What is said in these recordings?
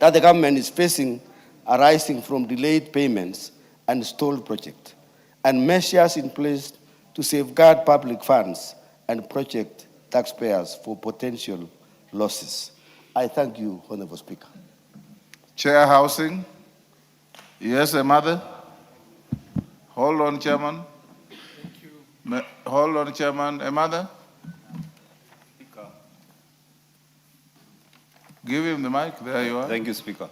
that the government is facing arising from delayed payments and stalled projects, and measures in place to safeguard public funds and protect taxpayers for potential losses. I thank you, Honorable Speaker. Chair Housing. Yes, a mother. Hold on, Chairman. Thank you. Hold on, Chairman. A mother. Speaker. Give him the mic. There you are. Thank you, Speaker.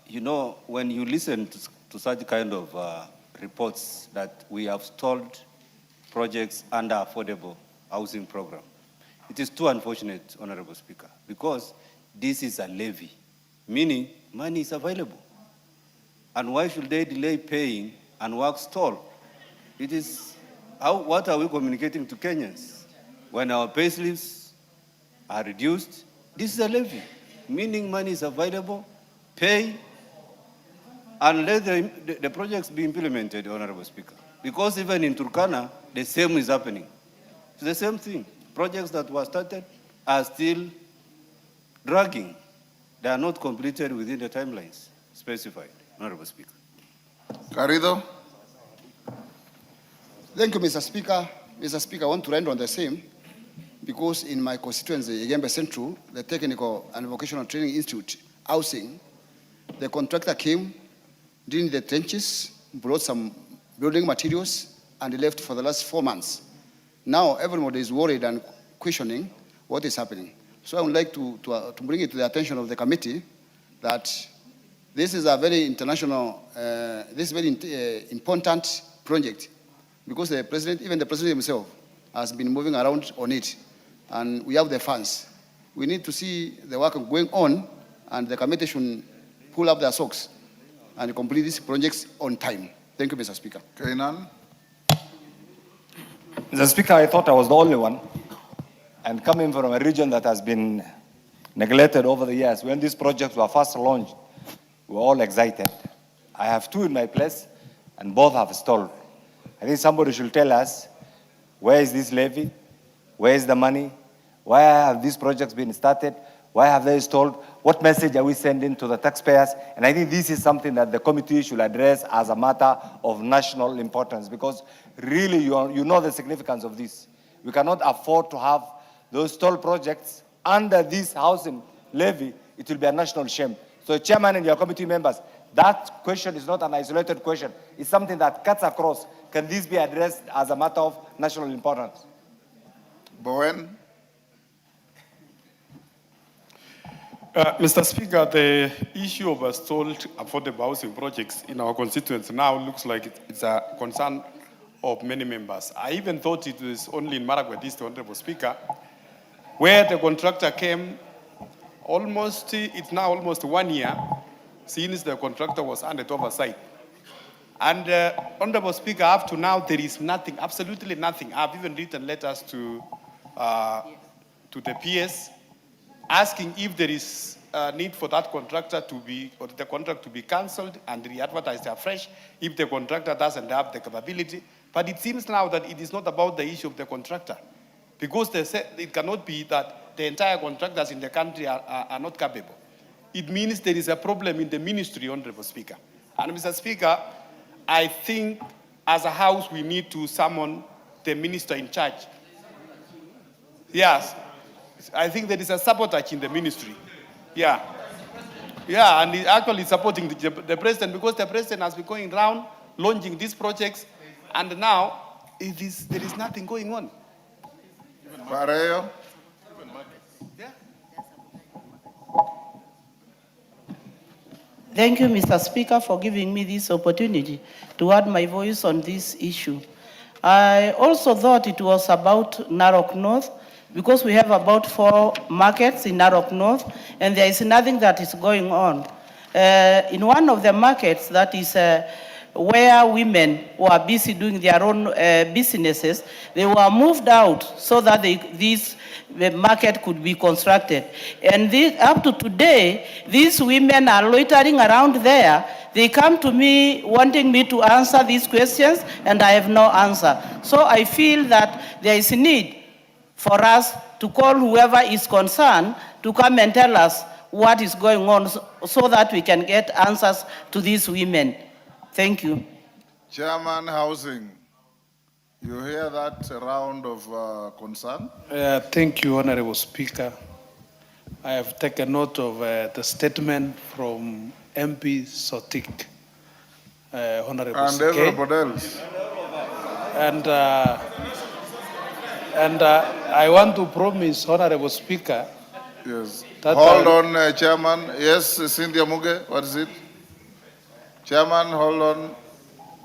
You know, when you listen to such kind of reports that we have stalled projects under affordable housing program, it is too unfortunate, Honorable Speaker, because this is a levy, meaning money is available. And why should they delay paying and work stall? It is, what are we communicating to Kenyans? When our payslips are reduced, this is a levy, meaning money is available, pay, and let the projects be implemented, Honorable Speaker. Because even in Turkana, the same is happening. It's the same thing. Projects that were started are still dragging. They are not completed within the timelines specified, Honorable Speaker. Garrido. Thank you, Mr. Speaker. Mr. Speaker, I want to end on the same, because in my constituency, Igembe Central, the Technical and Vocational Training Institute, housing, the contractor came, did the trenches, brought some building materials, and left for the last 4 months. Now, everybody is worried and questioning what is happening. So I would like to bring it to the attention of the committee that this is a very international, important project, because the president, even the president himself, has been moving around on it, and we have the funds. We need to see the work going on, and the committee should pull up their socks and complete these projects on time. Thank you, Mr. Speaker. Kainan. Mr. Speaker, I thought I was the only one. And coming from a region that has been neglected over the years, when these projects were first launched, we were all excited. I have 2 in my place, and both have stalled. I think somebody should tell us, where is this levy? Where is the money? Why have these projects been started? Why have they stalled? What message are we sending to the taxpayers? And I think this is something that the committee should address as a matter of national importance, because really you know the significance of this. We cannot afford to have those stalled projects under this housing levy. It will be a national shame. So, Chairman and your committee members, that question is not an isolated question. It's something that cuts across. Can this be addressed as a matter of national importance? Bowen. Mr. Speaker, the issue of stalled affordable housing projects in our constituency now looks like it's a concern of many members. I even thought it was only in Maragua East, Honorable Speaker, where the contractor came it's now almost 1 year since the contractor was handed oversight. And Honorable Speaker, up to now, there is nothing, absolutely nothing. I've even written letters to the PS asking if there is a need for that contractor to be, or the contract to be cancelled and re-advertised afresh if the contractor doesn't have the capability. But it seems now that it is not about the issue of the contractor, because it cannot be that the entire contractors in the country are not capable. It means there is a problem in the ministry, Honorable Speaker. And Mr. Speaker, I think as a House we need to summon the minister in charge. Yes. I think there is a sabotage in the ministry. Yeah. Yeah, and he's actually supporting the president, because the president has been going around launching these projects, and now there is nothing going on. Pareo. Yeah. Thank you, Mr. Speaker, for giving me this opportunity to add my voice on this issue. I also thought it was about Narok North, because we have about 4 markets in Narok North, and there is nothing that is going on. In one of the markets, that is where women who are busy doing their own businesses, they were moved out so that the market could be constructed. And up to today, these women are loitering around there. They come to me wanting me to answer these questions, and I have no answer. So I feel that there is a need for us to call whoever is concerned to come and tell us what is going on so that we can get answers to these women. Thank you. Chairman Housing, you hear that round of concern? Thank you, Honorable Speaker. I have taken note of the statement from MP Sotik, Honorable And Sakay. everybody else. And I want to promise, Honorable Speaker, Yes. that Hold on, Chairman. Yes, Cynthia Muge, what is it? Chairman, hold on.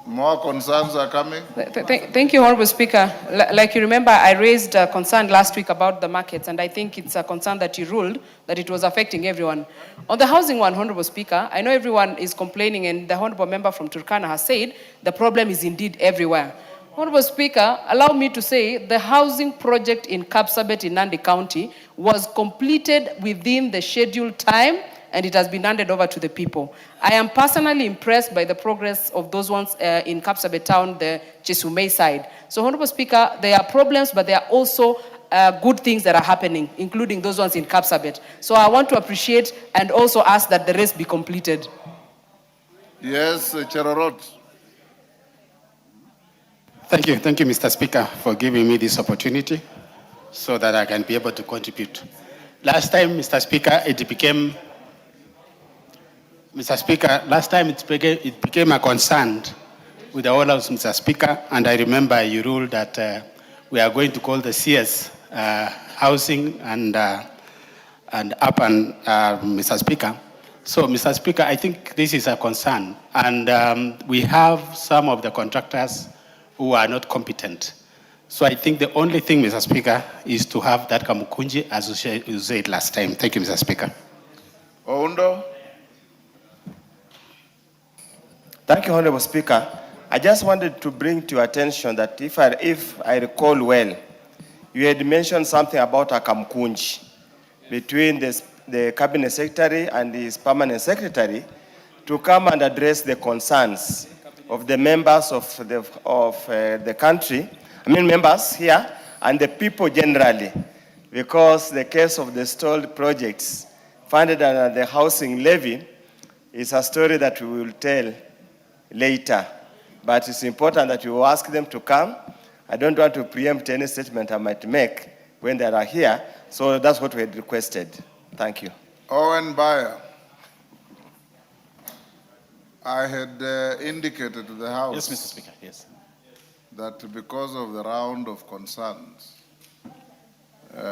More concerns are coming. Thank you, Honorable Speaker. Like you remember, I raised a concern last week about the markets, and I think it's a concern that you ruled that it was affecting everyone. On the housing one, Honorable Speaker, I know everyone is complaining, and the Honorable Member from Turkana has said the problem is indeed everywhere. Honorable Speaker, allow me to say the housing project in Kapsabet in Nandi County was completed within the scheduled time, and it has been handed over to the people. I am personally impressed by the progress of those ones in Kapsabet town, the Chesumei side. So, Honorable Speaker, there are problems, but there are also good things that are happening, including those ones in Kapsabet. So I want to appreciate and also ask that the rest be completed. Yes, Cherorot. Thank you, Mr. Speaker, for giving me this opportunity so that I can be able to contribute. Last time, Mr. Speaker, it became a concern with the orders, Mr. Speaker, and I remember you ruled that we are going to call the CS housing and Mr. Speaker. So, Mr. Speaker, I think this is a concern, and we have some of the contractors who are not competent. So I think the only thing, Mr. Speaker, is to have that Kamukunji, as you said last time. Thank you, Mr. Speaker. Oundo. Thank you, Honorable Speaker. I just wanted to bring to your attention that if I recall well, you had mentioned something about a Kamkunji between the Cabinet Secretary and his Permanent Secretary to come and address the concerns of the members of the country, members here, and the people generally, because the case of the stalled projects funded under the housing levy is a story that we will tell later. But it's important that you ask them to come. I don't want to preempt any statement I might make when they are here, so that's what we had requested. Thank you. Owen Bayer. I had indicated to the House. Yes, Mr. Speaker, yes. That because of the round of concerns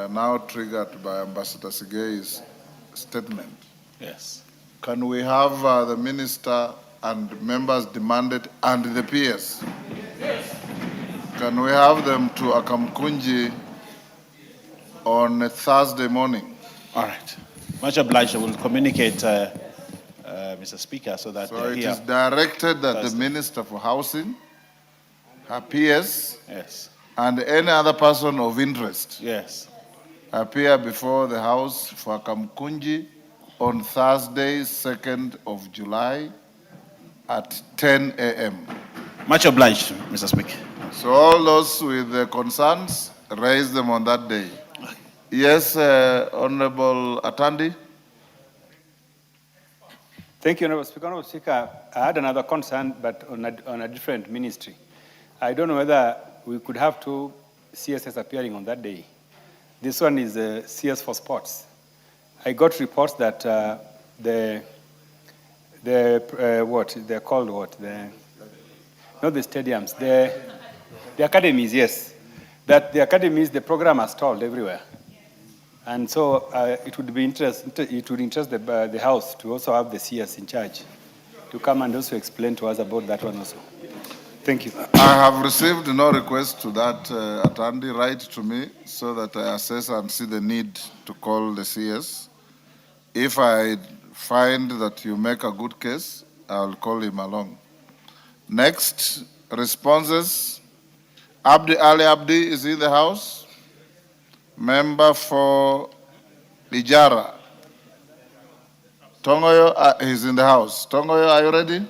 now triggered by Ambassador Sigei's statement, Yes. can we have the Minister and members demanded and the PS? Yes. Can we have them to Akamkunji on a Thursday morning? All right. Much obliged. I will communicate, Mr. Speaker, so that So it here. is directed that Thursday. the Minister for Housing, her PS, Yes, and any other person of interest yes. appear before the House for Kamkunji on Thursday, 2nd of July at 10 a.m. Much obliged, Mr. Speaker. So all those with concerns, raise them on that day. Yes, Honorable Atandi. Thank you, Honorable Speaker. Honorable Speaker, I had another concern, but on a different ministry. I don't know whether we could have two CSS appearing on that day. This one is the CS for sports. I got reports that what they're called, not the stadiums, the academies, yes. That the academies, the program has stalled everywhere. And so it would interest the House to also have the CS in charge to come and also explain to us about that one also. Thank you. I have received no request to that, Atandi. Write to me so that I assess and see the need to call the CS. If I find that you make a good case, I'll call him along. Next, responses. Abdi Ali Abdi is in the House. Member for Ijara. Tongoyo is in the House. Tongoyo, are you ready?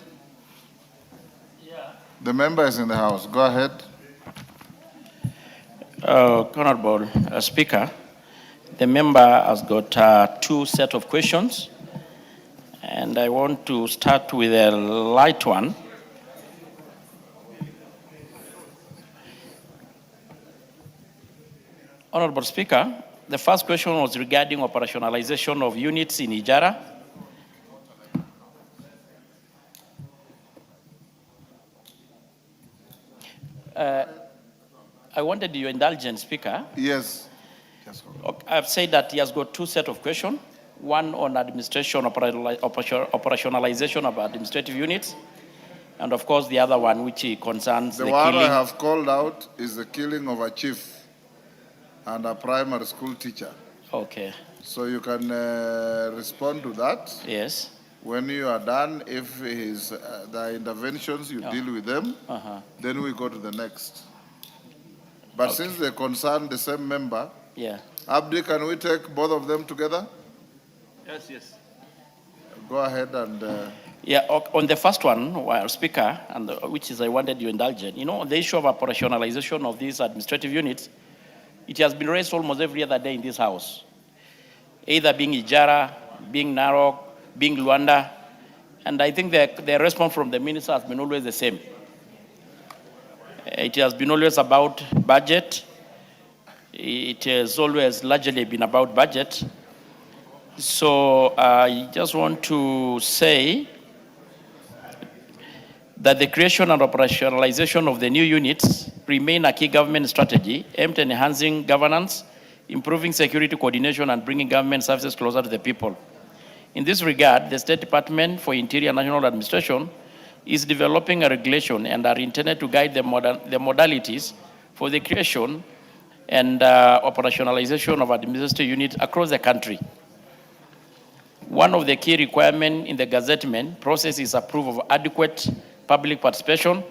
The member is in the House. Go ahead. Honorable Speaker, The member has got two set of questions, and I want to start with a light one. Honorable Speaker, the first question was regarding operationalization of units in Ijara. I wanted your indulgence, Speaker. Yes. I've said that he has got two sets of questions, one on administration, operationalization of administrative units, and of course the other one which concerns The the one killing. I have called out is the killing of a chief and a primary school teacher. Okay. So you can respond to that. Yes. When you are done, if the interventions, you deal with them, then we go to the next. But since they concern the same member, yeah. Abdi, can we take both of them together? Yes, yes. Go ahead and... Yeah, on the first one, Speaker, and which is I wanted you indulgent, you know, the issue of operationalization of these administrative units, it has been raised almost every other day in this House, either being Ijara, being Narok, being Luanda, and I think the response from the minister has been always the same. It has been always about budget. It has always largely been about budget. So I just want to say that the creation and operationalization of the new units remain a key government strategy aimed at enhancing governance, improving security coordination, and bringing government services closer to the people. In this regard, the State Department for Interior and National Administration is developing a regulation and are intended to guide the modalities for the creation and operationalization of administrative units across the country. One of the key requirements in the gazettement process is approval of adequate public participation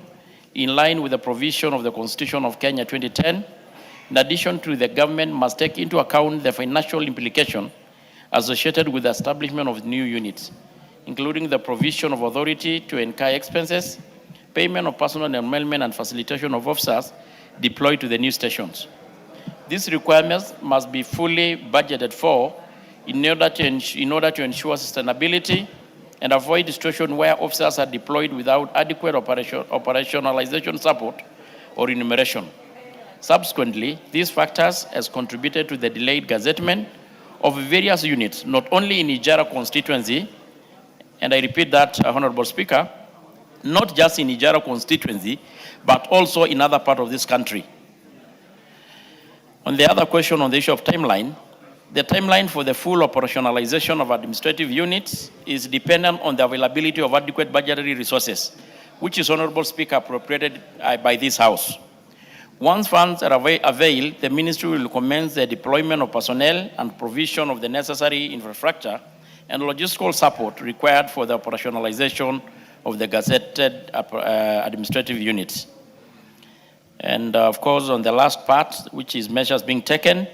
in line with the provision of the Constitution of Kenya 2010. In addition to, the government must take into account the financial implication associated with the establishment of new units, including the provision of authority to incur expenses, payment of personal enrollment, and facilitation of officers deployed to the new stations. These requirements must be fully budgeted for in order to ensure sustainability and avoid situation where officers are deployed without adequate operationalization support or enumeration. Subsequently, these factors has contributed to the delayed gazettement of various units, not only in Ijara constituency, and I repeat that, Honorable Speaker, not just in Ijara constituency, but also in other parts of this country. On the other question on the issue of timeline, the timeline for the full operationalization of administrative units is dependent on the availability of adequate budgetary resources, which is, Honorable Speaker, appropriated by this House. Once funds are availed, the Ministry will commence the deployment of personnel and provision of the necessary infrastructure and logistical support required for the operationalization of the gazetted administrative units. And of course, on the last part, which is measures being taken,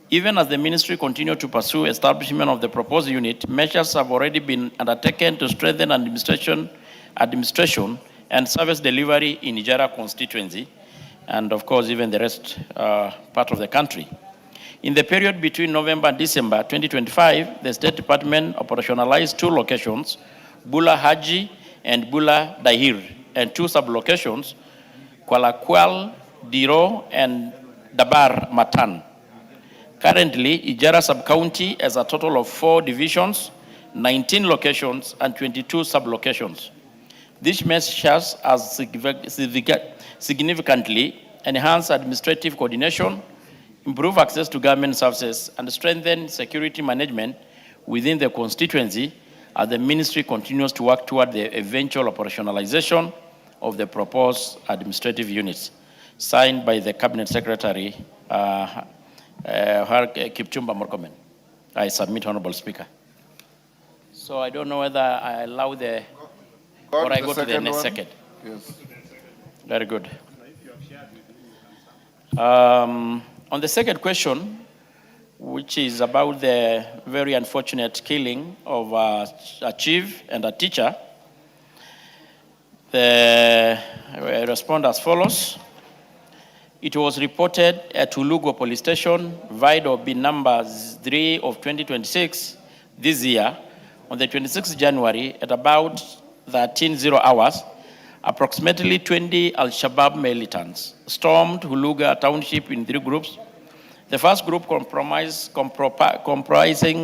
even as the ministry continues to pursue establishment of the proposed unit, measures have already been undertaken to strengthen administration and service delivery in Ijara constituency, and of course, even the rest part of the country. In the period between November and December 2025, the State Department operationalized 2 locations, Bula Haji and Bula Dahir, and 2 sub-locations, Kuala Kual, Diro, and Dabar Matan. Currently, Ijara sub-county has a total of 4 divisions, 19 locations, and 22 sub-locations. These measures have significantly enhanced administrative coordination, improve access to government services, and strengthen security management within the constituency as the ministry continues to work toward the eventual operationalization of the proposed administrative units. Signed by the Cabinet Secretary, Kipchumba Murkomen. I submit, Honorable Speaker. So I don't know whether I allow the, or I go to the next second. Yes. Very good. On the second question, which is about the very unfortunate killing of a chief and a teacher, I respond as follows. It was reported at Hulugo Police Station, Vido bin number 3 of 2026, this year, on the 26th January at about 13:00 hours, approximately 20 Al-Shabaab militants stormed Huluga Township in 3 groups. The first group comprising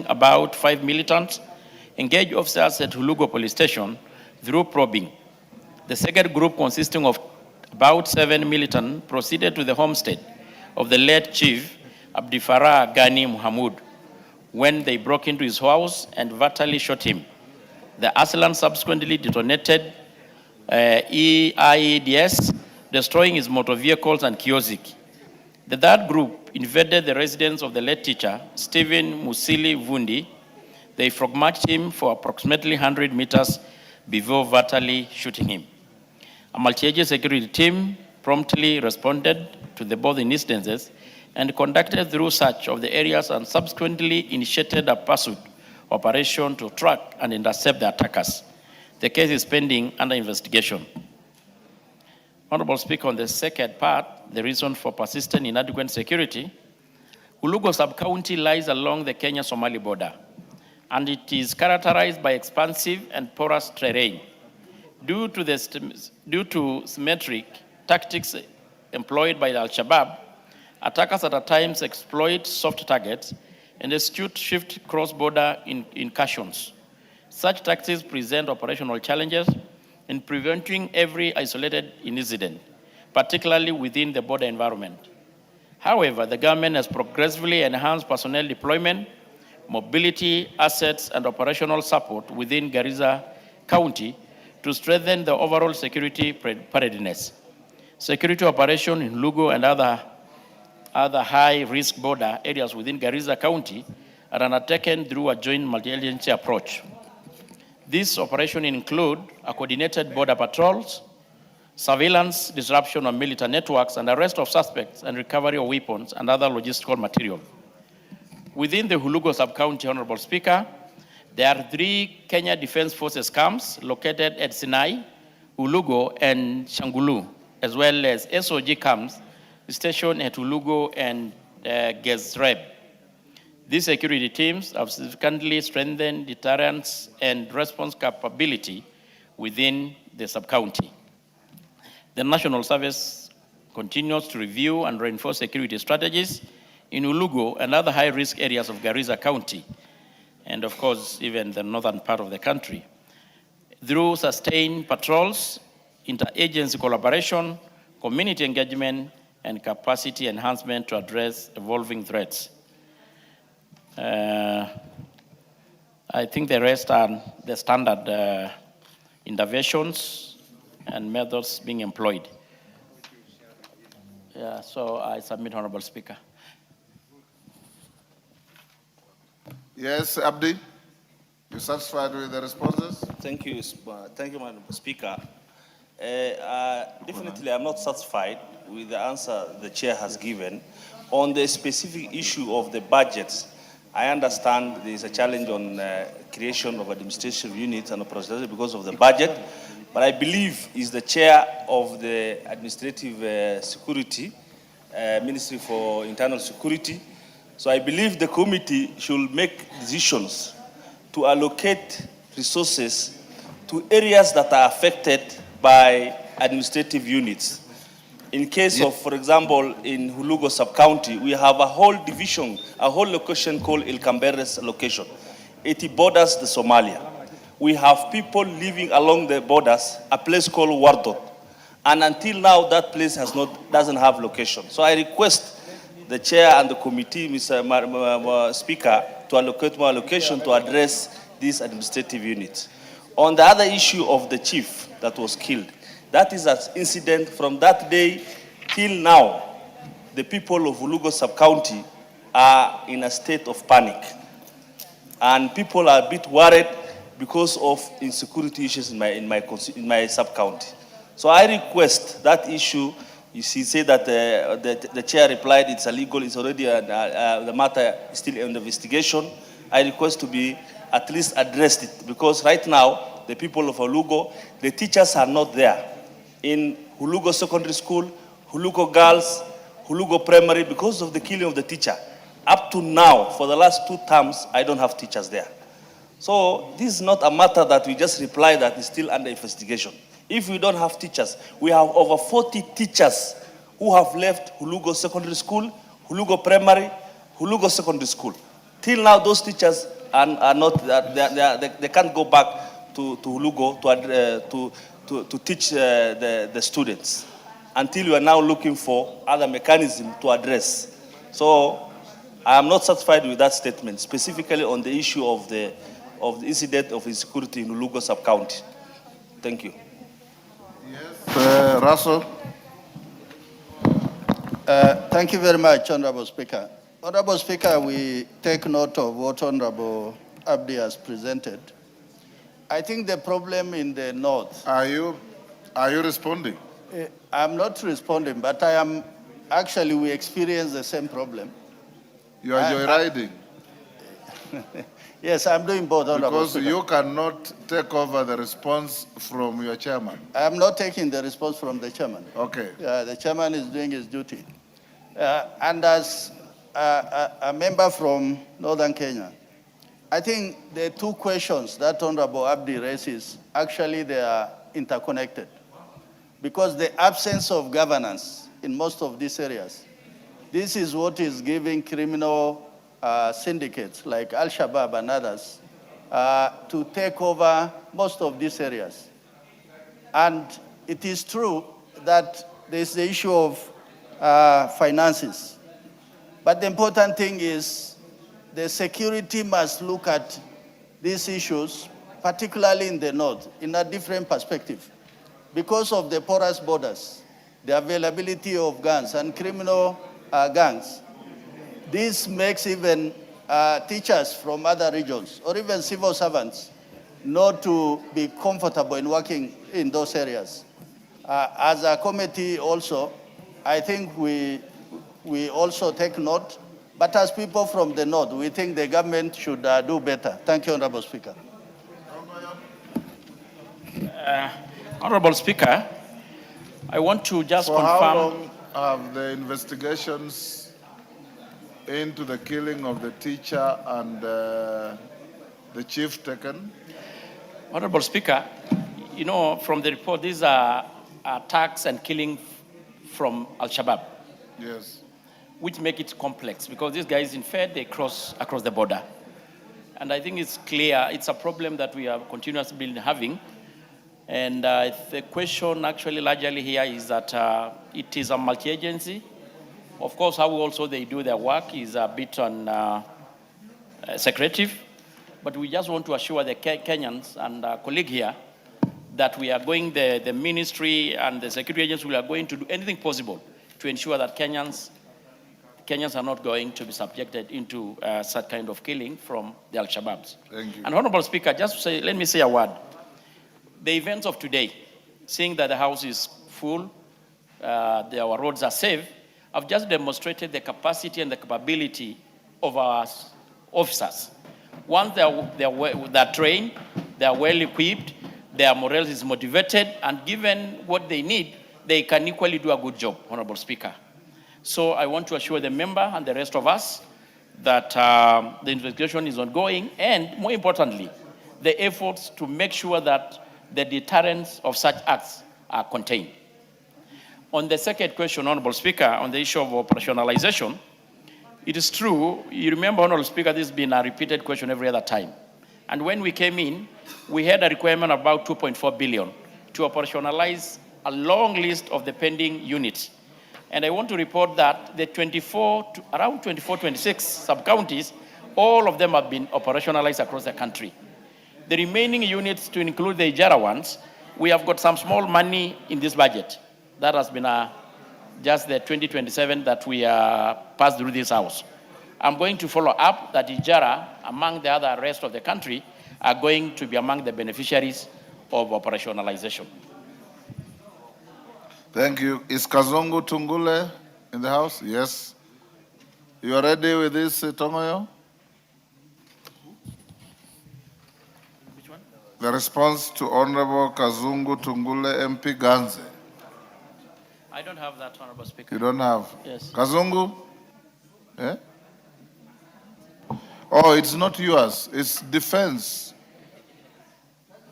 about 5 militants engaged officers at Hulugo Police Station through probing. The second group, consisting of about 7 militants, proceeded to the homestead of the late Chief Abdifarah Ghani Muhammad when they broke into his house and fatally shot him. The assailant subsequently detonated EIEDs, destroying his motor vehicles and kiosk. The third group invaded the residence of the late teacher, Stephen Musili Vundi. They frog-marched him for approximately 100 meters before fatally shooting him. A multi-agency security team promptly responded to both instances and conducted thorough search of the areas and subsequently initiated a pursuit operation to track and intercept the attackers. The case is pending under investigation. Honorable Speaker, on the second part, the reason for persistent inadequate security, Hulugo sub-county lies along the Kenya-Somali border, and it is characterized by expansive and porous terrain. Due to symmetric tactics employed by the Al-Shabaab, attackers at times exploit soft targets and execute swift cross-border incursions. Such tactics present operational challenges in preventing every isolated incident, particularly within the border environment. However, the government has progressively enhanced personnel deployment, mobility, assets, and operational support within Garissa County to strengthen the overall security preparedness. Security operations in Lugo and other high-risk border areas within Garissa County are undertaken through a joint multi-agency approach. These operations include coordinated border patrols, surveillance, disruption of military networks, and arrest of suspects and recovery of weapons and other logistical material. Within the Hulugo sub-county, Honorable Speaker, there are 3 Kenya Defense Forces camps located at Sinai, Hulugo, and Shangulu, as well as SOG camps stationed at Hulugo and Gezreb. These security teams have significantly strengthened deterrence and response capability within the sub-county. The National Service continues to review and reinforce security strategies in Hulugo and other high-risk areas of Garissa County, and of course, even the northern part of the country, through sustained patrols, interagency collaboration, community engagement, and capacity enhancement to address evolving threats. I think the rest are the standard interventions and methods being employed. Yeah, so I submit, Honorable Speaker. Yes, Abdi, you satisfied with the responses? Thank you, Madam Speaker. Definitely, I'm not satisfied with the answer the chair has given. On the specific issue of the budgets, I understand there is a challenge on creation of administrative units and procedures because of the budget, but I believe is the chair of the Administrative Security, Ministry for Internal Security. So I believe the committee should make decisions to allocate resources to areas that are affected by administrative units. In case of, for example, in Hulugo sub-county, we have a whole division, a whole location called Ilkamberes location. It borders the Somalia. We have people living along the borders, a place called Wardot. And until now, that place doesn't have location. So I request the chair and the committee, Mr. Speaker, to allocate more allocation to address these administrative units. On the other issue of the chief that was killed, that is an incident from that day till now. The people of Hulugo sub-county are in a state of panic. And people are a bit worried because of insecurity issues in my sub-county. So I request that issue. You see, say that the chair replied it's illegal, it's already, the matter is still under investigation. I request to be at least addressed it, because right now, the people of Hulugo, the teachers are not there. In Hulugo Secondary School, Hulugo Girls, Hulugo Primary, because of the killing of the teacher. Up to now, for the last 2 terms, I don't have teachers there. So this is not a matter that we just reply that is still under investigation. If we don't have teachers, we have over 40 teachers who have left Hulugo Secondary School, Hulugo Primary, Hulugo Secondary School. Till now, those teachers are not, they can't go back to Hulugo to teach the students until we are now looking for other mechanisms to address. So I am not satisfied with that statement, specifically on the issue of the incident of insecurity in Hulugo sub-county. Thank you. Russell. Thank you very much, Honorable Speaker. Honorable Speaker, we take note of what Honorable Abdi has presented. I think the problem in the north. Are you responding? I'm not responding, but I am actually, we experience the same problem. You are joyriding. Yes, I'm doing both, Honorable Because Speaker. you cannot take over the response from your chairman. I'm not taking the response from the chairman. Okay. The chairman is doing his duty. And as a member from Northern Kenya, I think the 2 questions that Honorable Abdi raises, actually they are interconnected. Because the absence of governance in most of these areas, this is what is giving criminal syndicates like Al-Shabaab and others to take over most of these areas. And it is true that there's the issue of finances. But the important thing is the security must look at these issues, particularly in the north, in a different perspective. Because of the porous borders, the availability of guns and criminal gangs, this makes even teachers from other regions or even civil servants not to be comfortable in working in those areas. As a committee also, I think we also take note, but as people from the north, we think the government should do better. Thank you, Honorable Speaker. Honorable Speaker, I want to just For confirm. how long have the investigations into the killing of the teacher and the chief taken? Honorable Speaker, you know, from the report, these are attacks and killing from Al-Shabaab. Yes. Which make it complex because these guys, in fact, they cross across the border. And I think it's clear, it's a problem that we are continuously been having. And the question actually largely here is that it is a multi-agency. Of course, how also they do their work is a bit on secretive. But we just want to assure the Kenyans and our colleague here that we are going, the ministry and the security agents, we are going to do anything possible to ensure that Kenyans are not going to be subjected into such kind of killing from the Al-Shabaabs. Thank you. And Honorable Speaker, let me say a word. The events of today, seeing that the House is full, our roads are safe, have just demonstrated the capacity and the capability of our officers. Once they're trained, they're well equipped, their morale is motivated, and given what they need, they can equally do a good job, Honorable Speaker. So I want to assure the member and the rest of us that the investigation is ongoing, and more importantly, the efforts to make sure that the deterrence of such acts are contained. On the second question, Honorable Speaker, on the issue of operationalization, it is true, you remember, Honorable Speaker, this has been a repeated question every other time. And when we came in, we had a requirement of about 2.4 billion to operationalize a long list of the pending units. And I want to report that the around 24, 26 sub-counties, all of them have been operationalized across the country. The remaining units, to include the Ijara ones, we have got some small money in this budget. That has been just the 2027 that we passed through this House. I'm going to follow up that Ijara, among the other rest of the country, are going to be among the beneficiaries of operationalization. Thank you. Is Kazungu Tungule in the House? Yes. You are ready with this, Tongoyo? Which one? The response to Honorable Kazungu Tungule MP Ganze. I don't have that, Honorable Speaker. You don't have? Yes. Kazungu? Eh? Oh, it's not yours. It's defense.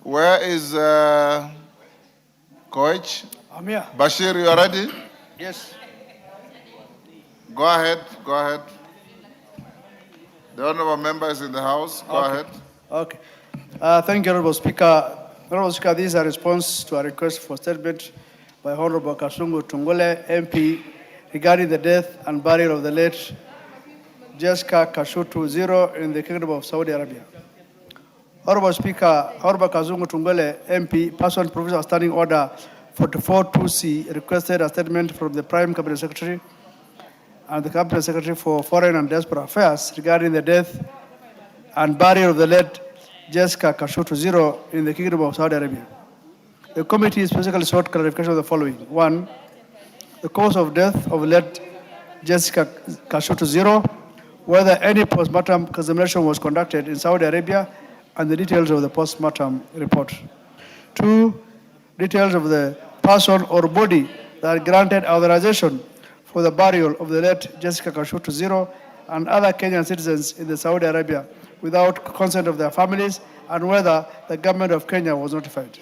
Where is Coach? I'm here. Bashir, you are ready? Yes. Go ahead. Go ahead. The honorable member is in the house. Go ahead. Okay. Thank you, Honorable Speaker. Honorable Speaker, this is a response to a request for statement by Honorable Kasungu Tungole, MP, regarding the death and burial of the late Jessica Kashutu Zero in the Kingdom of Saudi Arabia. Honorable Speaker, Honorable Kazungu Tungole, MP, pursuant to Provisional Standing Order 44-2C, requested a statement from the Prime Cabinet Secretary and the Cabinet Secretary for Foreign and Diaspora Affairs regarding the death and burial of the late Jessica Kashutu Zero in the Kingdom of Saudi Arabia. The committee specifically sought clarification of the following. One, the cause of death of late Jessica Kashutu Zero, whether any postmortem examination was conducted in Saudi Arabia, and the details of the postmortem report. Two, details of the person or body that granted authorization for the burial of the late Jessica Kashutu Zero and other Kenyan citizens in the Saudi Arabia without consent of their families, and whether the government of Kenya was notified.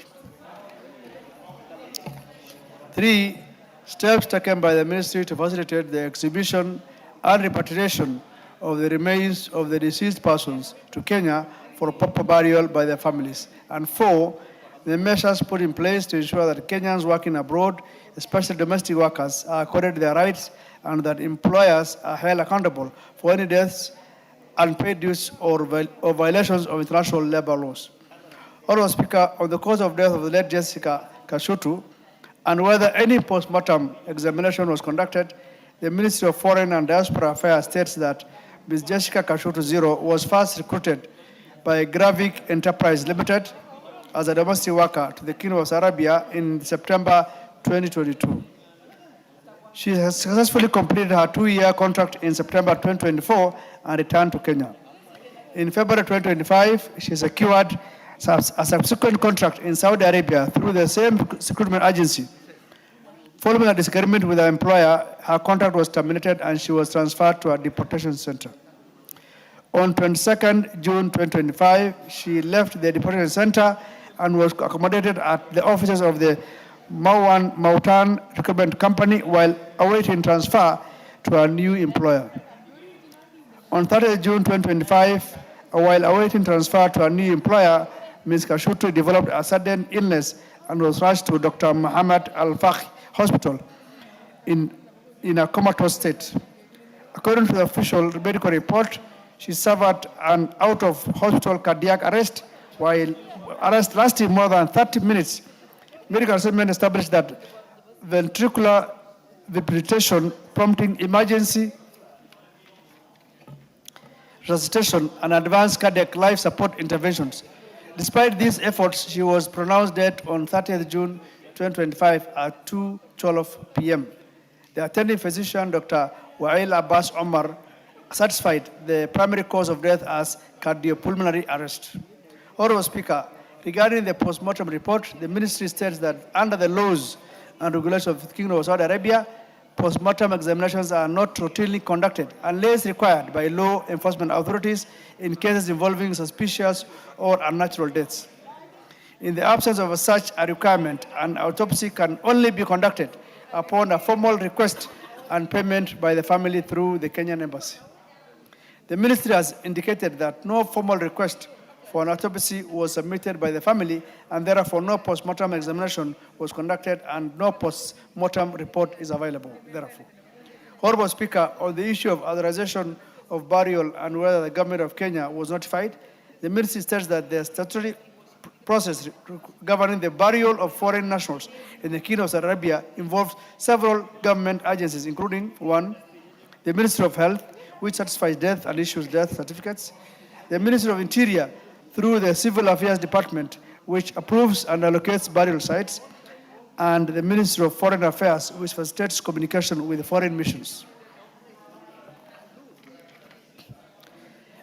Three, steps taken by the ministry to facilitate the exhibition and repatriation of the remains of the deceased persons to Kenya for proper burial by their families. And four, the measures put in place to ensure that Kenyans working abroad, especially domestic workers, are accorded their rights and that employers are held accountable for any deaths, unpaid dues, or violations of international labor laws. Honorable Speaker, on the cause of death of the late Jessica Kashutu, and whether any post-mortem examination was conducted, the Ministry of Foreign and Diaspora Affairs states that Ms. Jessica Kashutu Zero was first recruited by Gravik Enterprise Limited as a domestic worker to the Kingdom of Saudi Arabia in September 2022. She has successfully completed her 2-year contract in September 2024 and returned to Kenya. In February 2025, she secured a subsequent contract in Saudi Arabia through the same recruitment agency. Following a disagreement with her employer, her contract was terminated and she was transferred to a deportation center. On 22nd June 2025, she left the deportation center and was accommodated at the offices of the Mautan Recruitment Company while awaiting transfer to a new employer. On 30th June 2025, while awaiting transfer to a new employer, Ms. Kashutu developed a sudden illness and was rushed to Dr. Muhammad Al-Fakh Hospital in a comatose state. According to the official medical report, she suffered an out-of-hospital cardiac arrest, while arrest lasting more than 30 minutes. Medical assessment established that ventricular fibrillation prompting emergency resuscitation and advanced cardiac life support interventions. Despite these efforts, she was pronounced dead on 30th June 2025 at 2:12 p.m. The attending physician, Dr. Wael Abbas Omar, certified the primary cause of death as cardiopulmonary arrest. Honorable Speaker, regarding the post-mortem report, the ministry states that under the laws and regulations of the Kingdom of Saudi Arabia, post-mortem examinations are not routinely conducted unless required by law enforcement authorities in cases involving suspicious or unnatural deaths. In the absence of such a requirement, an autopsy can only be conducted upon a formal request and payment by the family through the Kenyan Embassy. The ministry has indicated that no formal request for an autopsy was submitted by the family, and therefore no post-mortem examination was conducted and no post-mortem report is available, therefore. Honorable Speaker, on the issue of authorization of burial and whether the government of Kenya was notified, the ministry states that the statutory process governing the burial of foreign nationals in the Kingdom of Saudi Arabia involves several government agencies, including one, the Ministry of Health, which certifies death and issues death certificates, the Ministry of Interior, through the Civil Affairs Department, which approves and allocates burial sites, and the Ministry of Foreign Affairs, which facilitates communication with foreign missions.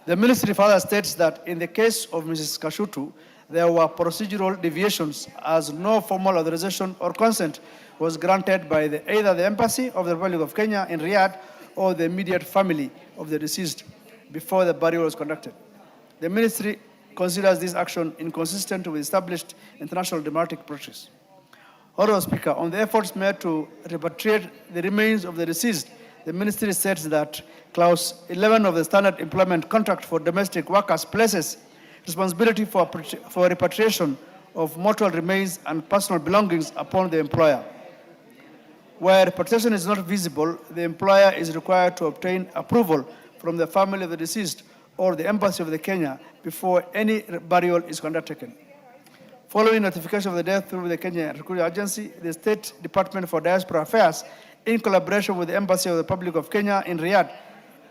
The ministry further states that in the case of Mrs. Kashutu, there were procedural deviations as no formal authorization or consent was granted by either the Embassy of the Republic of Kenya in Riyadh or the immediate family of the deceased before the burial was conducted. The ministry considers this action inconsistent with established international diplomatic practice. Honorable Speaker, on the efforts made to repatriate the remains of the deceased, the ministry states that Clause 11 of the Standard Employment Contract for Domestic Workers places responsibility for repatriation of mortal remains and personal belongings upon the employer. Where repatriation is not visible, the employer is required to obtain approval from the family of the deceased or the Embassy of the Kenya before any burial is conducted. Following notification of the death through the Kenya Recruitment Agency, the State Department for Diaspora Affairs, in collaboration with the Embassy of the Republic of Kenya in Riyadh,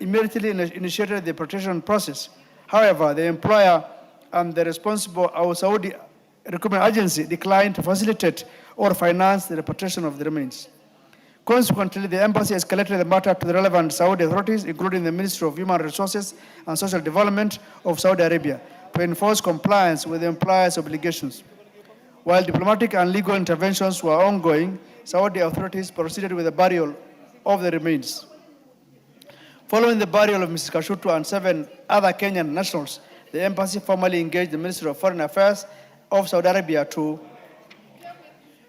immediately initiated the repatriation process. However, the employer and the responsible Saudi Recruitment Agency declined to facilitate or finance the repatriation of the remains. Consequently, the embassy escalated the matter to the relevant Saudi authorities, including the Ministry of Human Resources and Social Development of Saudi Arabia, to enforce compliance with the employer's obligations. While diplomatic and legal interventions were ongoing, Saudi authorities proceeded with the burial of the remains. Following the burial of Mrs. Kashutu and 7 other Kenyan nationals, the embassy formally engaged the Ministry of Foreign Affairs of Saudi Arabia to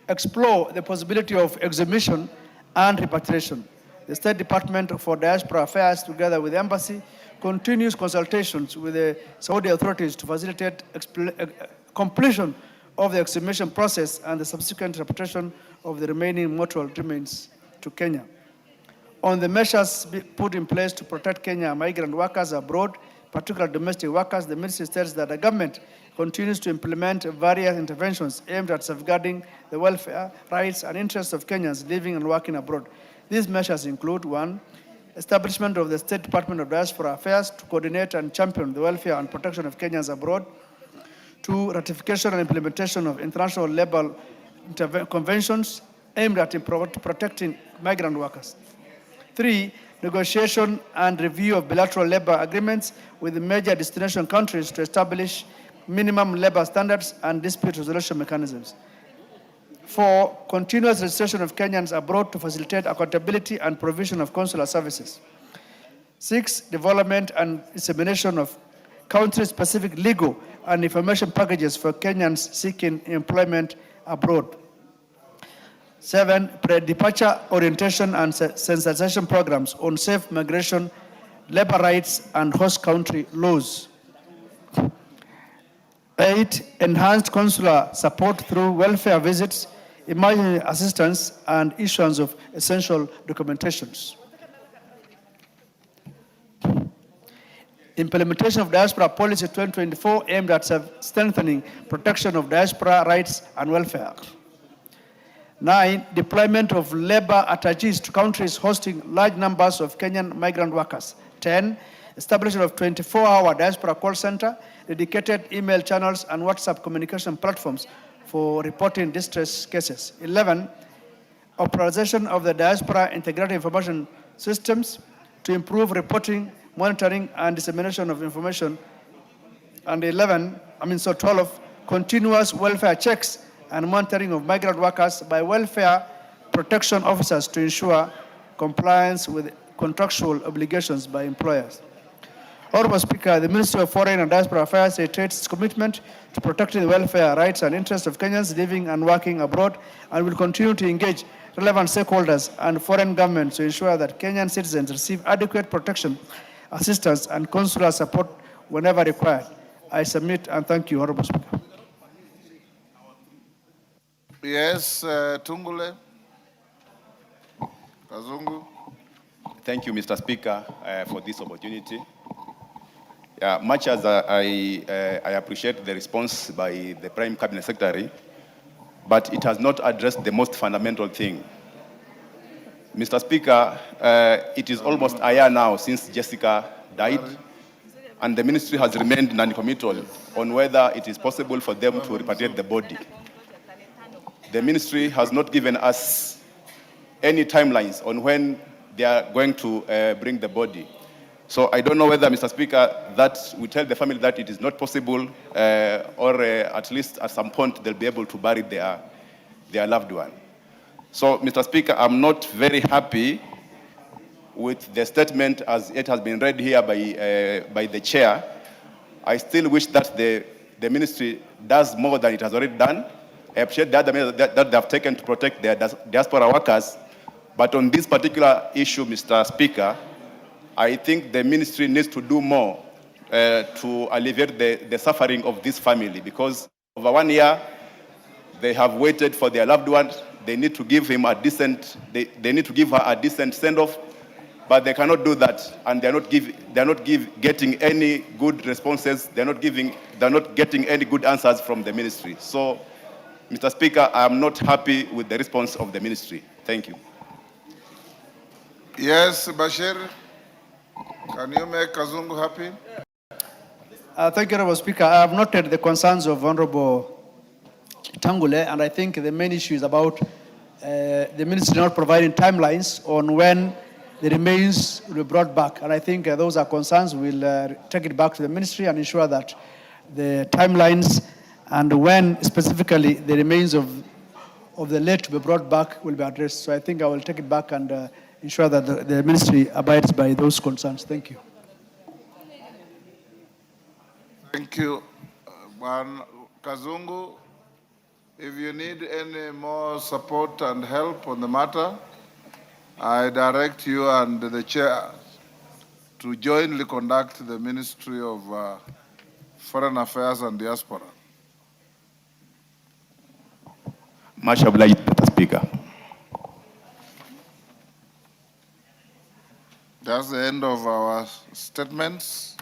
explore the possibility of exhumation and repatriation. The State Department for Diaspora Affairs, together with the embassy, continues consultations with the Saudi authorities to facilitate completion of the exhumation process and the subsequent repatriation of the remaining mortal remains to Kenya. On the measures put in place to protect Kenya migrant workers abroad, particularly domestic workers, the ministry states that the government continues to implement various interventions aimed at safeguarding the welfare, rights, and interests of Kenyans living and working abroad. These measures include: 1, establishment of the State Department of Diaspora Affairs to coordinate and champion the welfare and protection of Kenyans abroad; 2, ratification and implementation of international labor conventions aimed at protecting migrant workers; 3, negotiation and review of bilateral labor agreements with the major destination countries to establish minimum labor standards and dispute resolution mechanisms; 4, continuous registration of Kenyans abroad to facilitate accountability and provision of consular services; 6, development and dissemination of country-specific legal and information packages for Kenyans seeking employment abroad; 7, pre-departure orientation and sensitization programs on safe migration, labor rights, and host country laws; 8, enhanced consular support through welfare visits, emergency assistance, and issuance of essential documentations. Implementation of Diaspora Policy 2024 aimed at strengthening protection of diaspora rights and welfare. 9, deployment of labor attaches to countries hosting large numbers of Kenyan migrant workers. 10, establishment of 24-hour diaspora call center, dedicated email channels, and WhatsApp communication platforms for reporting distress cases. 11, authorization of the diaspora integrated information systems to improve reporting, monitoring, and dissemination of information. And 12, continuous welfare checks and monitoring of migrant workers by welfare protection officers to ensure compliance with contractual obligations by employers. Honorable Speaker, the Ministry of Foreign and Diaspora Affairs reiterates its commitment to protecting the welfare, rights, and interests of Kenyans living and working abroad, and will continue to engage relevant stakeholders and foreign governments to ensure that Kenyan citizens receive adequate protection, assistance, and consular support whenever required. I submit and thank you, Honorable Speaker. Yes, Tungule. Kazungu. Thank you, Mr. Speaker, for this opportunity. Much as I appreciate the response by the Prime Cabinet Secretary, but it has not addressed the most fundamental thing. Mr. Speaker, it is almost a year now since Jessica died, and the ministry has remained non-committal on whether it is possible for them to repatriate the body. The ministry has not given us any timelines on when they are going to bring the body. So I don't know whether, Mr. Speaker, that we tell the family that it is not possible, or at least at some point they'll be able to bury their loved one. So, Mr. Speaker, I'm not very happy with the statement as it has been read here by the chair. I still wish that the ministry does more than it has already done. I appreciate the other measures that they have taken to protect their diaspora workers. But on this particular issue, Mr. Speaker, I think the ministry needs to do more to alleviate the suffering of this family, because over 1 year, they have waited for their loved one. They need to give him a decent, they need to give her a decent send-off, but they cannot do that, and they're not getting any good responses. They're not getting any good answers from the ministry. So, Mr. Speaker, I am not happy with the response of the ministry. Thank you. Yes, Bashir, can you make Kazungu happy? Thank you, Honorable Speaker. I have noted the concerns of Honorable Tangule, and I think the main issue is about the ministry not providing timelines on when the remains will be brought back. And I think those are concerns. We'll take it back to the ministry and ensure that the timelines and when specifically the remains of the late to be brought back will be addressed. So I think I will take it back and ensure that the ministry abides by those concerns. Thank you. Thank you. Kazungu, if you need any more support and help on the matter, I direct you and the chair to jointly conduct the Ministry of Foreign Affairs and Diaspora. Much obliged, Mr. Speaker. That's the end of our statements.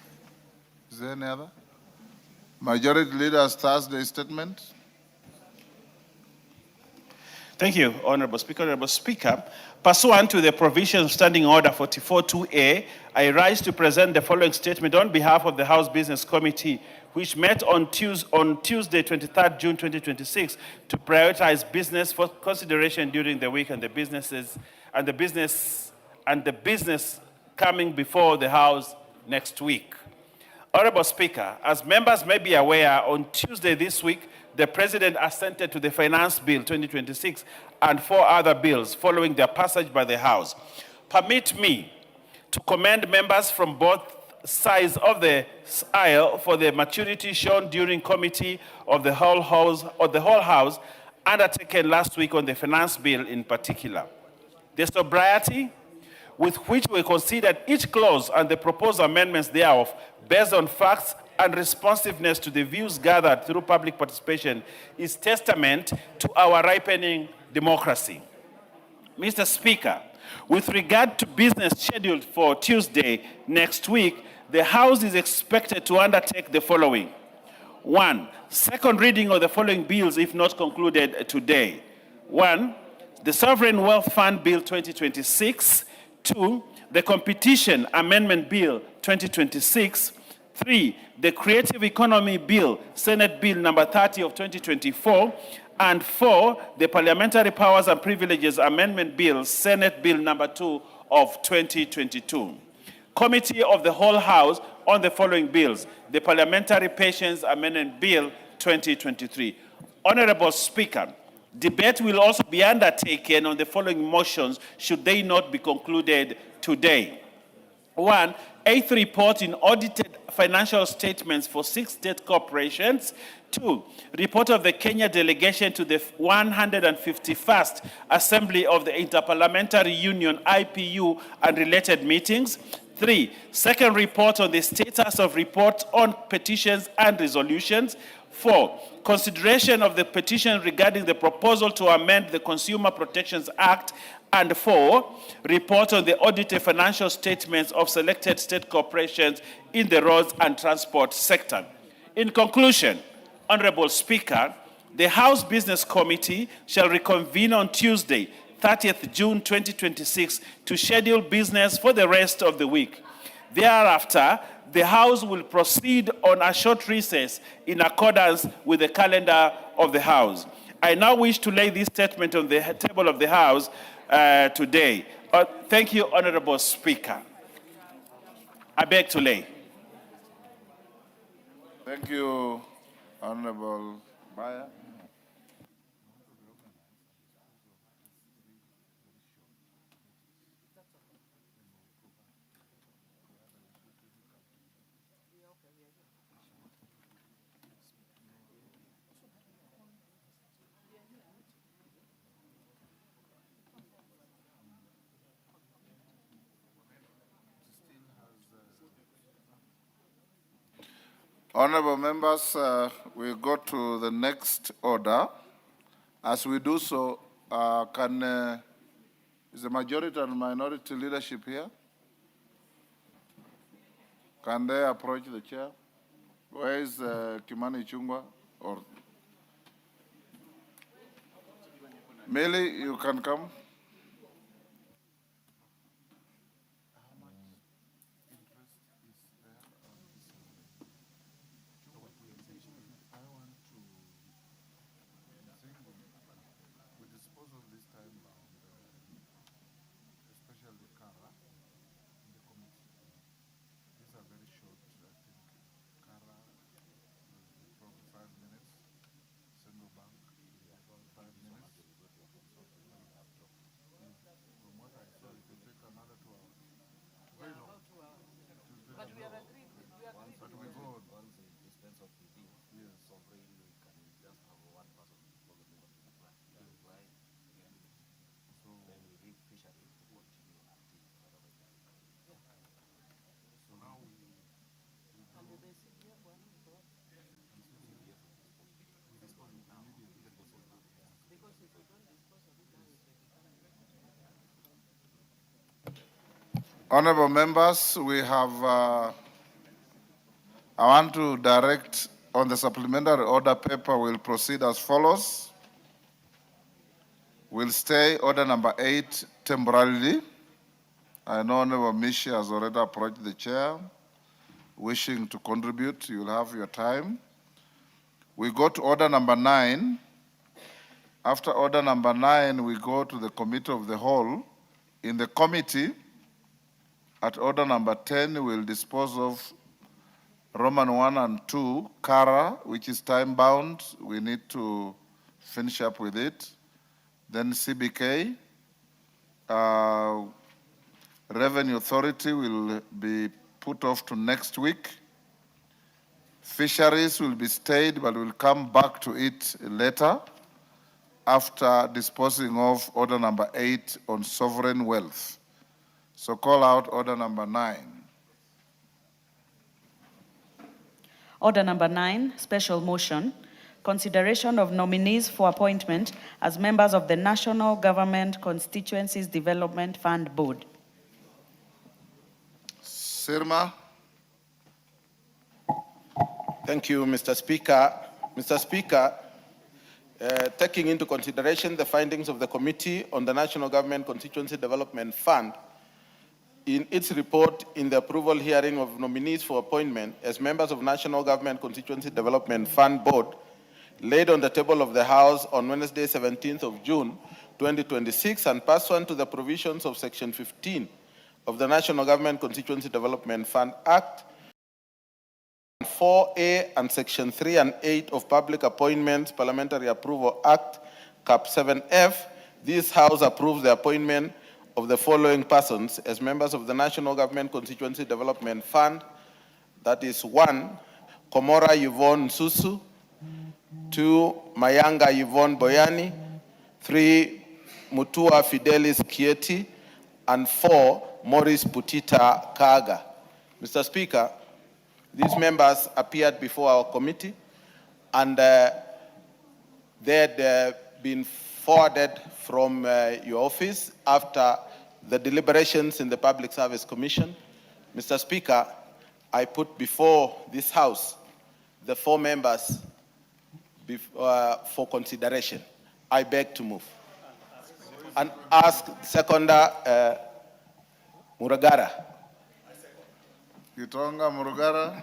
Is there any other? Majority Leader's Thursday statement. Thank you, Honorable Speaker. Honorable Speaker, pursuant to the provisions of Standing Order 44.2a, I rise to present the following statement on behalf of the House Business Committee, which met on Tuesday, 23rd June 2026, to prioritize business for consideration during the week and the business coming before the House next week. Honorable Speaker, as members may be aware, on Tuesday this week, the President assented to the Finance Bill 2026 and 4 other bills following their passage by the House. Permit me to commend members from both sides of the aisle for the maturity shown during committee of the whole House undertaken last week on the Finance Bill in particular. The sobriety with which we considered each clause and the proposed amendments thereof based on facts and responsiveness to the views gathered through public participation is testament to our ripening democracy. Mr. Speaker, with regard to business scheduled for Tuesday next week, the House is expected to undertake the following. 1, second reading of the following bills if not concluded today. 1, the Sovereign Wealth Fund Bill 2026. 2, the Competition Amendment Bill 2026. 3, the Creative Economy Bill, Senate Bill number 30 of 2024. And 4, the Parliamentary Powers and Privileges Amendment Bill, Senate Bill number 2 of 2022. Committee of the whole House on the following bills: the Parliamentary Pensions Amendment Bill 2023. Honorable Speaker, debate will also be undertaken on the following motions should they not be concluded today. 1, 8th report in audited financial statements for 6 state corporations. 2, report of the Kenya delegation to the 151st Assembly of the Interparliamentary Union, IPU, and related meetings. 3, second report on the status of reports on petitions and resolutions. 4, consideration of the petition regarding the proposal to amend the Consumer Protections Act. And 4, report on the audited financial statements of selected state corporations in the roads and transport sector. In conclusion, Honorable Speaker, the House Business Committee shall reconvene on Tuesday, 30th June 2026, to schedule business for the rest of the week. Thereafter, the House will proceed on a short recess in accordance with the calendar of the House. I now wish to lay this statement on the table of the House today. Thank you, Honorable Speaker. I beg to lay. Thank you, Honorable Baya. Honorable members, we go to the next order. As we do so, is the majority and minority leadership here? Can they approach the chair? Where is Kimani Chungwa? Or Meli, you can come. Honorable members, we have, I want to direct on the supplementary order paper, we'll proceed as follows. We'll stay order number 8 temporarily. I know Honorable Mishi has already approached the chair, wishing to contribute. You'll have your time. We go to order number 9. After order number 9, we go to the committee of the whole. In the committee, at order number 10, we'll dispose of Roman 1 and 2, CARA, which is time-bound. We need to finish up with it. Then CBK. Revenue Authority will be put off to next week. Fisheries will be stayed, but we'll come back to it later after disposing of order number 8 on sovereign wealth. So call out order number 9. Order number 9, special motion, consideration of nominees for appointment as members of the National Government Constituencies Development Fund Board. Sirma. Thank you, Mr. Speaker. Mr. Speaker, taking into consideration the findings of the Committee on the National Government Constituency Development Fund, in its report in the approval hearing of nominees for appointment as members of National Government Constituency Development Fund Board, laid on the table of the House on Wednesday, 17th of June, 2026, and pursuant to the provisions of Section 15 of the National Government Constituency Development Fund Act, 4A and Section 3 and 8 of Public Appointments Parliamentary Approval Act, Cap 7F, this House approves the appointment of the following persons as members of the National Government Constituency Development Fund. That is 1, Komora Yvonne Susu, 2, Mayanga Yvonne Boyani, 3, Mutua Fidelis Kieti, and 4, Maurice Putita Kaga. Mr. Speaker, these members appeared before our committee, and they had been forwarded from your office after the deliberations in the Public Service Commission. Mr. Speaker, I put before this House the 4 members for consideration. I beg to move. And ask Seconder Muragara. Gitonga Murugara.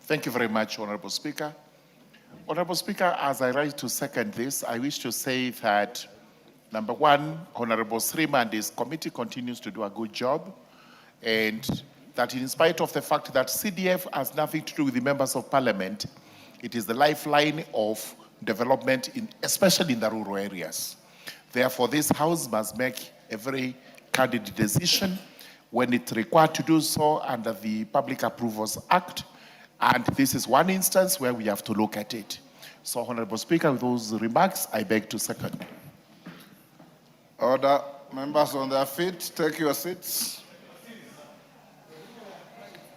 Thank you very much, Honorable Speaker. Honorable Speaker, as I rise to second this, I wish to say that, number 1, Honorable Srima and his committee continues to do a good job. and that in spite of the fact that CDF has nothing to do with the members of parliament, it is the lifeline of development, especially in the rural areas. Therefore, this House must make a very candid decision when it's required to do so under the Public Approvals Act. And this is one instance where we have to look at it. So, Honorable Speaker, with those remarks, I beg to second. Order. Members on their feet, take your seats.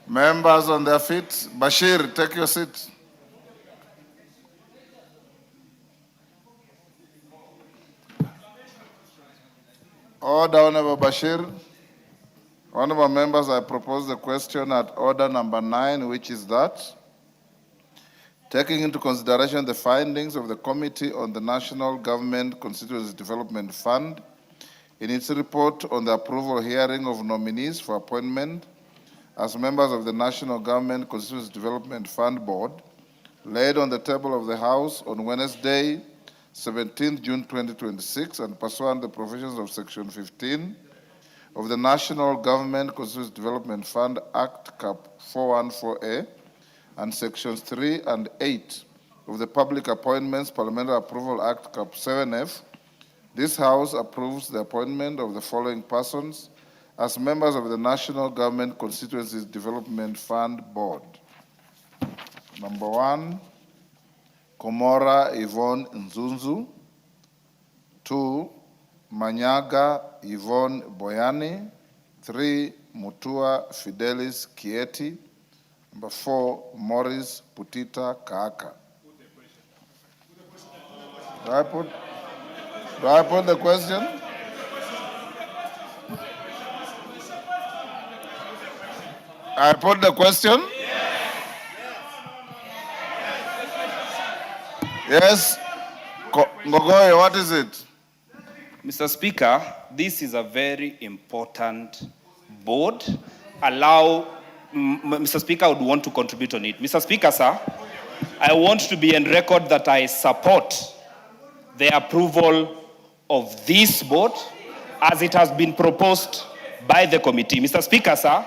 Members on their feet. Bashir, take your seat. Order, Honorable Bashir. Honorable members, I propose the question at order number 9, which is that, taking into consideration the findings of the Committee on the National Government Constituency Development Fund in its report on the approval hearing of nominees for appointment as members of the National Government Constituency Development Fund Board, laid on the table of the House on Wednesday, 17th June 2026, and pursuant to the provisions of Section 15 of the National Government Constituency Development Fund Act Cap 414A and Sections 3 and 8 of the Public Appointments Parliamentary Approval Act Cap 7F, this House approves the appointment of the following persons as members of the National Government Constituencies Development Fund Board. Number 1, Komora Yvonne Nzunzu. 2, Manyaga Yvonne Boyani. 3, Mutua Fidelis Kieti. Number 4, Morris Putita Kaaka. Do I put the question? I put the question? Yes. Ngogoye, what is it? Mr. Speaker, this is a very important board. Mr. Speaker, I would want to contribute on it. Mr. Speaker, sir, I want to be on record that I support the approval of this board as it has been proposed by the committee. Mr. Speaker, sir,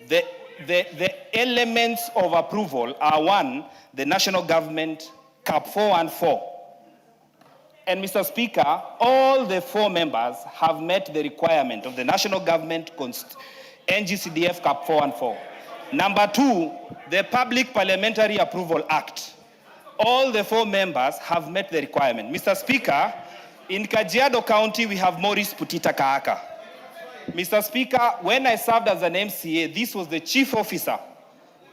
the elements of approval are 1, the national government Cap 414. And Mr. Speaker, all the 4 members have met the requirement of the national government NGCDF Cap 414. Number 2, the Public Parliamentary Approval Act. All the 4 members have met the requirement. Mr. Speaker, in Kajiado County, we have Morris Putita Kaaka. Mr. Speaker, when I served as an MCA, this was the chief officer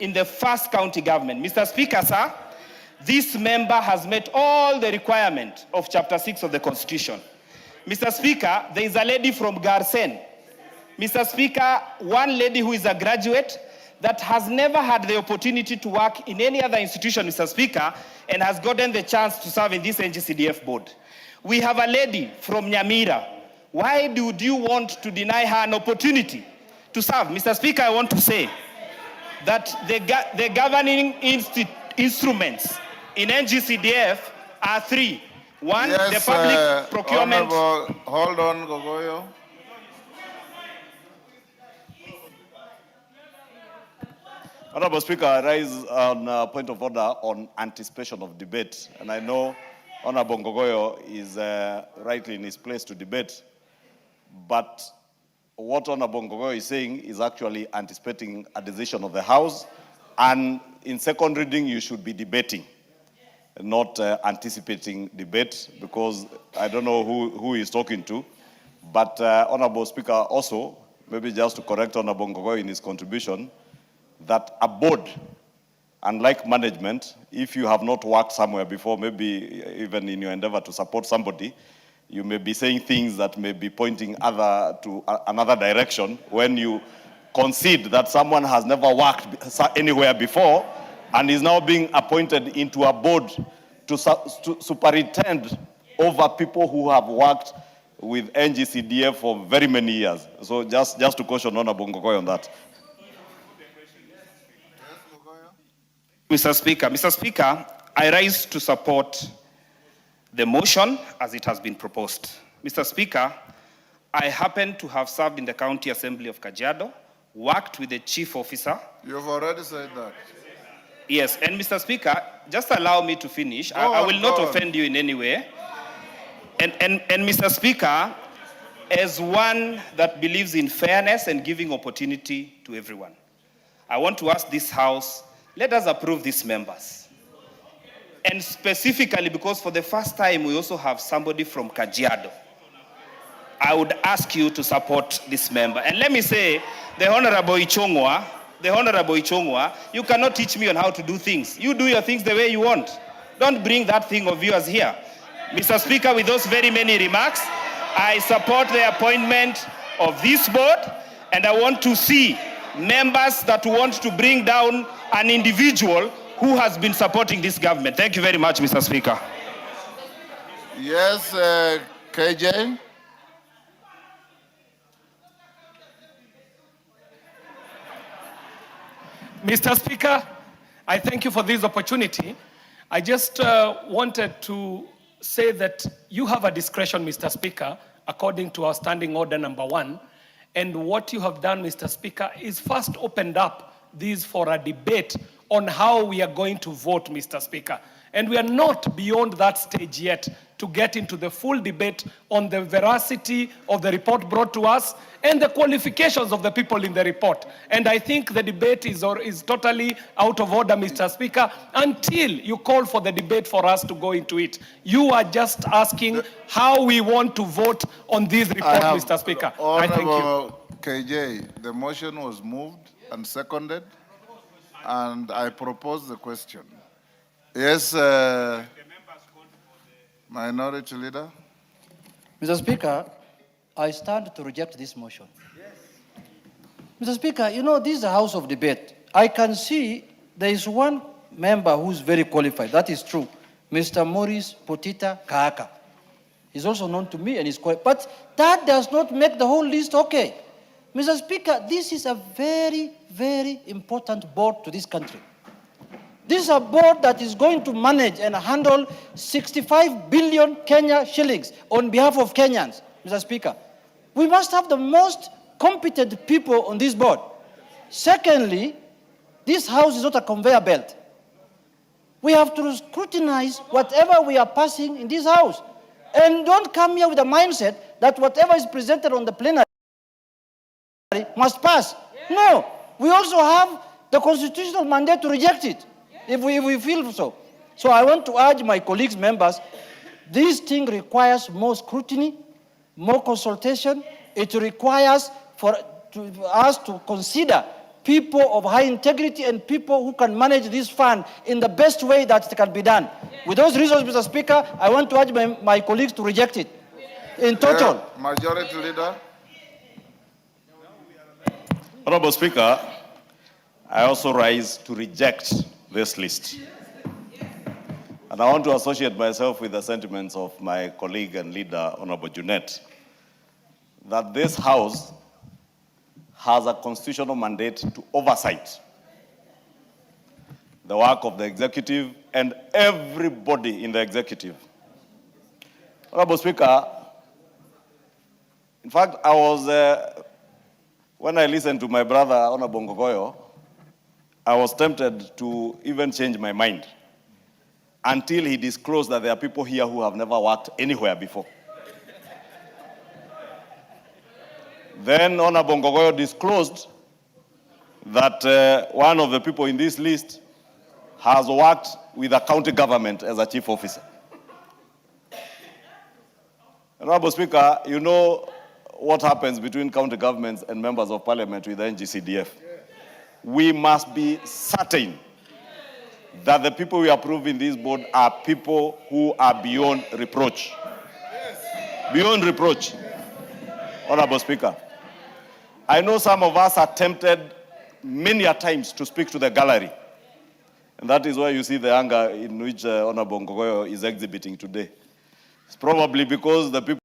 in the first county government. Mr. Speaker, sir, this member has met all the requirements of Chapter 6 of the Constitution. Mr. Speaker, there is a lady from Garsen. Mr. Speaker, one lady who is a graduate that has never had the opportunity to work in any other institution, Mr. Speaker, and has gotten the chance to serve in this NGCDF board. We have a lady from Nyamira. Why do you want to deny her an opportunity to serve? Mr. Speaker, I want to say that the governing instruments in NGCDF are 3. 1, yes, the public procurement. Hold on, Gogoyo. Honorable Speaker, I rise on a point of order on anticipation of debate. And I know Honorable Ngogoyo is rightly in his place to debate. But what Honorable Ngogoyo is saying is actually anticipating a decision of the House. And in second reading, you should be debating, not anticipating debate, because I don't know who he's talking to. But Honorable Speaker, also, maybe just to correct Honorable Ngogoyo in his contribution, that a board, unlike management, if you have not worked somewhere before, maybe even in your endeavor to support somebody, you may be saying things that may be pointing to another direction when you concede that someone has never worked anywhere before and is now being appointed into a board to superintend over people who have worked with NGCDF for very many years. So just to caution Honorable Ngogoyo on that. Mr. Speaker, I rise to support the motion as it has been proposed. Mr. Speaker, I happen to have served in the County Assembly of Kajiado worked with the chief officer. You've already said that. Yes, and Mr. Speaker, just allow me to finish. I Go will on, not go on. offend you in any way. And Mr. Speaker, as one that believes in fairness and giving opportunity to everyone, I want to ask this House, let us approve these members. And specifically, because for the first time we also have somebody from Kajiado, I would ask you to support this member. And let me say, the Honorable Ichongwa, you cannot teach me on how to do things. You do your things the way you want. Don't bring that thing of yours here. Mr. Speaker, with those very many remarks, I support the appointment of this board, and I want to see members that want to bring down an individual who has been supporting this government. Thank you very much, Mr. Speaker. Yes, KJ? Mr. Speaker, I thank you for this opportunity. I just wanted to say that you have a discretion, Mr. Speaker, according to our standing order number 1. And what you have done, Mr. Speaker, is first opened up this for a debate on how we are going to vote, Mr. Speaker. And we are not beyond that stage yet to get into the full debate on the veracity of the report brought to us and the qualifications of the people in the report. And I think the debate is totally out of order, Mr. Speaker, until you call for the debate for us to go into it. You are just asking how we want to vote on this report, Mr. Speaker. I thank you. KJ, the motion was moved and seconded, and I propose the question. Yes, Minority Leader. Mr. Speaker, I stand to reject this motion. Mr. Speaker, you know, this is a house of debate. I can see there is one member who's very qualified. That is true. Mr. Maurice Potita Kaaka. He's also known to me and he's qualified. But that does not make the whole list okay. Mr. Speaker, this is a very, very important board to this country. This is a board that is going to manage and handle 65 billion Kenya shillings on behalf of Kenyans, Mr. Speaker. We must have the most competent people on this board. Secondly, this house is not a conveyor belt. We have to scrutinize whatever we are passing in this house. And don't come here with a mindset that whatever is presented on the plenary must pass. No, we also have the constitutional mandate to reject it. If we feel so. So I want to urge my colleagues, members, this thing requires more scrutiny, more consultation. It requires for us to consider people of high integrity and people who can manage this fund in the best way that it can be done. With those reasons, Mr. Speaker, I want to urge my colleagues to reject it. In total. Majority Leader. Honorable Speaker, I also rise to reject this list. And I want to associate myself with the sentiments of my colleague and leader, Honorable Junet, that this House has a constitutional mandate to oversight the work of the executive and everybody in the executive. Honorable Speaker, in fact, I was, when I listened to my brother, Honorable Ngogoyo, I was tempted to even change my mind until he disclosed that there are people here who have never worked anywhere before. Then Honorable Ngogoyo disclosed that one of the people in this list has worked with a county government as a chief officer. Honorable Speaker, you know what happens between county governments and members of parliament with the NGCDF. We must be certain that the people we approve in this board are people who are beyond reproach. Beyond reproach. Honorable Speaker, I know some of us are tempted many a times to speak to the gallery. And that is why you see the anger in which Honorable Ngogoyo is exhibiting today. It's probably because the people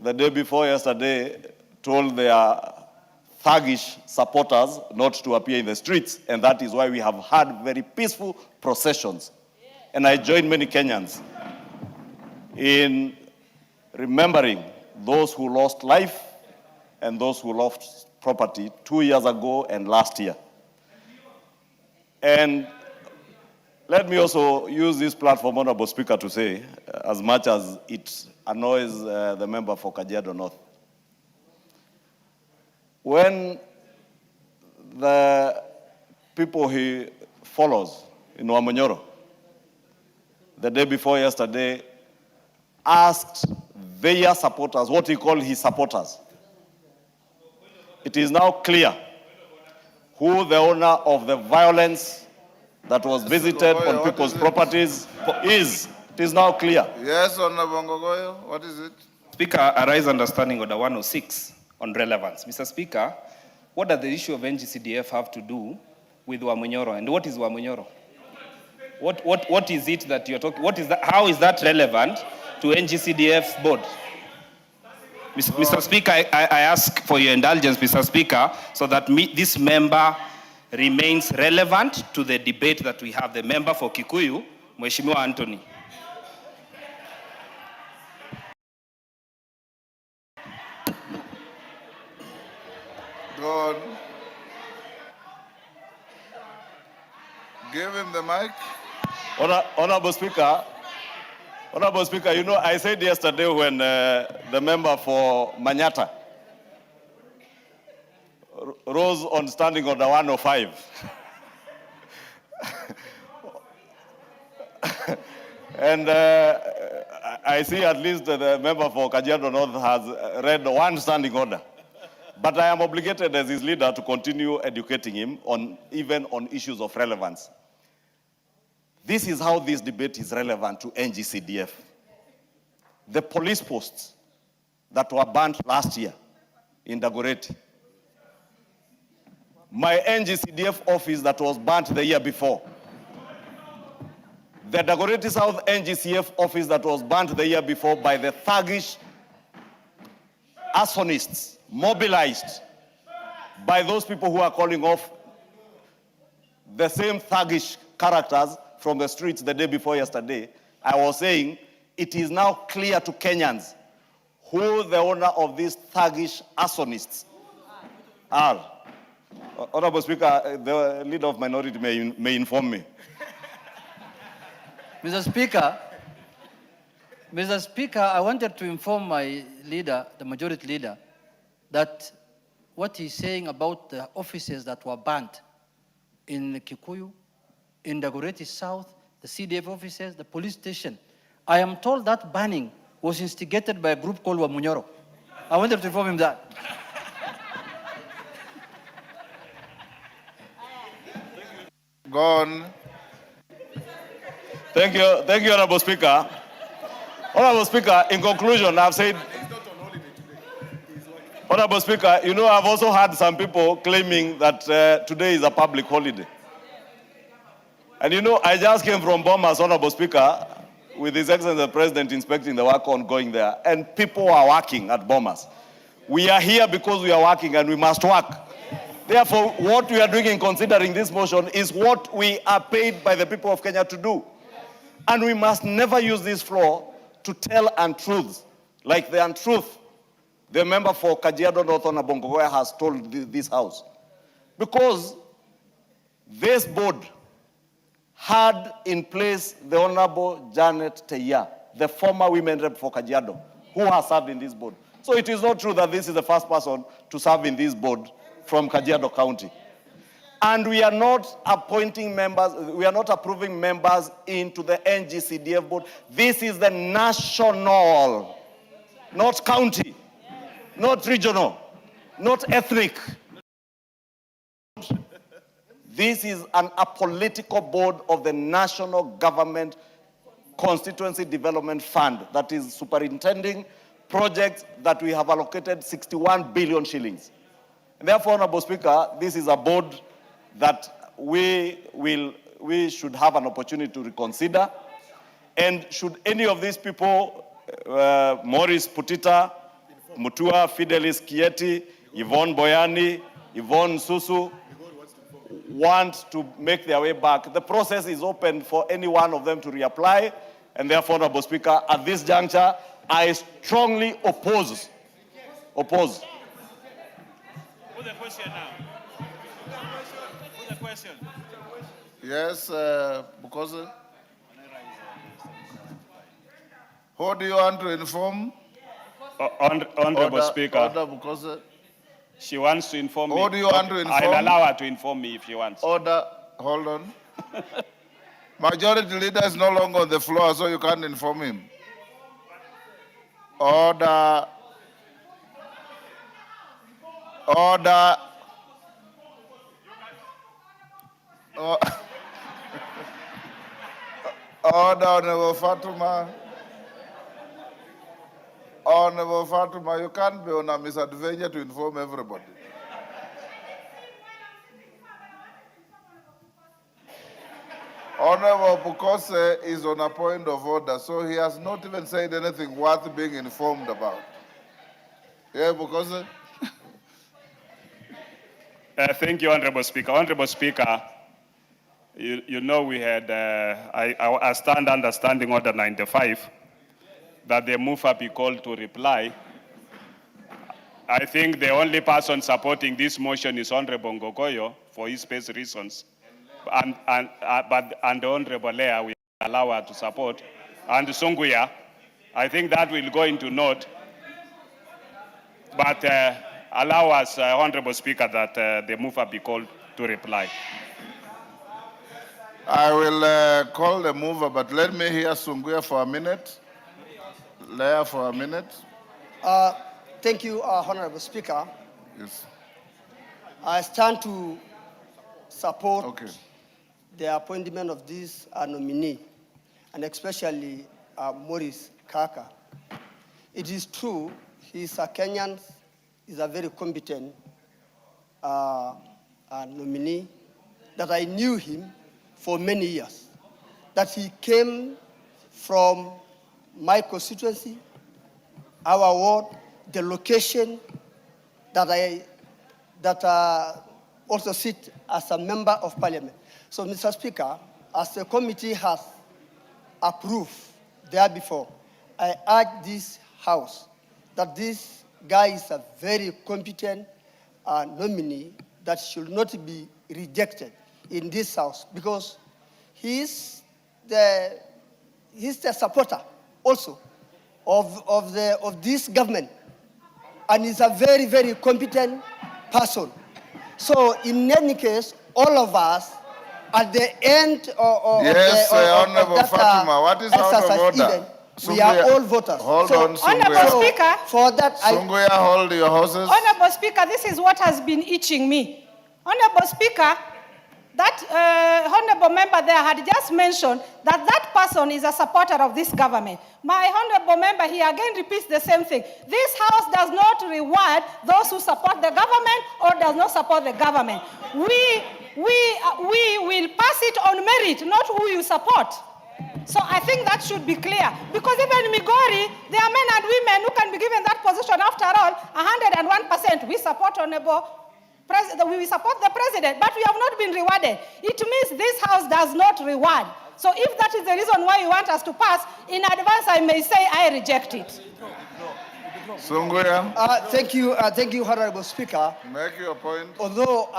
the day before yesterday told their thuggish supporters not to appear in the streets, and that is why we have had very peaceful processions. And I join many Kenyans in remembering those who lost life and those who lost property 2 years ago and last year. And let me also use this platform, Honorable Speaker, to say, as much as it annoys the member for Kajiado North, when the people he follows in Wamunyoro, the day before yesterday, asked their supporters, what he called his supporters, it is now clear who the owner of the violence that was visited on people's properties is. It is now clear. Yes, Honorable Ngogoyo, what is it? Speaker, arise understanding order 106 on relevance. Mr. Speaker, what does the issue of NGCDF have to do with Wamunyoro? And what is Wamunyoro? What is it that you're talking? What is that? How is that relevant to NGCDF's board? Mr. Speaker, I ask for your indulgence, Mr. Speaker, so that this member remains relevant to the debate that we have. The member for Kikuyu, Mheshimiwa Anthony. Go on. Give him the mic. Honorable Speaker, you know, I said yesterday when the member for Manyata rose on standing order 105. And I see at least the member for Kajiado North has read one standing order. But I am obligated as his leader to continue educating him even on issues of relevance. This is how this debate is relevant to NGCDF. The police posts that were burnt last year in Dagoretti, my NGCDF office that was burnt the year before, the Dagoretti South NGCF office that was burnt the year before by the thuggish arsonists mobilized by those people who are calling off the same thuggish characters from the streets the day before yesterday. I was saying it is now clear to Kenyans who the owner of these thuggish arsonists are. Honorable Speaker, the leader of minority may inform me. Mr. Speaker, I wanted to inform my leader, the majority leader, that what he's saying about the offices that were burnt in Kikuyu, in Dagoretti South, the CDF offices, the police station, I am told that burning was instigated by a group called Wamunyoro. I wanted to inform him that. Go on. Thank you, Honorable Speaker. Honorable Speaker, in conclusion, I've said, Honorable Speaker, you know, I've also had some people claiming that today is a public holiday. And you know, I just came from Bomas, Honorable Speaker, with His Excellency the President inspecting the work ongoing there, and people are working at Bomas. We are here because we are working and we must work. Therefore, what we are doing in considering this motion is what we are paid by the people of Kenya to do. And we must never use this floor to tell untruths, like the untruth the member for Kajiado North Honorable Ngogoyo has told this House. Because this board had in place the Honorable Janet Teya, the former women rep for Kajiado, who has served in this board. So it is not true that this is the first person to serve in this board from Kajiado County. And we are not appointing members, we are not approving members into the NGCDF board. This is the national, not county, not regional, not ethnic. This is an apolitical board of the National Government Constituency Development Fund that is superintending projects that we have allocated 61 billion shillings. And therefore, Honorable Speaker, this is a board that we should have an opportunity to reconsider. And should any of these people, Maurice Putita, Mutua, Fidelis Kieti, Yvonne Boyani, Yvonne Susu, want to make their way back, the process is open for any one of them to reapply. And therefore, Honorable Speaker, at this juncture, I strongly oppose. Oppose. Put the question now. Put the question. Yes, because who do you want to inform? Honorable Speaker. Order, because She wants to inform me. who do you want to inform? I'll allow her to inform me if she wants. Order, hold on. Majority leader is no longer on the floor, so you can't inform him. Order. Order. Order, Honorable Fatuma. Honorable Fatuma, you can't be on a misadventure to inform everybody. Honorable Bukose is on a point of order, so he has not even said anything worth being informed about. Yeah, Bukose? Thank you, Honorable Speaker. Honorable Speaker, you know we had, I stand understanding Order 95, that the mover be called to reply. I think the only person supporting this motion is Honorable Ngogoyo for his space reasons. And the Honorable Leah, we allow her to support. And Sunguya, I think that will go into note. But allow us, Honorable Speaker, that the mover be called to reply. I will call the mover, but let me hear Sunguya for a minute. Leah for a minute. Thank you, Honorable Speaker. Yes. I stand to support the appointment of this nominee, and especially Maurice Kaka. It is true, he's a Kenyan, he's a very competent nominee, that I knew him for many years, that he came from my constituency, our ward, the location that I also sit as a member of parliament. So, Mr. Speaker, as the committee has approved there before, I urge this House that this guy is a very competent nominee that should not be rejected in this House, because he's the supporter also of this government, and he's a very, very competent person. So in any case, all of us, at the end of Honorable Fatima, what is out of order? Event, we are all voters. Hold on, Honorable Speaker. For that, Sunguya, hold your horses. Honorable Speaker, this is what has been itching me. Honorable Speaker, that honorable member there had just mentioned that that person is a supporter of this government. My honorable member here again repeats the same thing. This House does not reward those who support the government or does not support the government. We will pass it on merit, not who you support. So I think that should be clear. Because even in Migori, there are men and women who can be given that position. After all, 101%. We support honorable President, we support the president, but we have not been rewarded. It means this House does not reward. So if that is the reason why you want us to pass, in advance I may say I reject it. Sunguya. Thank you, Honorable Speaker. Make your point. Although,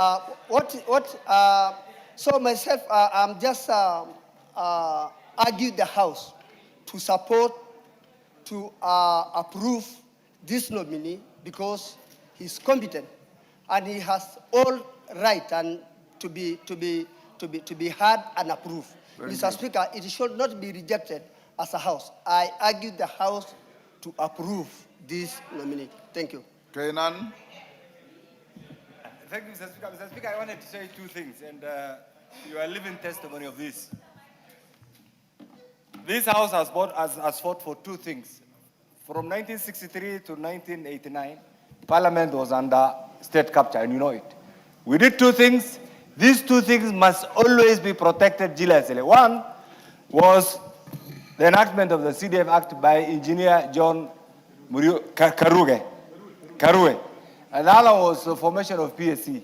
so myself, I'm just argued the House to support, to approve this nominee because he's competent and he has all right and to be heard and approved. Mr. Speaker, it should not be rejected as a House. I argue the House to approve this nominee. Thank you. Kainan. Thank you, Mr. Speaker. Mr. Speaker, I wanted to say two things, and you are a living testimony of this. This House has fought for two things. From 1963 to 1989, Parliament was under state capture, and you know it. We did two things. These two things must always be protected jealously. One was the enactment of the CDF Act by Engineer John Karue. And the other was the formation of PSC.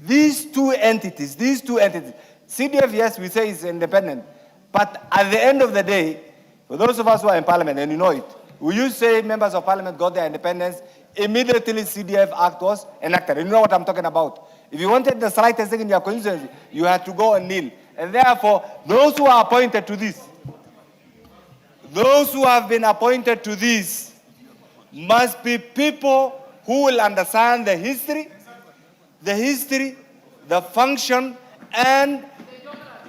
These two entities, CDF, yes, we say is independent, but at the end of the day, for those of us who are in Parliament, and you know it, Will you say members of parliament got their independence? Immediately CDF Act was enacted. You know what I'm talking about. If you wanted the slightest thing in your constituency, you had to go and kneel. And therefore, those who are appointed to this, those who have been appointed to this must be people who will understand the history, the function, and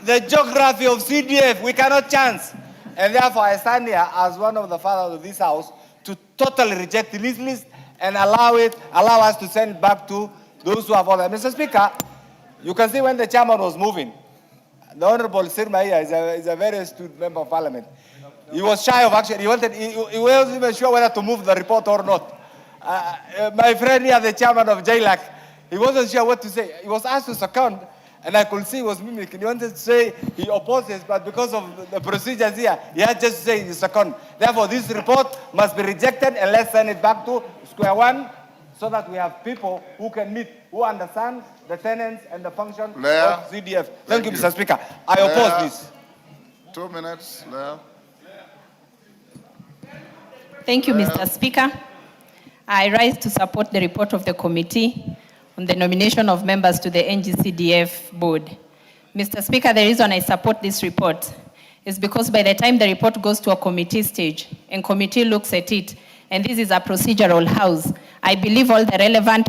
the geography of CDF. We cannot chance. And therefore, I stand here as one of the fathers of this house to totally reject this list and allow us to send it back to those who have ordered. Mr. Speaker, you can see when the chairman was moving, the Honorable Sirma here is a very astute member of parliament. He was shy of action. He wasn't even sure whether to move the report or not. My friend here, the chairman of JLAC, he wasn't sure what to say. He was asked to second, and I could see he was mimicking. He wanted to say he opposes, but because of the procedures here, he had just to say he second. Therefore, this report must be rejected, and let's send it back to square one, so that we have people who can meet, who understand the tenets and the function of CDF. Thank you, Mr. Speaker. I oppose this. 2 minutes, Leah. Thank you, Mr. Speaker. I rise to support the report of the committee on the nomination of members to the NGCDF board. Mr. Speaker, the reason I support this report is because by the time the report goes to a committee stage and committee looks at it, and this is a procedural house, I believe all the relevant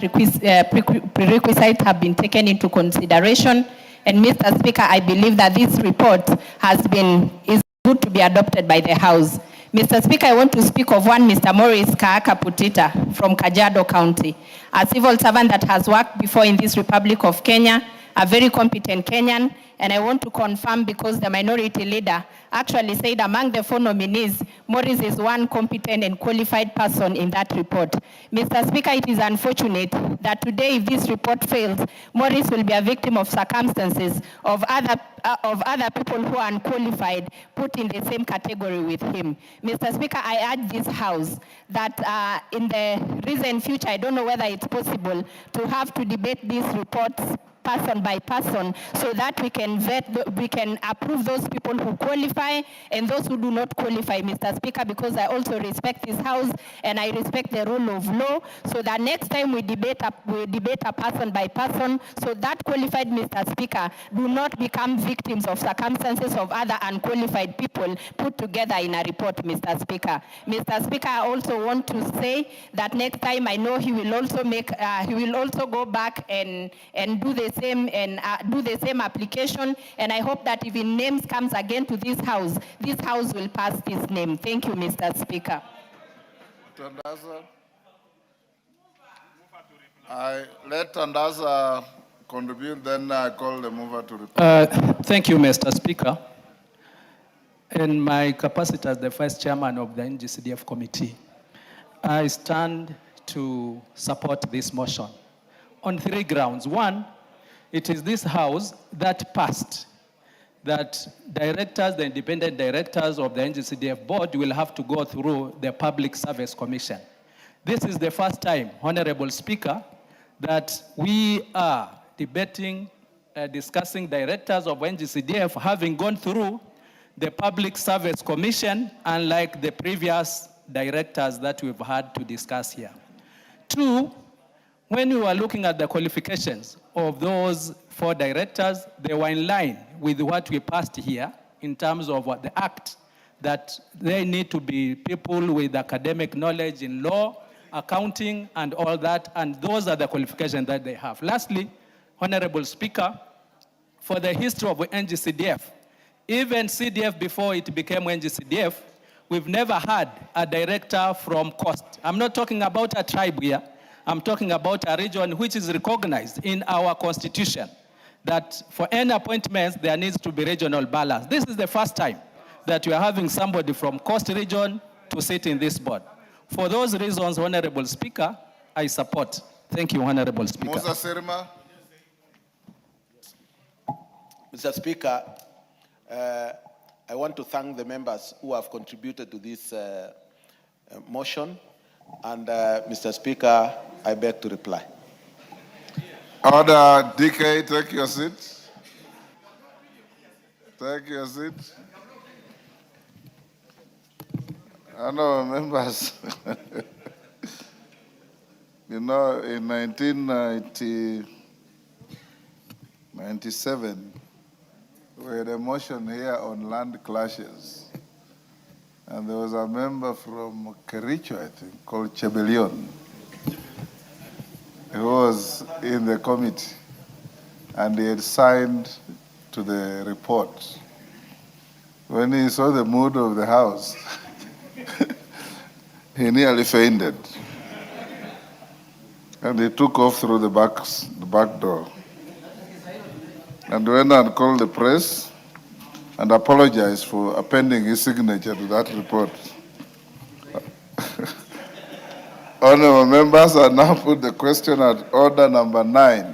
prerequisites have been taken into consideration. And Mr. Speaker, I believe that this report is good to be adopted by the House. Mr. Speaker, I want to speak of one Mr. Morris Kaaka Putita from Kajiado County, a civil servant that has worked before in this Republic of Kenya, a very competent Kenyan, and I want to confirm because the minority leader actually said among the 4 nominees, Morris is one competent and qualified person in that report. Mr. Speaker, it is unfortunate that today if this report fails, Morris will be a victim of circumstances of other people who are unqualified put in the same category with him. Mr. Speaker, I urge this House that in the recent future, I don't know whether it's possible to have to debate these reports person by person, so that we can approve those people who qualify and those who do not qualify, Mr. Speaker, because I also respect this House and I respect the rule of law, so that next time we debate a person by person, so that qualified, Mr. Speaker, do not become victims of circumstances of other unqualified people put together in a report, Mr. Speaker. Mr. Speaker, I also want to say that next time I know he will also go back and do the same application, and I hope that if his name comes again to this House will pass this name. Thank you, Mr. Speaker. Tandaza. I let Tandaza contribute, then I call the mover to reply. Thank you, Mr. Speaker. In my capacity as the Vice Chairman of the NGCDF Committee, I stand to support this motion on 3 grounds. One, it is this House that passed that the independent directors of the NGCDF board will have to go through the Public Service Commission. This is the first time, Honorable Speaker, that we are discussing directors of NGCDF having gone through the Public Service Commission, unlike the previous directors that we've had to discuss here. 2, when we were looking at the qualifications of those 4 directors, they were in line with what we passed here in terms of what the act, that they need to be people with academic knowledge in law, accounting, and all that, and those are the qualifications that they have. Lastly, Honorable Speaker, for the history of NGCDF, even CDF before it became NGCDF, we've never had a director from Coast. I'm not talking about a tribe here. I'm talking about a region which is recognized in our constitution, that for any appointments, there needs to be regional balance. This is the first time that we are having somebody from Coast region to sit in this board. For those reasons, Honorable Speaker, I support. Thank you, Honorable Speaker. Musa Sirma. Mr. Speaker, I want to thank the members who have contributed to this motion. And Mr. Speaker, I beg to reply. Order, DK, take your seat. Take your seat. Honorable members, you know, in 1997, we had a motion here on land clashes. And there was a member from Kericho, I think, called Chebelion, who was in the committee, and he had signed to the report. When he saw the mood of the House, he nearly fainted. And he took off through the back door. And went and called the press and apologized for appending his signature to that report. Honorable members, I now put the question at order number 9,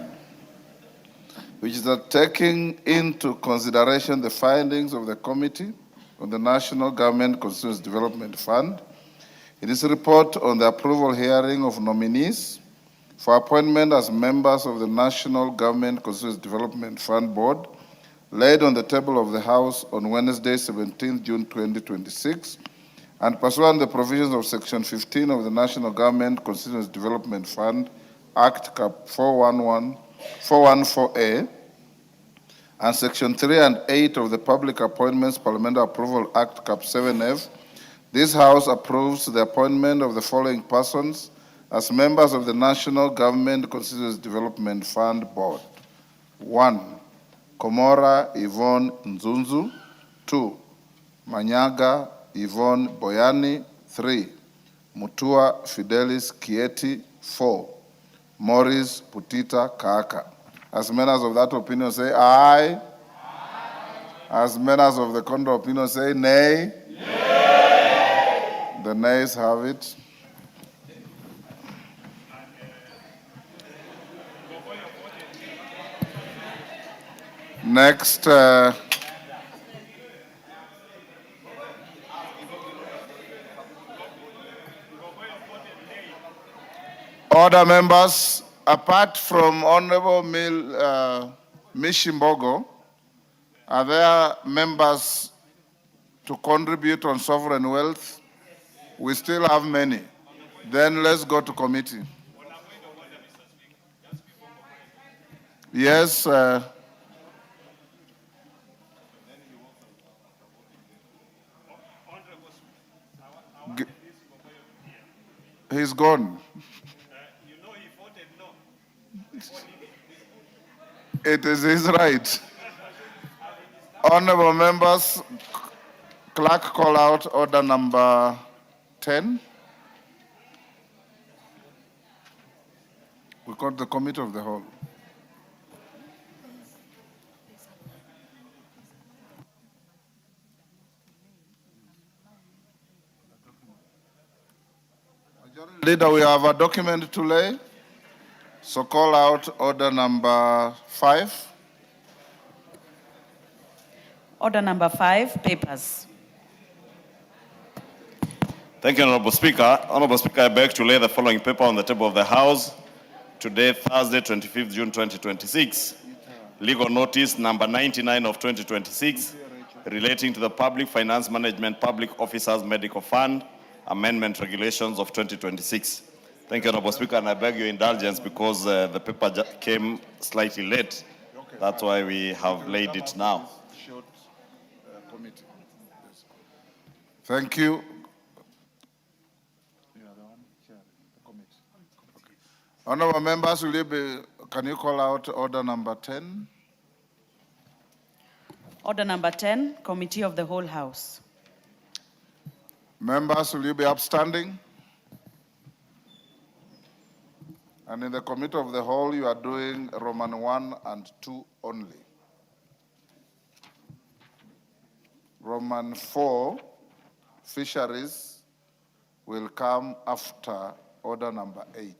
which is that taking into consideration the findings of the Committee on the National Government Constituency Development Fund, it is a report on the approval hearing of nominees for appointment as members of the National Government Constituency Development Fund Board, laid on the table of the House on Wednesday, 17 June 2026, and pursuant to the provisions of Section 15 of the National Government Constituency Development Fund, Act Cap 414A, and Section 3 and 8 of the Public Appointments Parliamentary Approval Act Cap 7F, this House approves the appointment of the following persons as members of the National Government Constituency Development Fund Board. 1. Komora Yvonne Nzunzu. 2. Manyaga Yvonne Boyani. 3. Mutua Fidelis Kieti. 4. Morris Putita Kaaka. As members of that opinion say aye. As members of the contrary opinion say nay. The nays have it. Next, order members, apart from Honorable Mishimbogo, are there members to contribute on sovereign wealth? We still have many. Then let's go to committee. Yes. He's gone. It is his right. Honorable members, clerk call out order number 10. We call the committee of the whole. Leader, we have a document to lay. So call out order number 5. Order number 5, papers. Thank you, Honorable Speaker. Honorable Speaker, I beg to lay the following paper on the table of the House. Today, Thursday, 25th June 2026. Legal notice number 99 of 2026 relating to the Public Finance Management Public Officers Medical Fund Amendment Regulations of 2026. Thank you, Honorable Speaker, and I beg your indulgence because the paper came slightly late. That's why we have laid it now. Thank you. Honorable members, can you call out order number 10? Order number 10, Committee of the Whole House. Members, will you be upstanding? And in the Committee of the Whole, you are doing Roman 1 and 2 only. Roman 4, fisheries, will come after order number 8.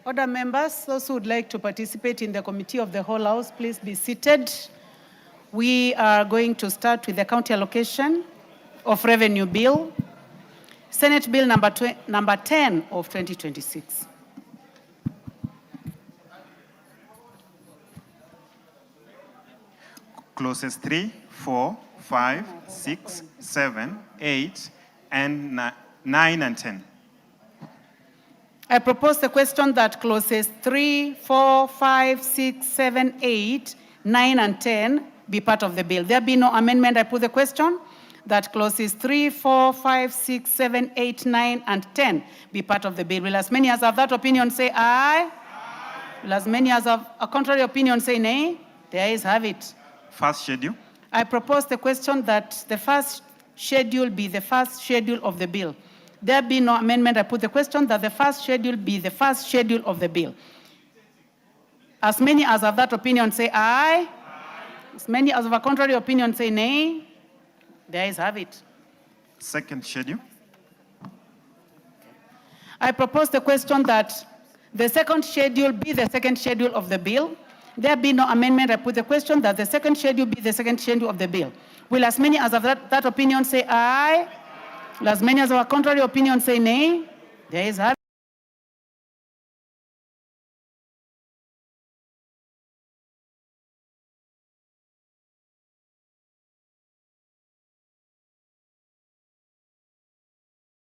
Order members, those who would like to participate in the Committee of the Whole House, please be seated. We are going to start with the county allocation of revenue bill, Senate Bill number 10 of 2026. Clauses 3, 4, 5, 6, 7, 8, and 9 and 10. I propose the question that clauses 3, 4, 5, 6, 7, 8, 9, and 10 be part of the bill. There be no amendment. I put the question that clauses 3, 4, 5, 6, 7, 8, 9, and 10 be part of the bill. Will as many as have that opinion say aye? Will as many as have a contrary opinion say nay? The ayes have it. First schedule. I propose the question that the first schedule be the first schedule of the bill. There be no amendment. I put the question that the first schedule be the first schedule of the bill. As many as have that opinion say aye. As many as have a contrary opinion say nay. The ayes have it. Second schedule. I propose the question that the second schedule be the second schedule of the bill. There be no amendment. I put the question that the second schedule be the second schedule of the bill. Will as many as have that opinion say aye? Will as many as have a contrary opinion say nay? The ayes have it.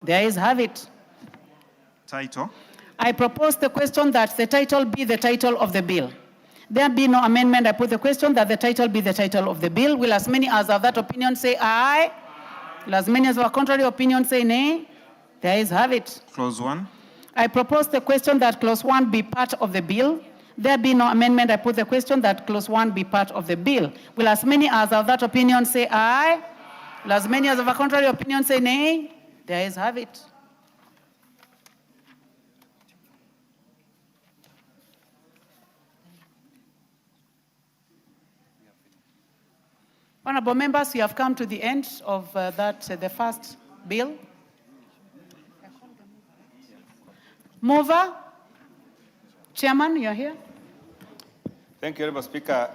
The ayes have it. Title. I propose the question that the title be the title of the bill. There be no amendment. I put the question that the title be the title of the bill. Will as many as have that opinion say aye? Will as many as have a contrary opinion say nay? The ayes have it. Clause 1. I propose the question that clause 1 be part of the bill. There be no amendment. I put the question that clause 1 be part of the bill. Will as many as have that opinion say aye? Will as many as have a contrary opinion say nay? The ayes have it. Honorable members, we have come to the end of the first bill. Mover, Chairman, you're here. Thank you, Honorable Speaker.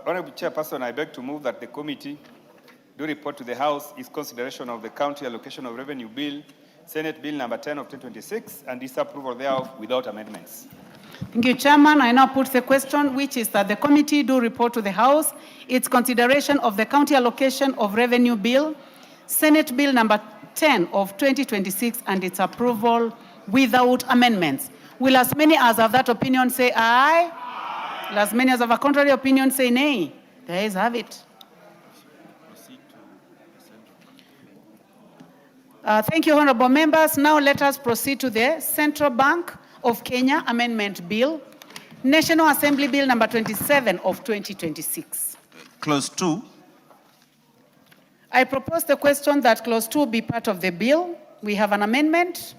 Honorable Chairperson, I beg to move that the committee do report to the House its consideration of the county allocation of revenue bill, Senate Bill number 10 of 2026, and disapproval thereof without amendments. Thank you, Chairman. I now put the question, which is that the committee do report to the House its consideration of the county allocation of revenue bill, Senate Bill number 10 of 2026, and its approval without amendments. Will as many as have that opinion say aye? Aye. Will as many as have a contrary opinion say nay? The ayes have it. Thank you, honorable members. Now let us proceed to the Central Bank of Kenya Amendment Bill, National Assembly Bill number 27 of 2026. Clause 2. I propose the question that clause 2 be part of the bill. We have an amendment.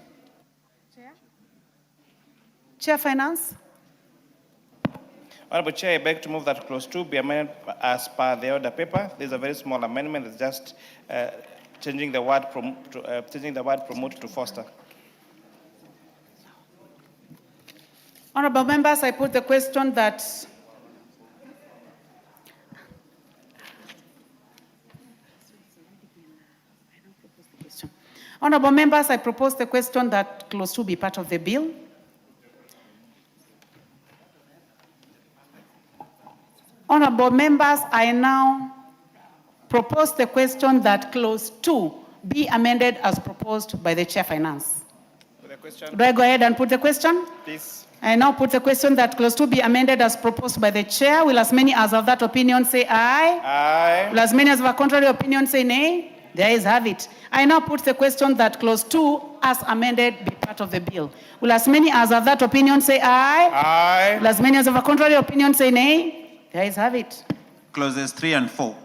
Chair Finance. Honorable Chair, I beg to move that clause 2 be amended as per the order paper. There's a very small amendment. It's just changing the word promote to foster. Honorable members, I put the question that Honorable members, I propose the question that clause 2 be part of the bill. Honorable members, I now propose the question that clause 2 be amended as proposed by the Chair Finance. Do I go ahead and put the question? Please. I now put the question that clause 2 be amended as proposed by the Chair. Will as many as have that opinion say aye? Aye. Will as many as have a contrary opinion say nay? The ayes have it. I now put the question that clause 2 as amended be part of the bill. Will as many as have that opinion say aye? Aye. Will as many as have a contrary opinion say nay? The ayes have it. Clauses 3 and 4.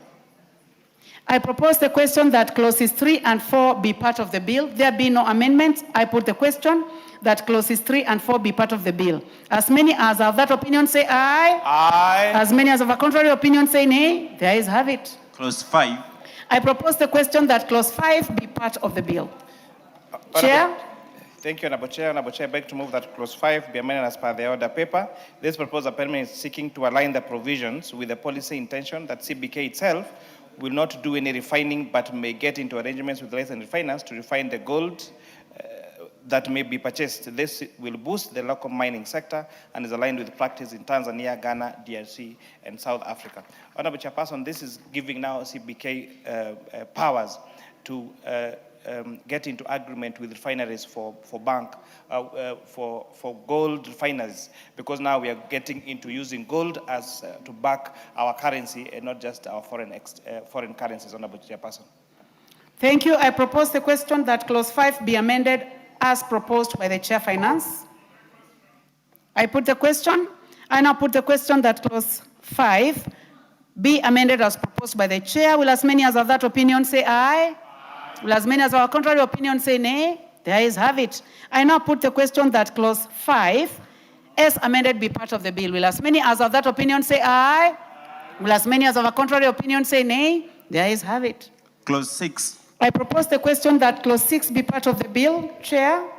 I propose the question that clauses 3 and 4 be part of the bill. There be no amendments. I put the question that clauses 3 and 4 be part of the bill. As many as have that opinion say aye. Aye. As many as have a contrary opinion say nay. The ayes have it. Clause 5. I propose the question that clause 5 be part of the bill. Chair? Thank you, Honorable Chair. Honorable Chair, I beg to move that clause 5 be amended as per the order paper. This proposed amendment is seeking to align the provisions with the policy intention that CBK itself will not do any refining but may get into arrangements with licensed refiners to refine the gold that may be purchased. This will boost the local mining sector and is aligned with practice in Tanzania, Ghana, DRC, and South Africa. Honorable Chairperson, this is giving now CBK powers to get into agreement with refineries for gold refineries, because now we are getting into using gold as to back our currency and not just our foreign currencies. Honorable Chairperson. Thank you. I propose the question that clause 5 be amended as proposed by the Chair Finance. I put the question. I now put the question that clause 5 be amended as proposed by the Chair. Will as many as of that opinion say aye? Will as many as our contrary opinion say nay? The ayes have it. I now put the question that clause 5 as amended be part of the bill. Will as many as of that opinion say aye? Will as many as of a contrary opinion say nay? The ayes have it. Clause 6. I propose the question that clause 6 be part of the bill. Chair.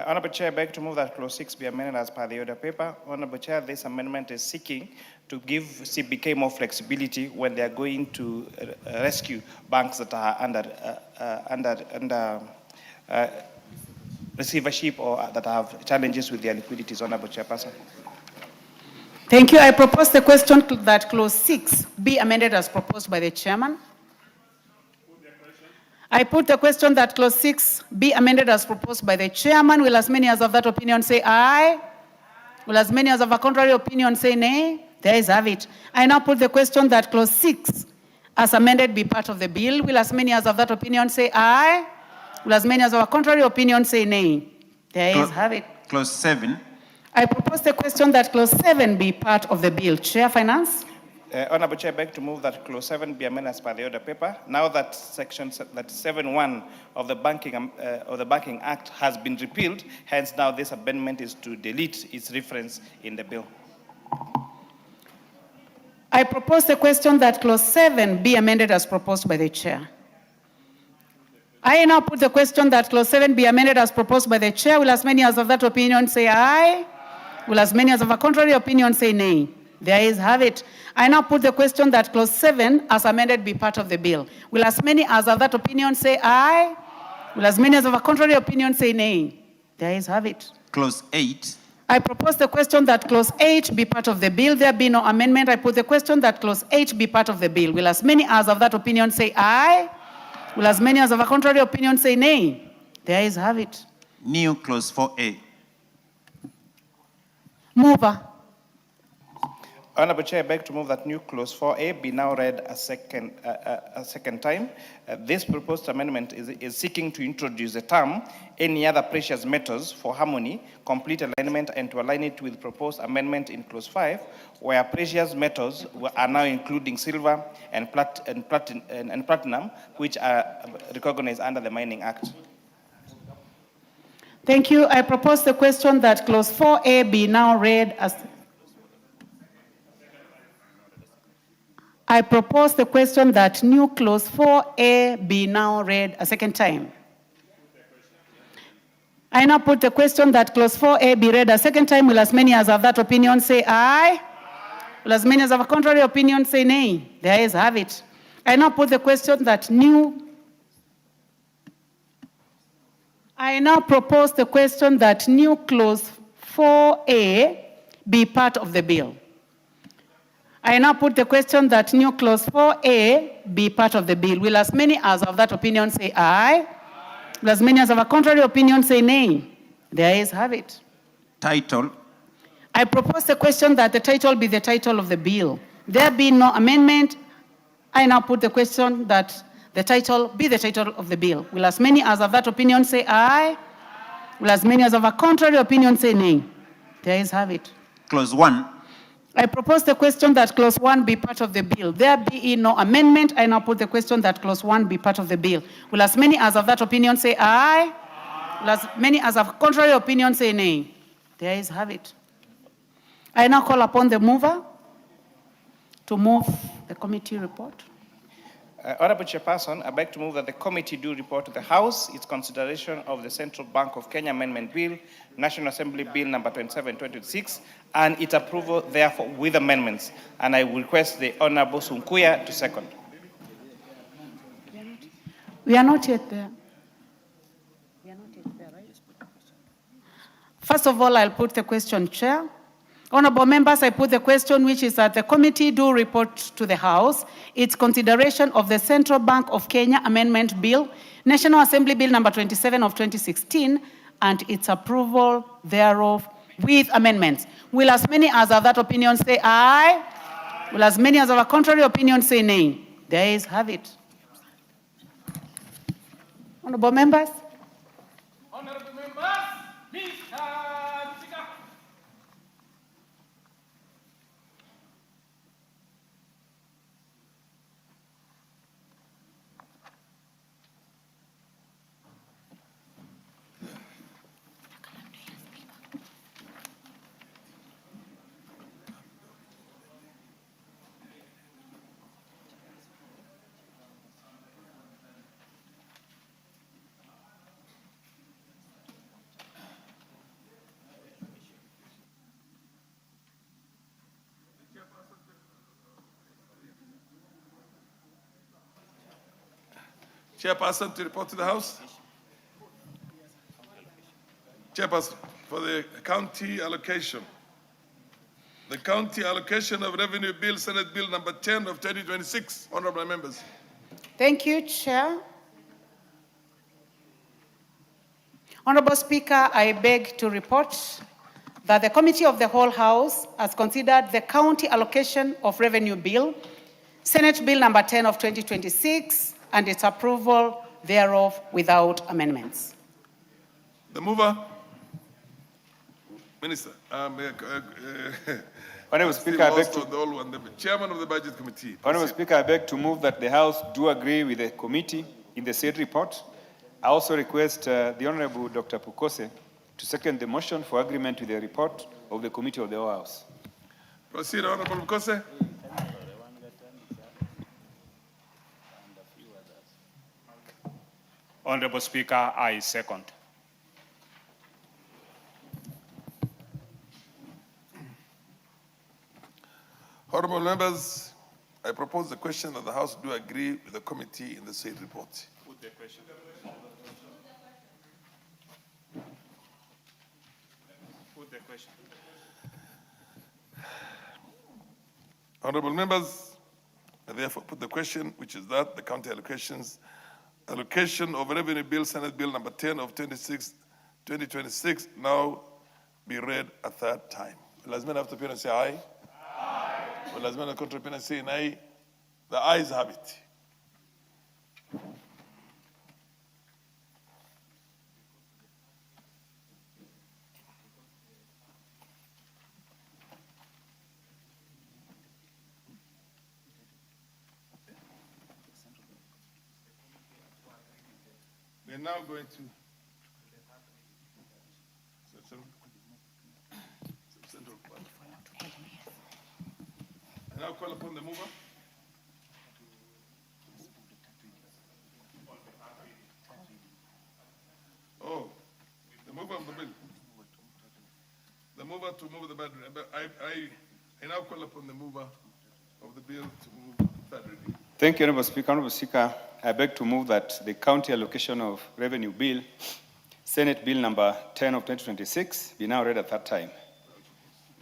Honorable Chair, I beg to move that clause 6 be amended as per the order paper. Honorable Chair, this amendment is seeking to give CBK more flexibility when they are going to rescue banks that are under receivership or that have challenges with their liquidities. Honorable Chairperson. Thank you. I propose the question that clause 6 be amended as proposed by the Chairman. I put the question that clause 6 be amended as proposed by the Chairman. Will as many as of that opinion say aye? Will as many as of a contrary opinion say nay? The ayes have it. I now put the question that clause 6 as amended be part of the bill. Will as many as of that opinion say aye? Will as many as of a contrary opinion say nay? The ayes have it. Clause 7. I propose the question that clause 7 be part of the bill. Chair Finance. Honorable Chair, I beg to move that clause 7 be amended as per the order paper. Now that section 7.1 of the Banking Act has been repealed, hence now this amendment is to delete its reference in the bill. I propose the question that clause 7 be amended as proposed by the Chair. I now put the question that clause 7 be amended as proposed by the Chair. Will as many as of that opinion say aye? Will as many as of a contrary opinion say nay? The ayes have it. I now put the question that clause 7 as amended be part of the bill. Will as many as of that opinion say aye? Will as many as of a contrary opinion say nay? The ayes have it. Clause 8. I propose the question that clause 8 be part of the bill. There be no amendment. I put the question that clause 8 be part of the bill. Will as many as of that opinion say aye? Will as many as of a contrary opinion say nay? The ayes have it. New clause 4A. Mover. Honorable Chair, I beg to move that new clause 4A be now read a second time. This proposed amendment is seeking to introduce the term any other precious metals for harmony, complete alignment, and to align it with proposed amendment in clause 5, where precious metals are now including silver and platinum, which are recognized under the Mining Act. Thank you. I propose the question that clause 4A be now read as... I propose the question that new clause 4A be now read a second time. I now put the question that clause 4A be read a second time. Will as many as of that opinion say aye? Will as many as of a contrary opinion say nay? The ayes have it. I now put the question that I now propose the question that new clause 4A be part of the bill. I now put the question that new clause 4A be part of the bill. Will as many as of that opinion say aye? Will as many as of a contrary opinion say nay? The ayes have it. Title. I propose the question that the title be the title of the bill. There be no amendment. I now put the question that the title be the title of the bill. Will as many as of that opinion say aye? Will as many as of a contrary opinion say nay? The ayes have it. Clause 1. I propose the question that clause 1 be part of the bill. There be no amendment. I now put the question that clause 1 be part of the bill. Will as many as of that opinion say aye? Will as many as of contrary opinion say nay? The ayes have it. I now call upon the mover to move the committee report. Honorable Chairperson, I beg to move that the committee do report to the House its consideration of the Central Bank of Kenya Amendment Bill, National Assembly Bill number 27/2026, and its approval therefore with amendments. And I will request the Honorable Sunkuya to second. We are not yet there. First of all, I'll put the question, Chair. Honorable members, I put the question, which is that the committee do report to the House its consideration of the Central Bank of Kenya Amendment Bill, National Assembly Bill number 27 of 2016, and its approval thereof with amendments. Will as many as have that opinion say aye? Will as many as have a contrary opinion say nay? The ayes have it. Honorable members. Honorable members, Mr. Speaker. Chairperson to report to the House. Chairperson, for the county allocation. The county allocation of revenue bill, Senate Bill number 10 of 2026. Honorable members. Thank you, Chair. Honorable Speaker, I beg to report that the Committee of the Whole House has considered the county allocation of revenue bill, Senate Bill number 10 of 2026, and its approval thereof without amendments. The mover. Minister. Honorable Speaker, I beg to... the Chairman of the Budget Committee. Honorable Speaker, I beg to move that the House do agree with the committee in the said report. I also request the Honorable Dr. Pukose to second the motion for agreement with the report of the Committee of the Whole House. Proceed, Honorable Pukose. Honorable Speaker, I second. Honorable members, I propose the question that the House do agree with the committee in the said report. Put the question. Put the question. Honorable members, I therefore put the question, which is that the county allocation of revenue bill, Senate Bill number 10 of 2026, now be read a third time. Will as many have to appear and say aye? Aye. Will as many contrary opinion say nay? The ayes have it. We're now going to I now call upon the mover. Oh, the mover of the bill. The mover to move the bill. I now call upon the mover of the bill to move third reading. Thank you, Honorable Speaker. Honorable Speaker, I beg to move that the county allocation of revenue bill, Senate Bill number 10 of 2026, be now read a third time.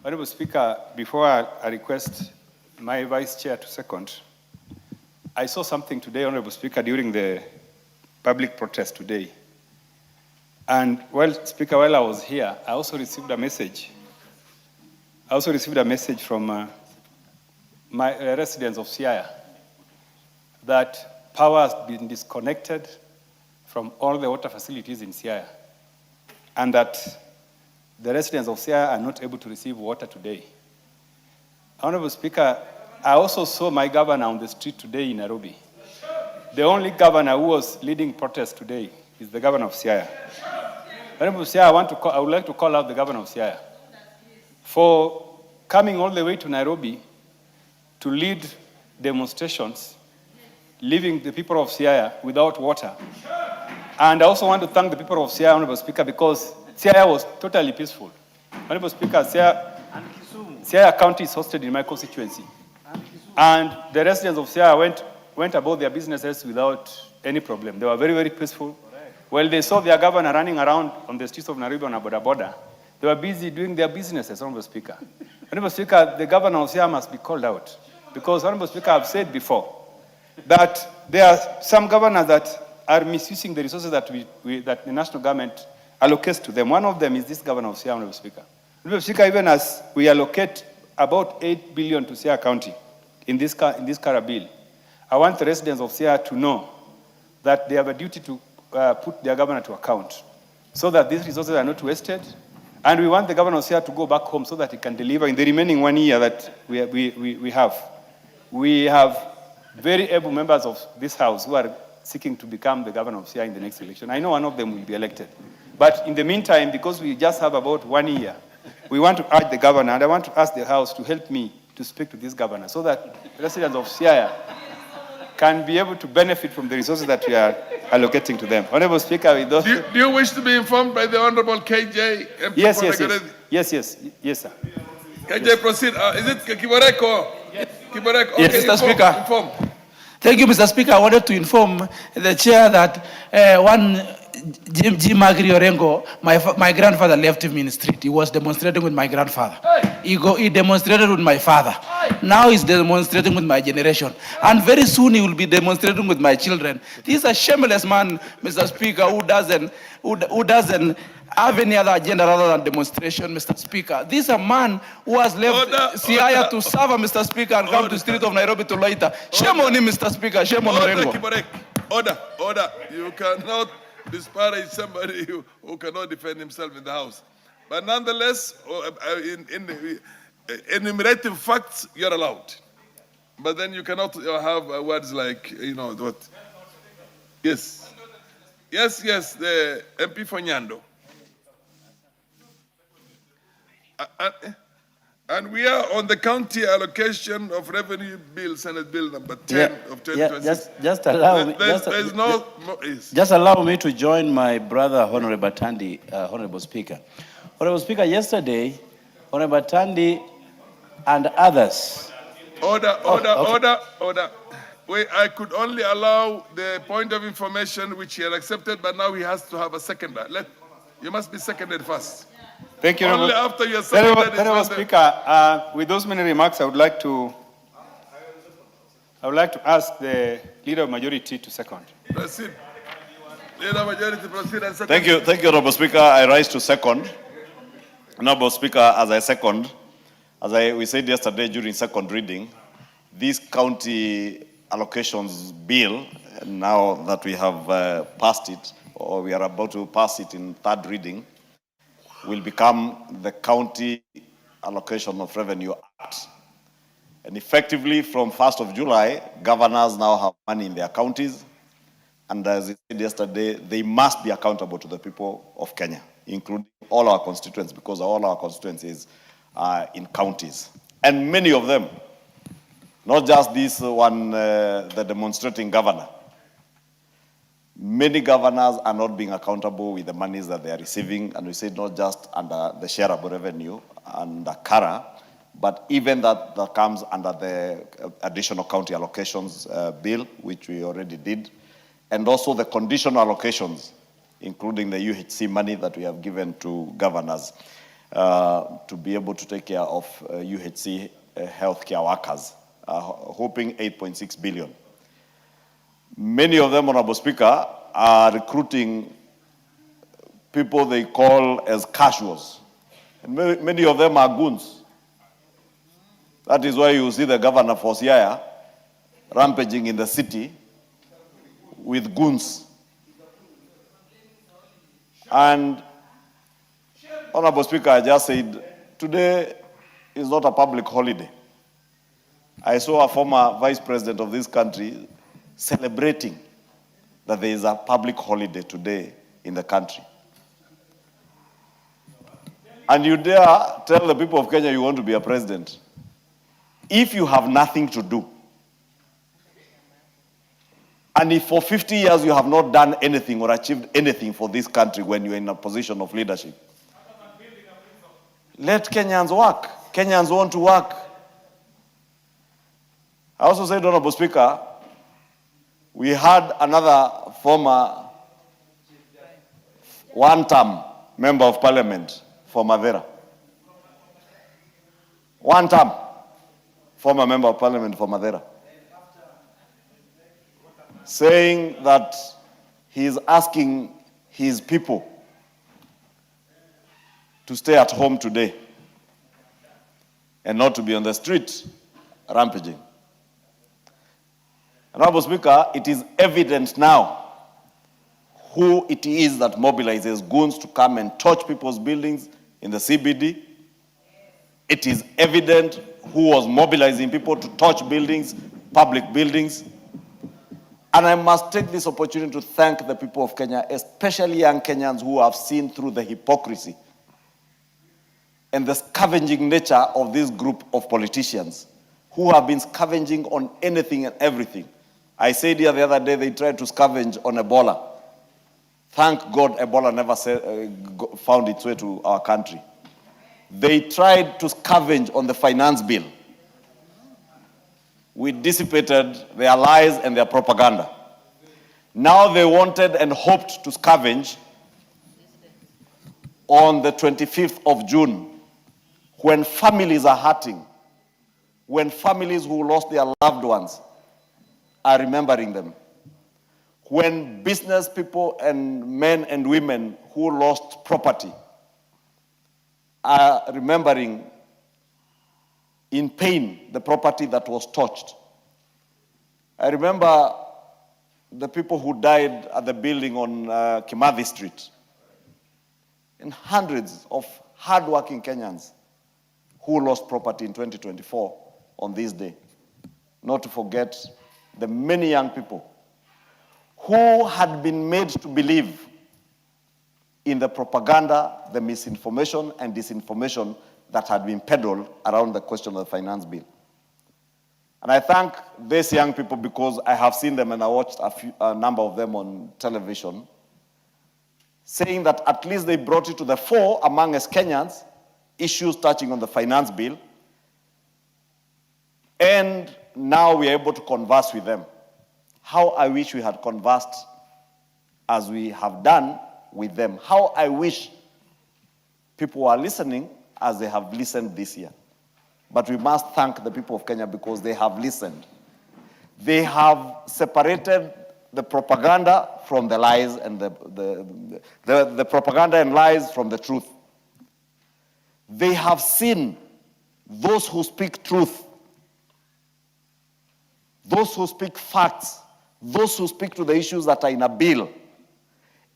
Honorable Speaker, before I request my Vice Chair to second, I saw something today, Honorable Speaker, during the public protest today. And Speaker, while I was here, I also received a message. From my residents of Siaya that power has been disconnected from all the water facilities in Siaya, and that the residents of Siaya are not able to receive water today. Honorable Speaker, I also saw my governor on the street today in Nairobi. The only governor who was leading protests today is the governor of Siaya. Honorable Siaya, I would like to call out the governor of Siaya for coming all the way to Nairobi to lead demonstrations, leaving the people of Siaya without water. And I also want to thank the people of Siaya, Honorable Speaker, because Siaya was totally peaceful. Honorable Speaker, Siaya County is hosted in my constituency. And the residents of Siaya went about their businesses without any problem. They were very, very peaceful. While they saw their governor running around on the streets of Nairobi on a border, they were busy doing their businesses, Honorable Speaker. Honorable Speaker, the governor of Siaya must be called out. Because, Honorable Speaker, I've said before that there are some governors that are misusing the resources that that the national government allocates to them. One of them is this governor of Siaya, Honorable Speaker. Honorable Speaker, even as we allocate about 8 billion to Siaya County in this Kara bill, I want the residents of Siaya to know that they have a duty to put their governor to account so that these resources are not wasted. And we want the governor of Siaya to go back home so that he can deliver in the remaining 1 year that we have. We have very able members of this House who are seeking to become the governor of Siaya in the next election. I know one of them will be elected. But in the meantime, because we just have about 1 year, we want to urge the governor, and I want to ask the House to help me to speak to this governor so that residents of Siaya can be able to benefit from the resources that we are allocating to them. Honorable Speaker, with those... Do you wish to be informed by the Honorable KJ? Yes, sir. KJ, proceed. Is it Kiboreko? Yes. Kiboreko. Okay, Yes, Mr. Speaker. Inform. Thank you, Mr. Speaker. I wanted to inform the chair that one Jim Magri Orengo, my grandfather left him in the street. He was demonstrating with my grandfather. He demonstrated with my father. Now he's demonstrating with my generation. And very soon he will be demonstrating with my children. This is a shameless man, Mr. Speaker, who doesn't have any other agenda rather than demonstration, Mr. Speaker. This is a man who has left Siaya to serve, Mr. Speaker, and come to the street of Nairobi to loiter. Shame on him, Mr. Speaker. Shame on Orengo. Order. You cannot disparage somebody who cannot defend himself in the House. But nonetheless, in enumerative facts, you're allowed. But then you cannot have words like, what? Yes, the MP for Nyando. And we are on the county allocation of revenue bill, Senate Bill number 10 of 2026. Just allow me. Just allow me to join my brother, Honorable Tandi, Honorable Speaker. Honorable Speaker, yesterday, Honorable Tandi and others. Order. I could only allow the point of information which he had accepted, but now he has to have a seconder. You must be seconded first. Thank you, Only after you're seconded. Honorable Speaker, with those many remarks, I would like to ask the Leader of Majority to second. Proceed. Leader of Majority, proceed and second. Thank you, Honorable Speaker. I rise to second. Honorable Speaker, as I second, we said yesterday during second reading, this county allocations bill, now that we have passed it, or we are about to pass it in third reading, will become the County Allocation of Revenue Act. And effectively, from 1st of July, governors now have money in their counties. And as I said yesterday, they must be accountable to the people of Kenya, including all our constituents, because all our constituencies are in counties. And many of them, not just this one, the demonstrating governor. Many governors are not being accountable with the monies that they are receiving, and we said not just under the shareable revenue, under CARA, but even that comes under the additional county allocations bill, which we already did, and also the conditional allocations, including the UHC money that we have given to governors to be able to take care of UHC healthcare workers, hoping 8.6 billion. Many of them, Honorable Speaker, are recruiting people they call as casuals. And many of them are goons. That is why you see the governor for Siaya rampaging in the city with goons. And, Honorable Speaker, I just said, today is not a public holiday. I saw a former vice president of this country celebrating that there is a public holiday today in the country. And you dare tell the people of Kenya you want to be a president. If you have nothing to do, And if for 50 years you have not done anything or achieved anything for this country when you're in a position of leadership, let Kenyans work. Kenyans want to work. I also said, Honorable Speaker, we had another former one-term member of parliament for Madera. One-term former member of parliament for Madera, saying that he's asking his people to stay at home today and not to be on the street rampaging. Honorable Speaker, it is evident now who it is that mobilizes goons to come and torch people's buildings in the CBD. It is evident who was mobilizing people to torch buildings, public buildings. And I must take this opportunity to thank the people of Kenya, especially young Kenyans who have seen through the hypocrisy and the scavenging nature of this group of politicians who have been scavenging on anything and everything. I said here the other day they tried to scavenge on Ebola. Thank God Ebola never found its way to our country. They tried to scavenge on the finance bill. We dissipated their lies and their propaganda. Now they wanted and hoped to scavenge on the 25th of June, when families are hurting, when families who lost their loved ones are remembering them, when business people and men and women who lost property are remembering in pain the property that was touched. I remember the people who died at the building on Kimathi Street, and hundreds of hardworking Kenyans who lost property in 2024 on this day. Not to forget the many young people who had been made to believe in the propaganda, the misinformation and disinformation that had been peddled around the question of the finance bill. And I thank these young people because I have seen them and I watched a number of them on television, saying that at least they brought it to the fore among us Kenyans, issues touching on the finance bill, and now we are able to converse with them. How I wish we had conversed as we have done with them. How I wish people were listening as they have listened this year. But we must thank the people of Kenya because they have listened. They have separated the propaganda from the lies and the propaganda and lies from the truth. They have seen those who speak truth, those who speak facts, those who speak to the issues that are in a bill,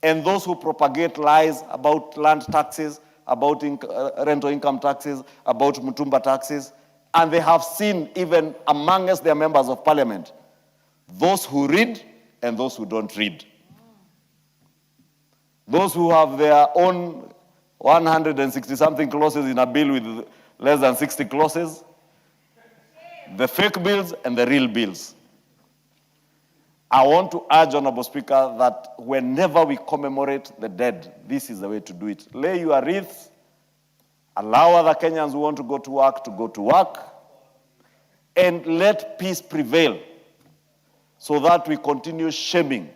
and those who propagate lies about land taxes, about rental income taxes, about Mutumba taxes. And they have seen even among us their members of parliament, those who read and those who don't read. Those who have their own 160-something clauses in a bill with less than 60 clauses, the fake bills and the real bills. I want to urge, Honorable Speaker, that whenever we commemorate the dead, this is the way to do it. Lay your wreaths, allow other Kenyans who want to go to work, and let peace prevail so that we continue shaming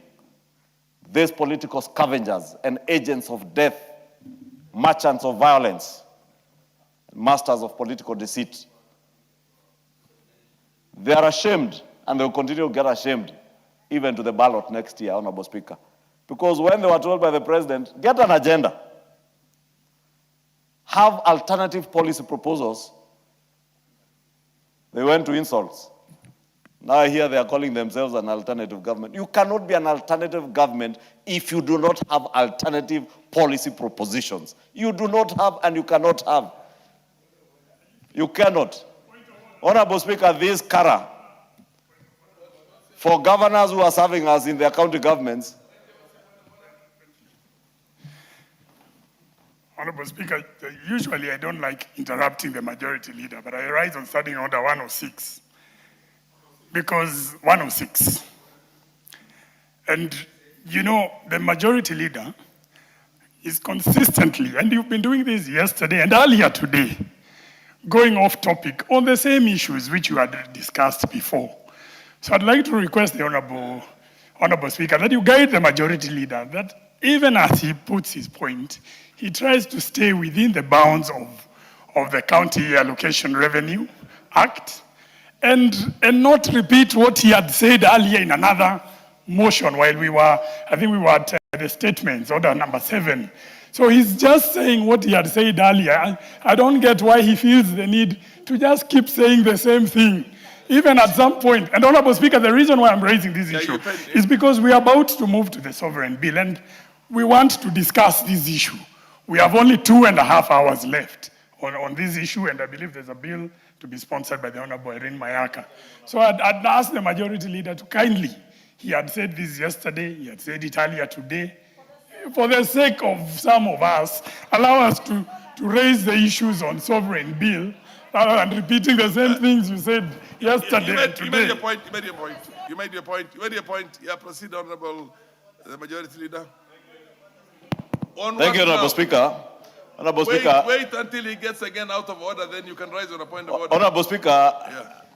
these political scavengers and agents of death, merchants of violence, masters of political deceit. They are ashamed, and they will continue to get ashamed even to the ballot next year, Honorable Speaker. Because when they were told by the president, get an agenda, have alternative policy proposals, they went to insults. Now I hear they are calling themselves an alternative government. You cannot be an alternative government if you do not have alternative policy propositions. You do not have and you cannot have. You cannot. Honorable Speaker, this Kara, for governors who are serving us in their county governments. Honorable Speaker, usually I don't like interrupting the majority leader, but I rise on Standing Order 106. Because 106. And you know, the majority leader is consistently, and you've been doing this yesterday and earlier today, going off topic on the same issues which you had discussed before. So I'd like to request the Honorable Speaker that you guide the majority leader that even as he puts his point, he tries to stay within the bounds of the County Allocation Revenue Act and not repeat what he had said earlier in another motion while I think we were at the statements, order number 7. So he's just saying what he had said earlier. I don't get why he feels the need to just keep saying the same thing, even at some point. And Honorable Speaker, the reason why I'm raising this issue is because we are about to move to the sovereign bill, and we want to discuss this issue. We have only 2.5 hours left on this issue, and I believe there's a bill to be sponsored by the Honorable Irene Mayaka. So I'd ask the majority leader to kindly, he had said this yesterday, he had said it earlier today, for the sake of some of us, allow us to raise the issues on sovereign bill rather than repeating the same things you said yesterday and today. You made your point. You made your point. Yeah, proceed, Honorable the Majority Leader. Thank you, Honorable Speaker. Honorable Speaker. Wait until he gets again out of order, then you can rise on a point of order. Honorable Speaker,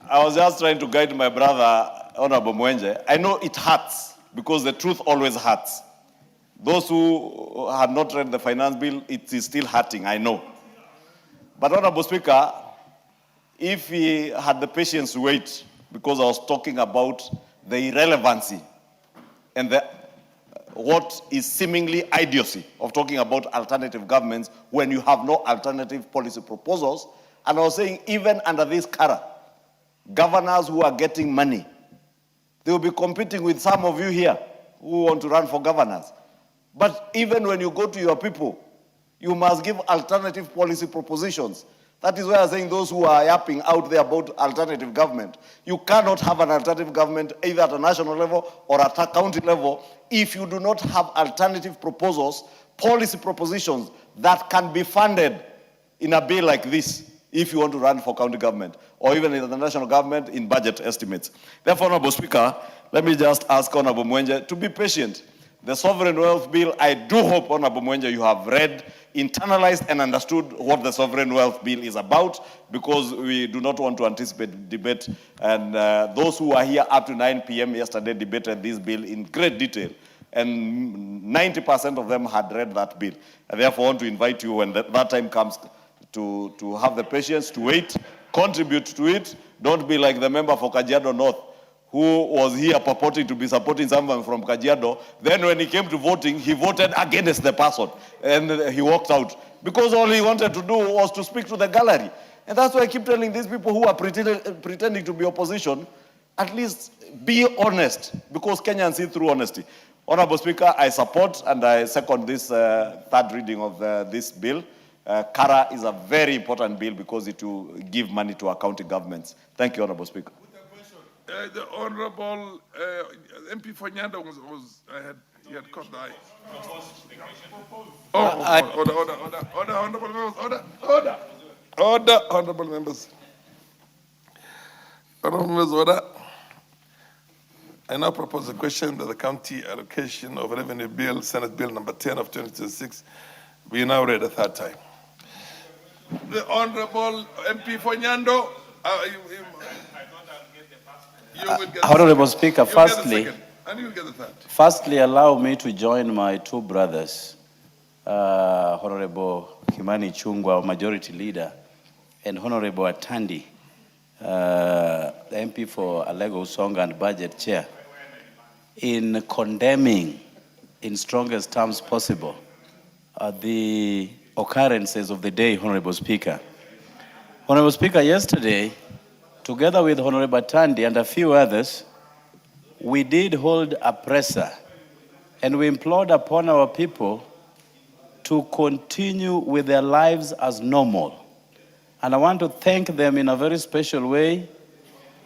I was just trying to guide my brother, Honorable Mwenje. I know it hurts because the truth always hurts. Those who have not read the finance bill, it is still hurting, I know. But Honorable Speaker, if he had the patience to wait, because I was talking about the irrelevancy and what is seemingly idiocy of talking about alternative governments when you have no alternative policy proposals, and I was saying even under this CARA, governors who are getting money, they will be competing with some of you here who want to run for governors. But even when you go to your people, you must give alternative policy propositions. That is why I'm saying those who are yapping out there about alternative government, you cannot have an alternative government either at a national level or at a county level if you do not have alternative proposals, policy propositions that can be funded in a bill like this if you want to run for county government or even in the national government in budget estimates. Therefore, Honorable Speaker, let me just ask Honorable Mwenje to be patient. The Sovereign Wealth Bill, I do hope, Honorable Mwenje, you have read, internalized and understood what the Sovereign Wealth Bill is about, because we do not want to anticipate debate. And those who are here up to 9 p.m. yesterday debated this bill in great detail. And 90% of them had read that bill. I therefore want to invite you when that time comes to have the patience to wait, contribute to it. Don't be like the member for Kajiado North, who was here purporting to be supporting someone from Kajiado. Then when he came to voting, he voted against the person and he walked out because all he wanted to do was to speak to the gallery. And that's why I keep telling these people who are pretending to be opposition, at least be honest, because Kenyans see through honesty. Honorable Speaker, I support and I second this third reading of this bill. CARA is a very important bill because it will give money to our county governments. Thank you, Honorable Speaker. The Honorable MP Fanyanda he had caught the eye. Order, honorable members. Honorable members, order. I now propose a question that the County Allocation of Revenue Bill, Senate Bill number 10 of 2026, be now read a third time. The Honorable MP Fanyando, Honorable Speaker, firstly, allow me to join my two brothers, Honorable Kimani Chungwa, Majority Leader, and Honorable Atandi, the MP for Alego Usonga and Budget Chair, in condemning in strongest terms possible the occurrences of the day, Honorable Speaker. Honorable Speaker, yesterday, together with Honorable Atandi and a few others, we did hold a presser and we implored upon our people to continue with their lives as normal. And I want to thank them in a very special way,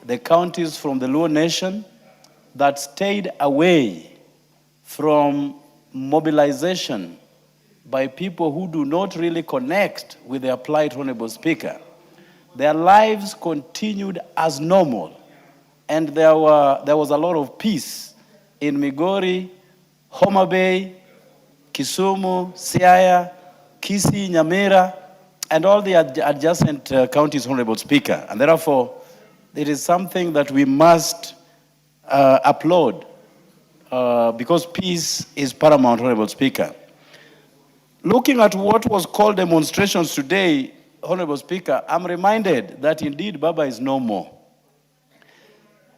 the counties from the Luo Nation that stayed away from mobilization by people who do not really connect with their plight, Honorable Speaker. Their lives continued as normal, and there was a lot of peace in Migori, Homa Bay, Kisumu, Siaya, Kisii, Nyamira, and all the adjacent counties, Honorable Speaker. And therefore, it is something that we must applaud because peace is paramount, Honorable Speaker. Looking at what was called demonstrations today, Honorable Speaker, I'm reminded that indeed Baba is no more.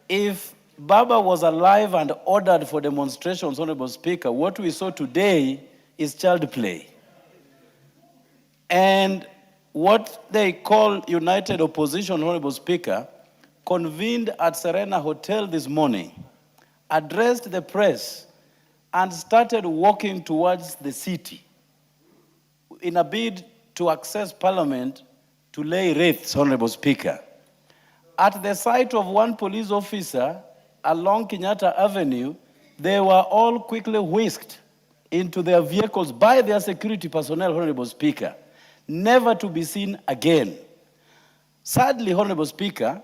If Baba was alive and ordered for demonstrations, Honorable Speaker, what we saw today is child play. And what they call United Opposition, Honorable Speaker, convened at Serena Hotel this morning, addressed the press, and started walking towards the city in a bid to access Parliament to lay wreaths, Honorable Speaker. At the sight of one police officer along Kenyatta Avenue, they were all quickly whisked into their vehicles by their security personnel, Honorable Speaker, never to be seen again. Sadly, Honorable Speaker,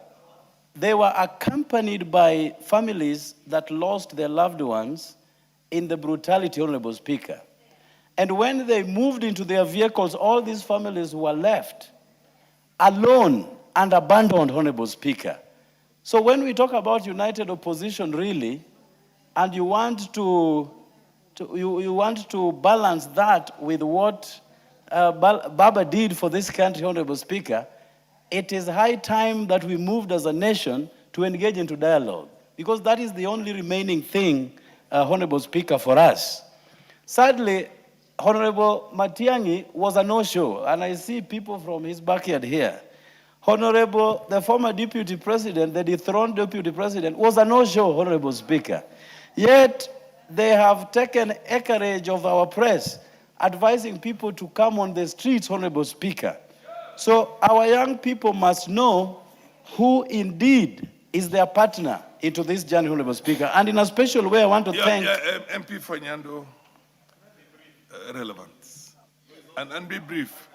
they were accompanied by families that lost their loved ones in the brutality, Honorable Speaker. And when they moved into their vehicles, all these families were left alone and abandoned, Honorable Speaker. So when we talk about united opposition, really, and you want to balance that with what Baba did for this country, Honorable Speaker, it is high time that we moved as a nation to engage into dialogue, because that is the only remaining thing, Honorable Speaker, for us. Sadly, Honorable Matiang'i was a no-show, and I see people from his backyard here. Honorable, the former deputy president, the dethroned deputy president, was a no-show, Honorable Speaker. Yet, they have taken acreage of our press, advising people to come on the streets, Honorable Speaker. So our young people must know who indeed is their partner into this journey, Honorable Speaker. And in a special way, I want to thank... MP Fanyando, relevant. And be brief.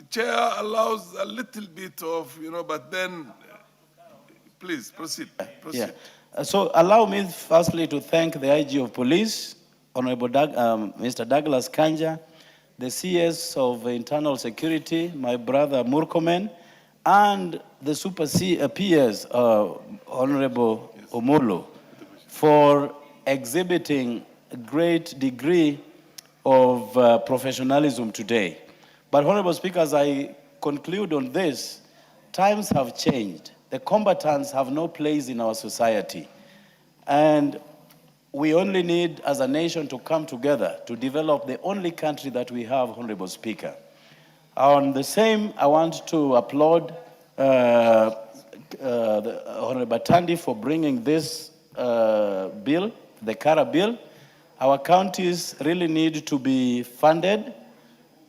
Chair allows a little bit of, but then, please, proceed. Yeah. So allow me firstly to thank the IG of Police, Honorable Mr. Douglas Kanja, the CS of Internal Security, my brother Murkomen, and the Super PS, Honorable Omolo, for exhibiting a great degree of professionalism today. But Honorable Speaker, as I conclude on this, times have changed. The combatants have no place in our society. And we only need, as a nation, to come together to develop the only country that we have, Honorable Speaker. On the same, I want to applaud Honorable Tandi for bringing this bill, the Kara bill. Our counties really need to be funded.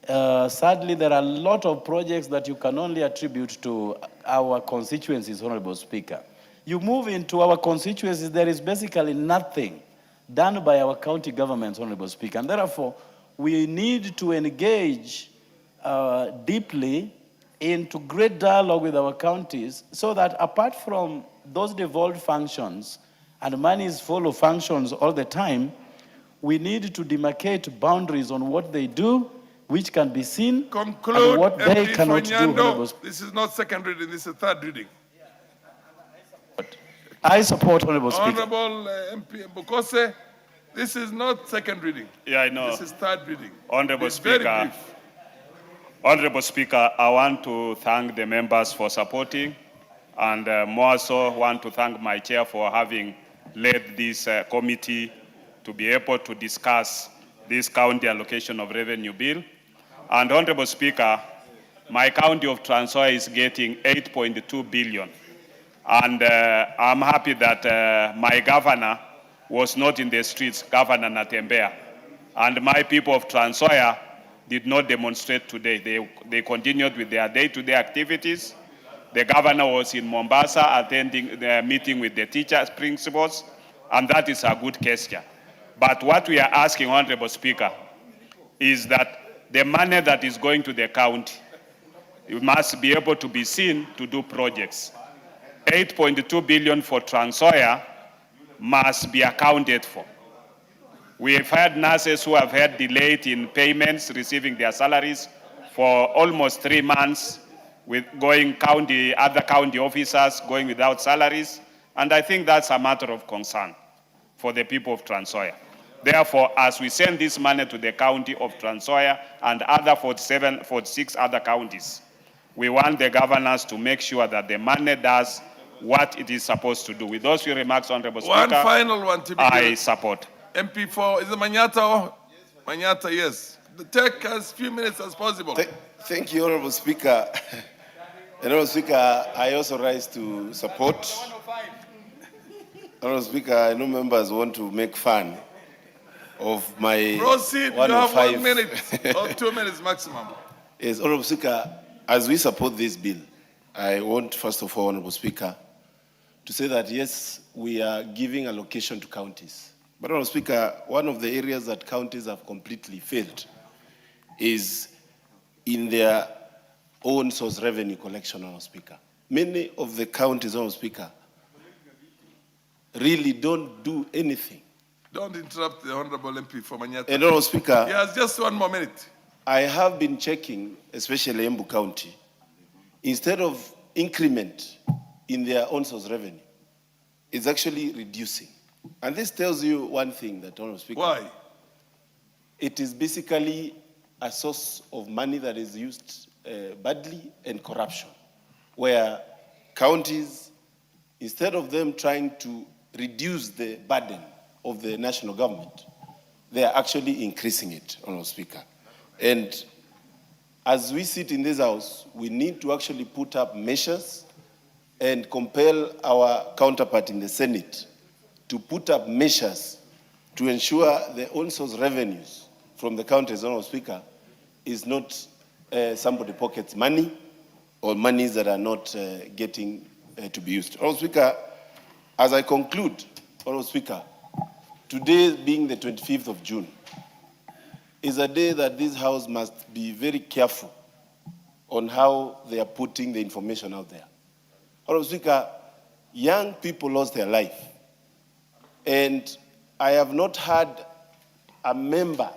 Sadly, there are a lot of projects that you can only attribute to our constituencies, Honorable Speaker. You move into our constituencies, there is basically nothing done by our county governments, Honorable Speaker. And therefore, we need to engage deeply into great dialogue with our counties so that apart from those devolved functions, and monies follow functions all the time, we need to demarcate boundaries on what they do, which can be seen, Conclude, and what they MP cannot Fanyando. do. This is not second reading, this is third reading. I support, Honorable Speaker. Honorable MP Mbokose, this is not second reading. Yeah, I know. This is third reading. Honorable It's very Speaker, brief. Honorable Speaker, I want to thank the members for supporting, and more so want to thank my chair for having led this committee to be able to discuss this county allocation of revenue bill. And Honorable Speaker, my county of Trans Nzoia is getting 8.2 billion. And I'm happy that my governor was not in the streets, Governor Natembeya. And my people of Trans Nzoia did not demonstrate today. They continued with their day-to-day activities. The governor was in Mombasa attending the meeting with the teachers, principals, and that is a good gesture. But what we are asking, Honorable Speaker, is that the money that is going to the county, it must be able to be seen to do projects. 8.2 billion for Trans Nzoia must be accounted for. We have had nurses who have had delayed in payments, receiving their salaries for almost 3 months, with other county officers going without salaries. And I think that's a matter of concern for the people of Trans Nzoia. Therefore, as we send this money to the county of Trans Nzoia and other 46 other counties, we want the governors to make sure that the money does what it is supposed to do. With those few remarks, Honorable Speaker, One final one to be I support. MP4, is it Manyata? Manyata, yes. Take as few minutes as possible. Thank you, Honorable Speaker. Honorable Speaker, I also rise to support. Honorable Speaker, I know members want to make fun of my Proceed, you have 1 minute or 2 minutes maximum. Yes, Honorable Speaker, as we support this bill, I want, first of all, Honorable Speaker, to say that yes, we are giving allocation to counties. But Honorable Speaker, one of the areas that counties have completely failed is in their own source revenue collection, Honorable Speaker. Many of the counties, Honorable Speaker, really don't do anything. Don't interrupt the Honorable MP for Manyata. And Honorable Speaker, he has just 1 more minute. I have been checking, especially Embu County, instead of increment in their own source revenue, it's actually reducing. And this tells you one thing, that Honorable Speaker. Why? It is basically a source of money that is used badly, and corruption, where counties, instead of them trying to reduce the burden of the national government, they are actually increasing it, Honorable Speaker. And as we sit in this house, we need to actually put up measures and compel our counterpart in the Senate to put up measures to ensure the own source revenues from the counties, Honorable Speaker, is not somebody pockets money or monies that are not getting to be used. Honorable Speaker, as I conclude, Honorable Speaker, today being the 25th of June, is a day that this House must be very careful on how they are putting the information out there. Honorable Speaker, young people lost their life, and I have not had a member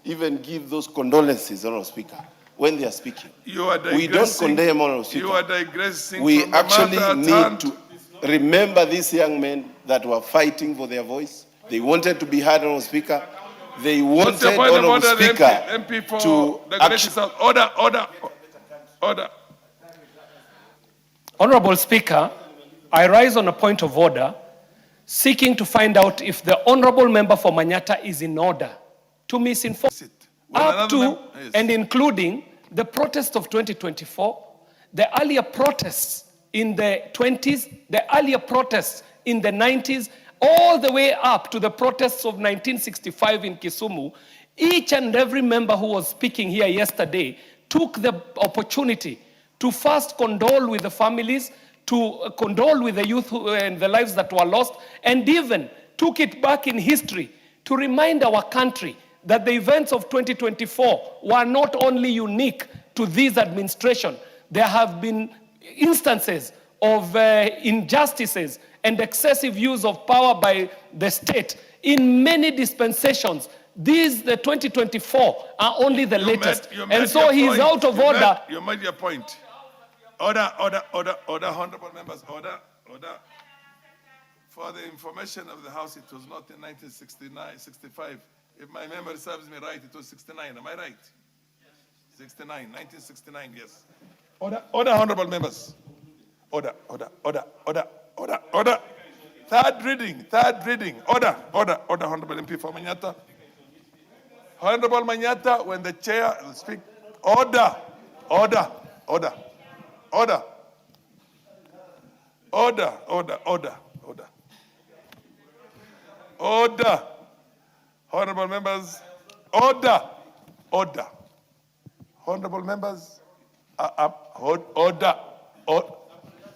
even give those condolences, Honorable Speaker, when they are speaking. You are digressing. We don't condemn, Honorable Speaker. You are digressing. We from the actually matter need at hand. to remember these young men that were fighting for their voice. They wanted to be heard, Honorable Speaker. They What's the wanted, point of Honorable order, Speaker, MP for to the Galatians? Order. Honorable Speaker, I rise on a point of order, seeking to find out if the honorable member for Manyata is in order to misinform up to and including the protest of 2024, the earlier protests in the 20s, the earlier protests in the 90s, all the way up to the protests of 1965 in Kisumu. Each and every member who was speaking here yesterday took the opportunity to first condole with the families, to condole with the youth and the lives that were lost, and even took it back in history to remind our country that the events of 2024 were not only unique to this administration. There have been instances of injustices and excessive use of power by the state in many dispensations. These, the 2024, are only the latest. And so he's out of order. You made your point. Order, honorable members, order. For the information of the House, it was not in 1969, 65. If my memory serves me right, it was 69. Am I right? 69, 1969, yes. Order, honorable members. Order. Third reading. Order, honorable MP for Manyata. Honorable Manyata, when the chair will speak, order. Honorable members, order. Honorable members, order.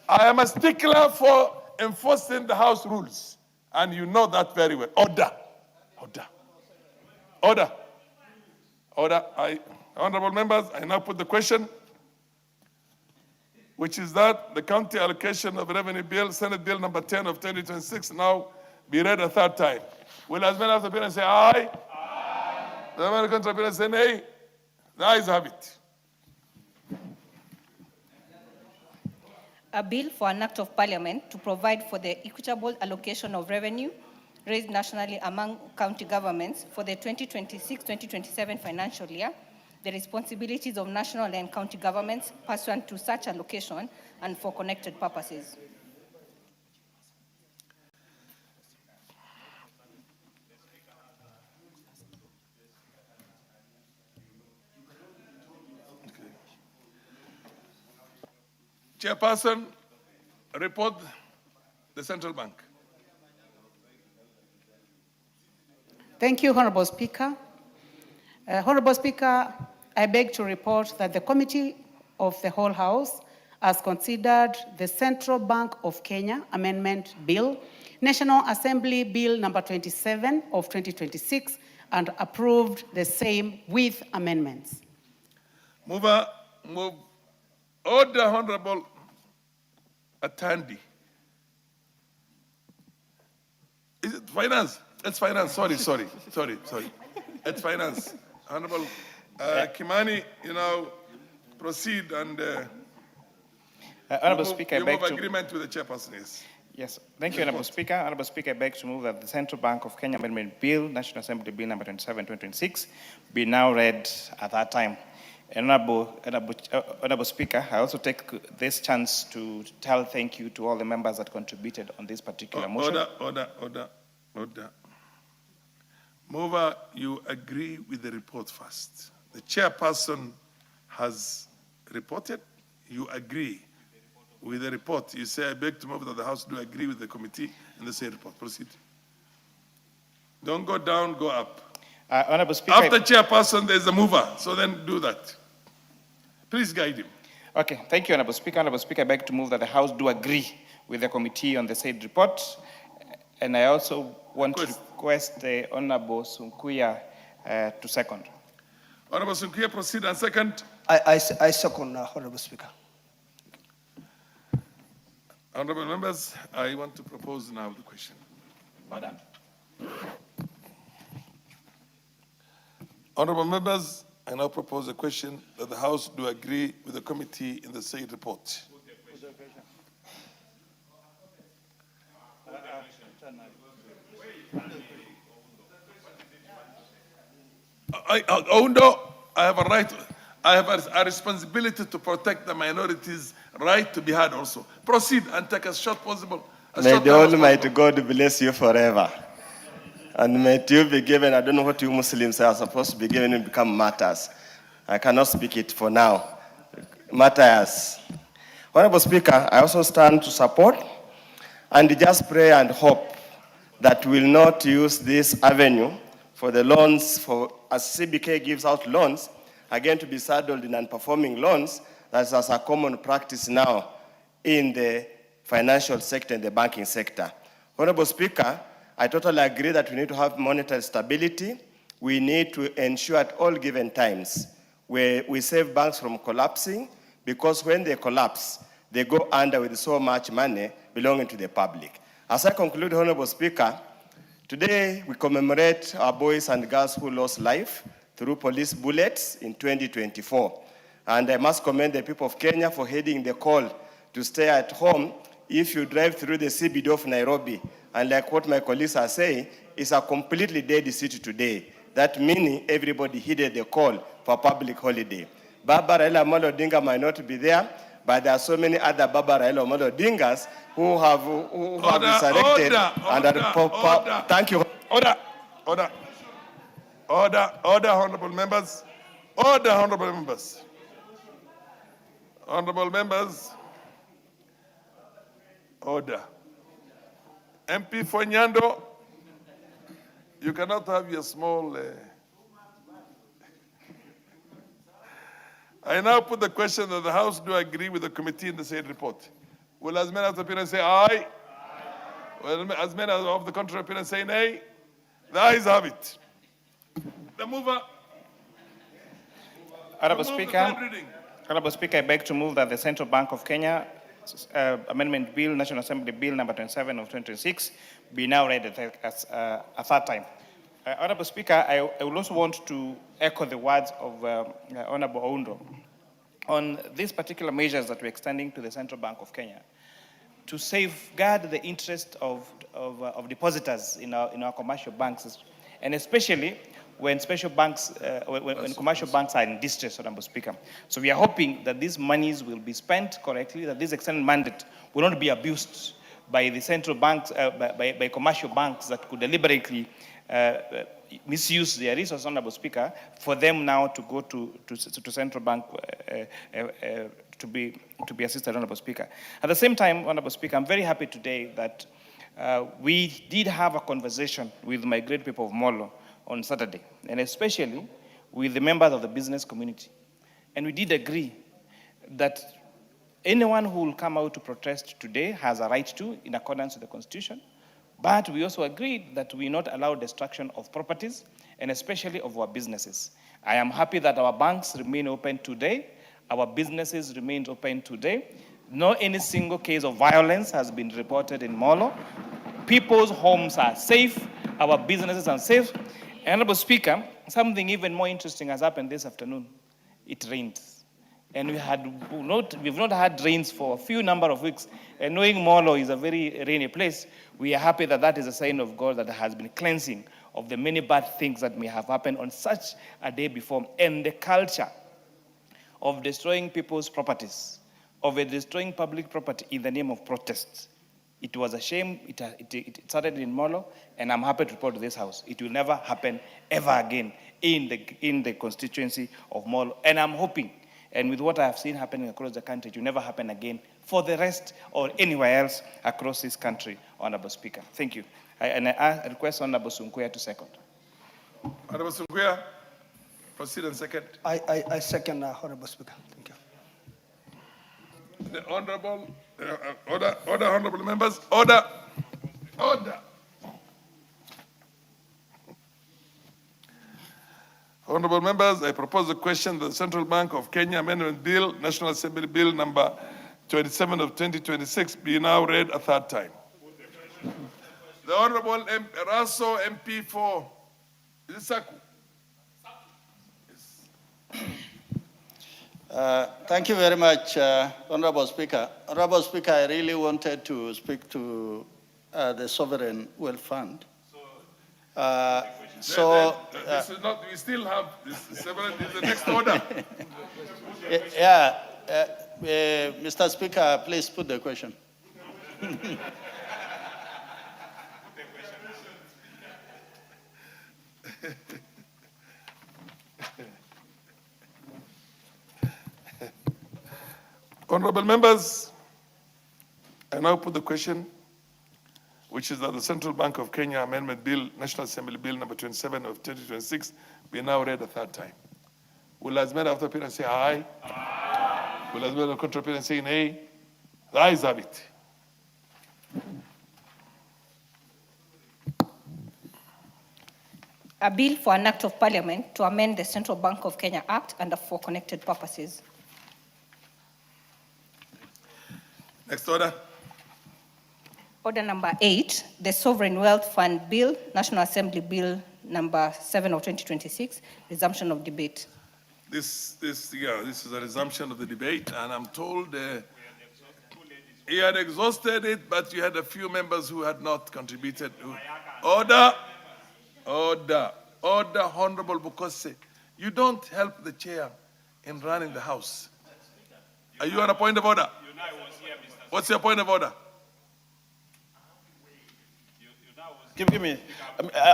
I am a stickler for enforcing the House rules, and you know that very well. Order. Honorable members, I now put the question, which is that the county allocation of revenue bill, Senate Bill number 10 of 2026, now be read a third time. Will as many of the appearance say aye? Aye. The American appearance say nay? The ayes have it. A bill for an act of parliament to provide for the equitable allocation of revenue raised nationally among county governments for the 2026-2027 financial year, the responsibilities of national and county governments pursuant to such allocation and for connected purposes. Chairperson, report the central bank. Thank you, Honorable Speaker. Honorable Speaker, I beg to report that the Committee of the Whole House has considered the Central Bank of Kenya Amendment Bill, National Assembly Bill number 27 of 2026, and approved the same with amendments. Move order, Honorable Atandi. Is it finance? It's finance. Sorry. It's finance. Honorable Kimani, proceed and Honorable Speaker, I beg move to... agreement with the chairperson, yes. Yes, thank you, Honorable Speaker. Honorable Speaker, I beg to move that the Central Bank of Kenya Amendment Bill, National Assembly Bill number 27, 2026, be now read at that time. Honorable Speaker, I also take this chance to tell thank you to all the members that contributed on this particular motion. Order. Mover, you agree with the report first. The chairperson has reported. You agree with the report. You say, I beg to move that the House do agree with the committee in the same report. Proceed. Don't go down, go up. Honorable Speaker. After chairperson, there's a mover, so then do that. Please guide him. Okay, thank you, Honorable Speaker. Honorable Speaker, I beg to move that the House do agree with the committee on the said report. And I also want to request the Honorable Sunkuya to second. Honorable Sunkuya, proceed and second. I second, Honorable Speaker. Honorable members, I want to propose now the question. Madam. Honorable members, I now propose a question that the House do agree with the committee in the said report. I have a right, I have a responsibility to protect the minorities' right to be heard also. Proceed and take as short possible. May the Almighty God bless you forever. And may you be given, I don't know what you Muslims are supposed to be given and become martyrs. I cannot speak it for now. Martyrs. Honorable Speaker, I also stand to support and just pray and hope that we will not use this avenue for the loans, for as CBK gives out loans, again to be saddled in non-performing loans. That's as a common practice now in the financial sector and the banking sector. Honorable Speaker, I totally agree that we need to have monetary stability. We need to ensure at all given times where we save banks from collapsing, because when they collapse, they go under with so much money belonging to the public. As I conclude, Honorable Speaker, today we commemorate our boys and girls who lost life through police bullets in 2024. And I must commend the people of Kenya for heeding the call to stay at home if you drive through the CBD of Nairobi. And like what my colleagues are saying, it's a completely dead city today. That meaning everybody heeded the call for public holiday. Baba Raila Amolo Odinga might not be there, but there are so many other Baba Raila Amolo Odingas who have resurrected. Thank you. Order, honorable members. Order, honorable members. Honorable members. Order. MP Fonyando, you cannot have your small... I now put the question that the House do agree with the committee in the said report. Will as many of the appearance say aye? Will as many of the contrary appearance say nay? The ayes have it. The mover. Honorable Speaker, I beg to move that the Central Bank of Kenya Amendment Bill, National Assembly Bill number 27 of 2026, be now read as a third time. Honorable Speaker, I would also want to echo the words of Honorable Oundo on these particular measures that we're extending to the Central Bank of Kenya to safeguard the interest of depositors in our commercial banks, and especially when special banks, when commercial banks are in distress, Honorable Speaker. So we are hoping that these monies will be spent correctly, that this extended mandate will not be abused by the central banks, by commercial banks that could deliberately misuse their resources, Honorable Speaker, for them now to go to central bank to be assisted, Honorable Speaker. At the same time, Honorable Speaker, I'm very happy today that we did have a conversation with my great people of Molo on Saturday, and especially with the members of the business community. And we did agree that anyone who will come out to protest today has a right to, in accordance with the Constitution. But we also agreed that we not allow destruction of properties, and especially of our businesses. I am happy that our banks remain open today, our businesses remain open today. No any single case of violence has been reported in Molo. People's homes are safe, our businesses are safe. Honorable Speaker, something even more interesting has happened this afternoon. It rained. And we've not had rains for a few number of weeks. And knowing Molo is a very rainy place, we are happy that that is a sign of God that has been cleansing of the many bad things that may have happened on such a day before. And the culture of destroying people's properties, of destroying public property in the name of protests. It was a shame. It started in Molo, and I'm happy to report to this House. It will never happen ever again in the constituency of Molo. And I'm hoping, and with what I have seen happening across the country, it will never happen again for the rest or anywhere else across this country, Honorable Speaker. Thank you. I request Honorable Sunkuya to second. Honorable Sunkuya, proceed and second. I second, Honorable Speaker. Thank you. The Honorable, order, Honorable members, order. Honorable members, I propose a question that the Central Bank of Kenya Amendment Bill, National Assembly Bill number 27 of 2026 be now read a third time. The Honorable Raso MP for, is it Saku? Thank you very much, Honorable Speaker. Honorable Speaker, I really wanted to speak to the Sovereign Wealth Fund. This is not, we still have this the next order. Mr. Speaker, please put the question. Honorable members, I now put the question, which is that the Central Bank of Kenya Amendment Bill, National Assembly Bill number 27 of 2026, be now read a third time. Will as many after appearance say aye? Aye. Will as many contra appearance say nay? The ayes have it. A bill for an act of parliament to amend the Central Bank of Kenya Act under for connected purposes. Next order. Order number 8, the Sovereign Wealth Fund Bill, National Assembly Bill number 7 of 2026, resumption of debate. This is a resumption of the debate, and I'm told he had exhausted it, but you had a few members who had not contributed. Order, Honorable Bukose. You don't help the chair in running the House. Are you on a point of order? What's your point of order? Give me,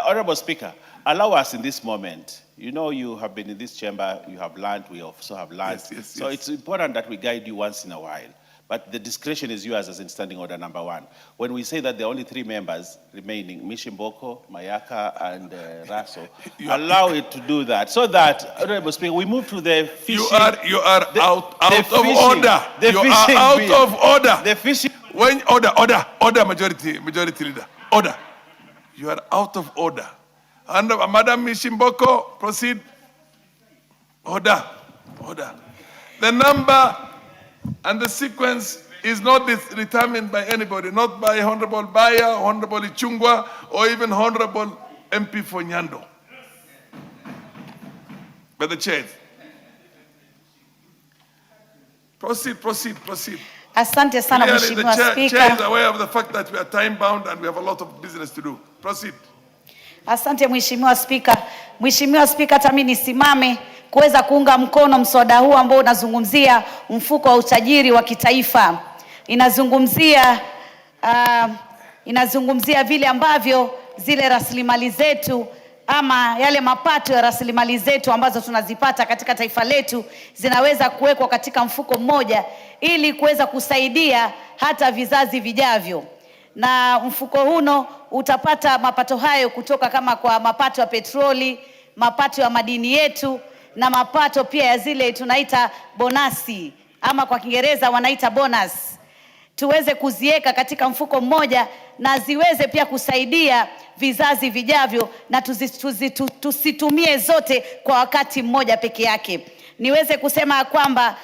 Honorable Speaker, allow us in this moment. You know, you have been in this chamber, you have learned, we also have learned. So it's important that we guide you once in a while. But the discretion is yours as in standing order number 1. When we say that there are only 3 members remaining, Mishimboko, Mayaka, and Raso, allow it to do that. So that, Honorable Speaker, we move to the fishing. You are out of order. You are out of order. The fishing. When order, majority leader. Order. You are out of order. And Madam Mishimboko, proceed. Order. The number and the sequence is not determined by anybody, not by Honorable Baya, Honorable Ichungwa, or even Honorable MP Fonyando. By the chairs. Proceed. Asante sana Clearly, the Mheshimiwa chair is Spika. aware of the fact that we are time bound and we have a lot of business to do. Proceed. Asante Mheshimiwa Spika. Mheshimiwa Spika, hata mimi nisimame kuweza kuunga mkono mswada huu ambao unazungumzia mfuko wa utajiri wa kitaifa. Inazungumzia vile ambavyo zile rasilimali zetu ama yale mapato ya rasilimali zetu ambazo tunazipata katika taifa letu zinaweza kuwekwa katika mfuko mmoja ili kuweza kusaidia hata vizazi vijavyo. Na mfuko huno utapata mapato hayo kutoka kama kwa mapato ya petroli, mapato ya madini yetu na mapato pia ya zile tunaita bonasi ama kwa Kiingereza wanaita bonus. Tuweze kuzieka katika mfuko mmoja na ziweze pia kusaidia vizazi vijavyo na tusitumie zote kwa wakati mmoja peke yake. Niweze kusema kwamba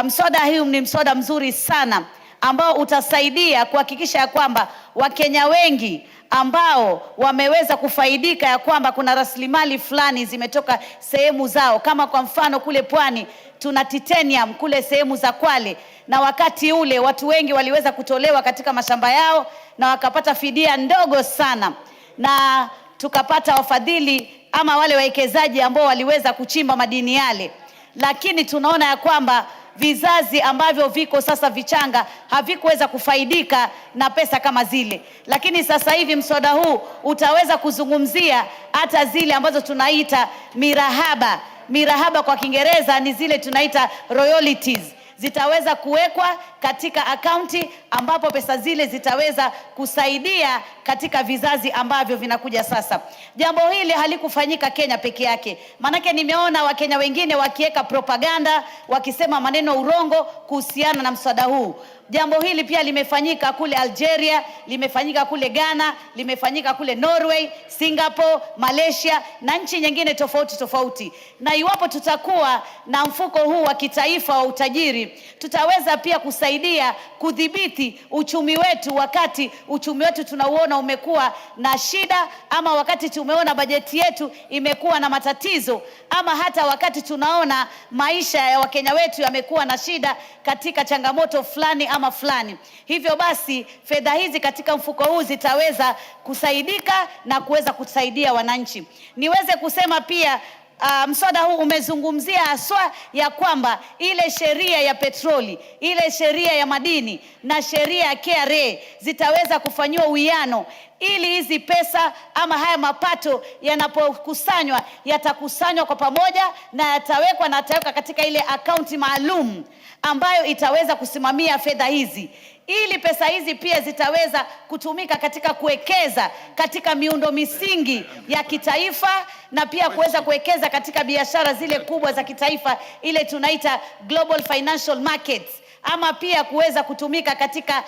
mswada huu ni mswada mzuri sana ambao utasaidia kuhakikisha ya kwamba Wakenya wengi ambao wameweza kufaidika ya kwamba kuna rasilimali fulani zimetoka sehemu zao, kama kwa mfano kule pwani tuna titanium kule sehemu za Kwale, na wakati ule watu wengi waliweza kutolewa katika mashamba yao na wakapata fidia ndogo sana, na tukapata wafadhili ama wale wawekezaji ambao waliweza kuchimba madini yale. Lakini tunaona ya kwamba vizazi ambavyo viko sasa vichanga havikuweza kufaidika na pesa kama zile. Lakini sasa hivi mswada huu utaweza kuzungumzia hata zile ambazo tunaita mirahaba. Mirahaba kwa Kiingereza ni zile tunaita royalties. Zitaweza kuwekwa katika akaunti ambapo pesa zile zitaweza kusaidia katika vizazi ambavyo vinakuja sasa. Jambo hili halikufanyika Kenya peke yake. Manake nimeona Wakenya wengine wakiweka propaganda, wakisema maneno urongo kuhusiana na mswada huu. Jambo hili pia limefanyika kule Algeria, limefanyika kule Ghana, limefanyika kule Norway, Singapore, Malaysia na nchi nyingine tofauti. Na iwapo tutakuwa na mfuko huu wa kitaifa wa utajiri, tutaweza pia kusaidia kudhibiti uchumi wetu wakati uchumi wetu tunauona umekuwa na shida, ama wakati tumeona bajeti yetu imekuwa na matatizo, ama hata wakati tunaona maisha ya Wakenya wetu yamekuwa na shida katika changamoto fulani ama fulani. Hivyo basi fedha hizi katika mfuko huu zitaweza kusaidika na kuweza kusaidia wananchi. Niweze kusema pia mswada huu umezungumzia haswa ya kwamba ile sheria ya petroli, ile sheria ya madini na sheria ya KRA zitaweza kufanyiwa uwiano ili hizi pesa ama haya mapato yanapokusanywa yatakusanywa kwa pamoja na yatawekwa katika ile akaunti maalum ambayo itaweza kusimamia fedha hizi, ili pesa hizi pia zitaweza kutumika katika kuwekeza katika miundo misingi ya kitaifa na pia kuweza kuwekeza katika biashara zile kubwa za kitaifa, ile tunaita global financial markets, ama pia kuweza kutumika katika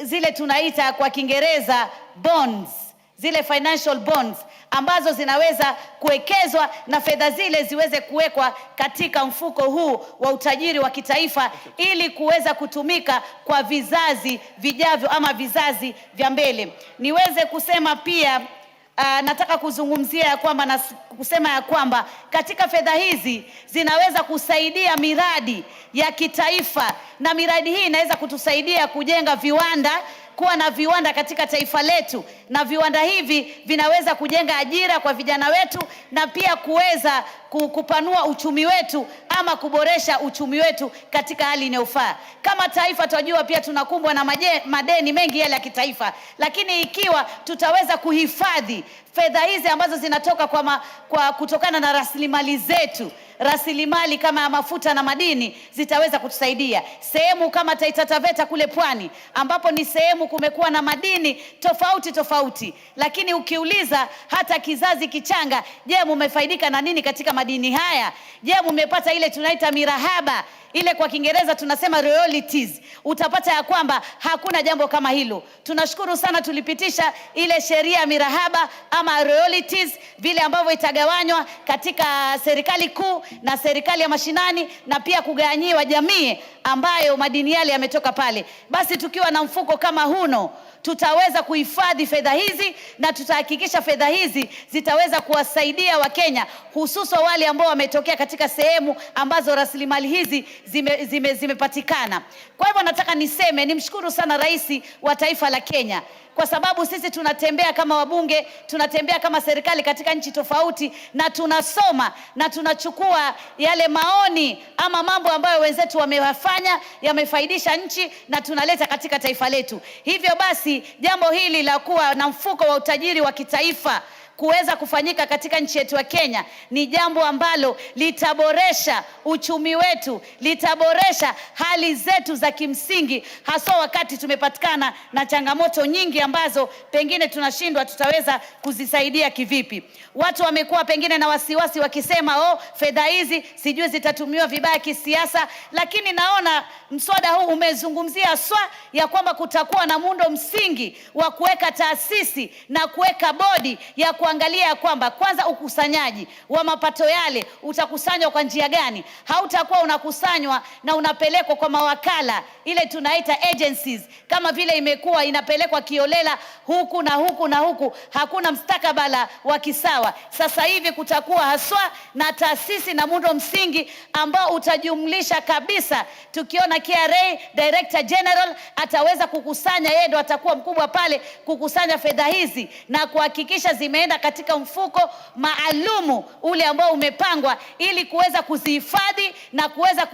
zile tunaita kwa Kiingereza bonds, zile financial bonds ambazo zinaweza kuwekezwa na fedha zile ziweze kuwekwa katika mfuko huu wa utajiri wa kitaifa ili kuweza kutumika kwa vizazi vijavyo ama vizazi vya mbele. Niweze kusema pia nataka kuzungumzia ya kwamba na kusema ya kwamba katika fedha hizi zinaweza kusaidia miradi ya kitaifa, na miradi hii inaweza kutusaidia kujenga viwanda, kuwa na viwanda katika taifa letu, na viwanda hivi vinaweza kujenga ajira kwa vijana wetu na pia kuweza kupanua uchumi wetu ama kuboresha uchumi wetu katika hali inayofaa. Kama taifa tunajua pia tunakumbwa na madeni mengi yale ya kitaifa, lakini ikiwa tutaweza kuhifadhi fedha hizi ambazo zinatoka kutokana na rasilimali zetu, rasilimali kama mafuta na madini zitaweza kutusaidia. Sehemu kama Taita Taveta kule pwani ambapo ni sehemu kumekuwa na madini tofauti, lakini ukiuliza hata kizazi kichanga, je, mumefaidika na nini katika madini haya? Je, mumepata ile tunaita mirahaba, ile kwa Kiingereza tunasema royalties? Utapata ya kwamba hakuna jambo kama hilo. Tunashukuru sana tulipitisha ile sheria ya mirahaba ama royalties, vile ambavyo itagawanywa katika serikali kuu na serikali ya mashinani na pia kugawanyiwa jamii ambayo madini yale yametoka pale. Basi tukiwa na mfuko kama huno, tutaweza kuhifadhi fedha hizi na tutahakikisha fedha hizi zitaweza kuwasaidia Wakenya, hususan wale ambao wametokea katika sehemu ambazo rasilimali hizi zimepatikana. Kwa hivyo nataka niseme, nimshukuru sana Rais wa taifa la Kenya, kwa sababu sisi tunatembea kama wabunge, tunatembea kama serikali katika nchi tofauti, na tunasoma na tunachukua yale maoni ama mambo ambayo wenzetu wamewafanya, yamefaidisha nchi, na tunaleta katika taifa letu. Hivyo basi jambo hili la kuwa na mfuko wa utajiri wa kitaifa kuweza kufanyika katika nchi yetu ya Kenya ni jambo ambalo litaboresha uchumi wetu, litaboresha hali zetu za kimsingi, hasa wakati tumepatikana na changamoto nyingi ambazo pengine tunashindwa tutaweza kuzisaidia kivipi. Watu wamekuwa pengine na wasiwasi wakisema fedha hizi sijui zitatumiwa vibaya kisiasa, lakini naona mswada huu umezungumzia ya kwamba kutakuwa na muundo msingi wa kuweka taasisi na kuweka bodi ya kuangalia ya kwamba kwanza ukusanyaji wa mapato yale utakusanywa kwa njia gani. Hautakuwa unakusanywa na unapelekwa kwa mawakala, ile tunaita agencies, kama vile imekuwa inapelekwa kiolela huku na huku na huku, hakuna mstakabala wa kisawa. Sasa hivi kutakuwa haswa na taasisi na muundo msingi ambao utajumlisha kabisa. Tukiona KRA Director General ataweza kukusanya, yeye ndo atakuwa mkubwa pale kukusanya fedha hizi na kuhakikisha zimeenda katika mfuko maalumu ule ambao umepangwa ili kuweza kuzihifadhi na kuweza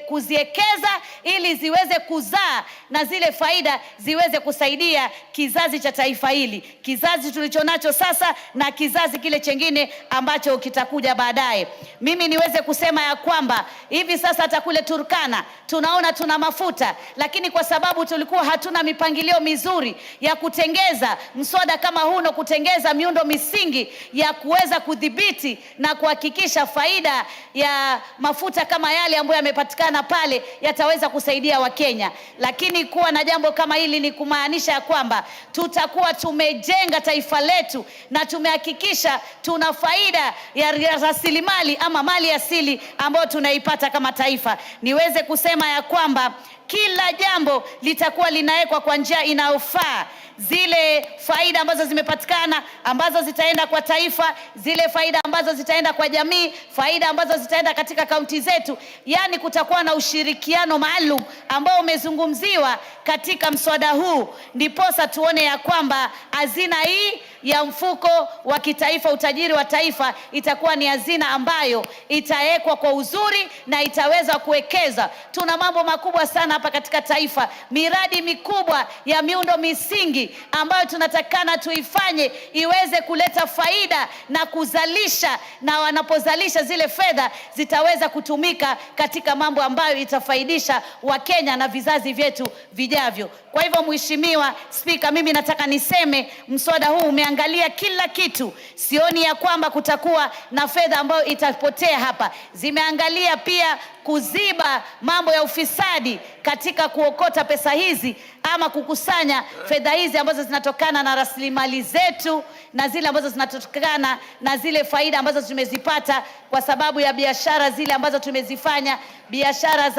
kuziekeza ili ziweze kuzaa na zile faida ziweze kusaidia kizazi cha taifa hili, kizazi tulichonacho sasa na kizazi kile chengine ambacho kitakuja baadaye. Mimi niweze kusema ya kwamba hivi sasa hata kule Turkana tunaona tuna mafuta, lakini kwa sababu tulikuwa hatuna mipangilio mizuri ya kutengeza mswada kama huno, kutengeza miundo misingi ya kuweza kudhibiti na kuhakikisha faida ya mafuta kama yale ambayo yamepatikana pale yataweza kusaidia Wakenya. Lakini kuwa na jambo kama hili ni kumaanisha ya kwamba tutakuwa tumejenga taifa letu na tumehakikisha tuna faida ya rasilimali ama mali asili ambayo tunaipata kama taifa. Niweze kusema ya kwamba kila jambo litakuwa linawekwa kwa njia inayofaa. Zile faida ambazo zimepatikana ambazo zitaenda kwa taifa, zile faida ambazo zitaenda kwa jamii, faida ambazo zitaenda katika kaunti zetu, yani kutakuwa na ushirikiano maalum ambao umezungumziwa katika mswada huu. Ndiposa tuone ya kwamba hazina hii ya mfuko wa kitaifa, utajiri wa taifa, itakuwa ni hazina ambayo itawekwa kwa uzuri na itaweza kuwekeza. Tuna mambo makubwa sana hapa katika taifa, miradi mikubwa ya miundo misingi ambayo tunatakana tuifanye iweze kuleta faida na kuzalisha, na wanapozalisha zile fedha zitaweza kutumika katika mambo ambayo itafaidisha Wakenya na vizazi vyetu vijavyo. Kwa hivyo Mheshimiwa Spika, mimi nataka niseme mswada huu umeangalia kila kitu. Sioni ya kwamba kutakuwa na fedha ambayo itapotea hapa. Zimeangalia pia kuziba mambo ya ufisadi katika kuokota pesa hizi ama kukusanya fedha hizi ambazo zinatokana na rasilimali zetu na zile ambazo zinatokana na zile faida ambazo tumezipata kwa sababu ya biashara zile ambazo tumezifanya, biashara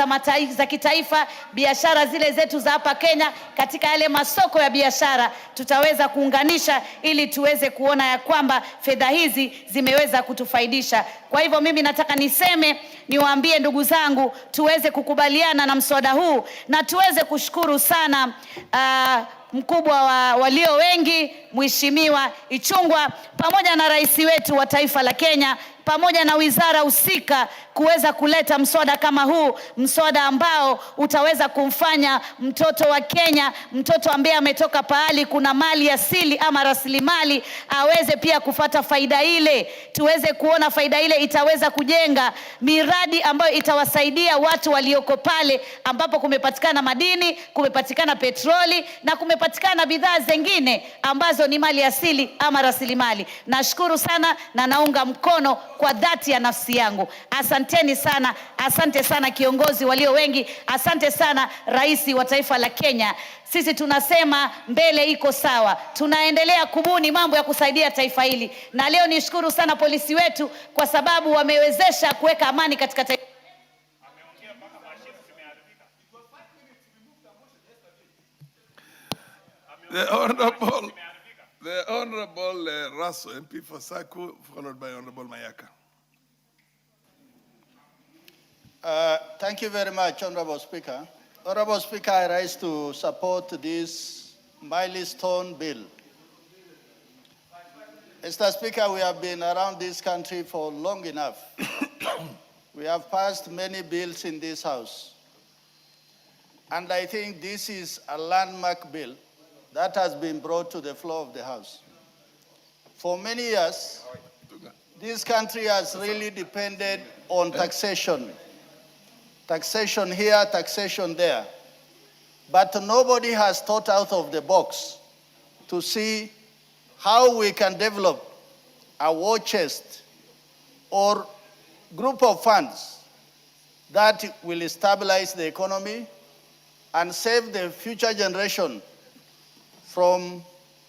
za kitaifa, biashara zile zetu za hapa Kenya. Katika yale masoko ya biashara tutaweza kuunganisha ili tuweze kuona ya kwamba fedha hizi zimeweza kutufaidisha. Kwa hivyo mimi nataka niseme, niwaambie ndugu zangu, tuweze kukubaliana na mswada huu na tuweze kushukuru sana mkubwa wa walio wengi Mheshimiwa Ichung'wah pamoja na rais wetu wa taifa la Kenya pamoja na wizara husika kuweza kuleta mswada kama huu, mswada ambao utaweza kumfanya mtoto wa Kenya, mtoto ambaye ametoka pahali kuna mali asili ama rasilimali, aweze pia kupata faida ile. Tuweze kuona faida ile itaweza kujenga miradi ambayo itawasaidia watu walioko pale ambapo kumepatikana madini, kumepatikana petroli na kumepatikana bidhaa zingine ambazo ni mali asili ama rasilimali. Nashukuru sana na naunga mkono kwa dhati ya nafsi yangu. Asanteni sana, asante sana kiongozi walio wengi, asante sana rais wa taifa la Kenya. Sisi tunasema mbele iko sawa, tunaendelea kubuni mambo ya kusaidia taifa hili, na leo nishukuru sana polisi wetu kwa sababu wamewezesha kuweka amani katika taifa. The Honorable Raso, MP for Saku, followed by Honorable Mayaka. Thank you very much, Honorable Speaker. Honorable Speaker, I rise to support this milestone bill. Mr. Speaker, we have been around this country for long enough. We have passed many bills in this House. And I think this is a landmark bill that has been brought to the floor of the House. For many years, this country has really depended on taxation. Taxation here, taxation there. But nobody has thought out of the box to see how we can develop a war chest or group of funds that will stabilize the economy and save the future generation from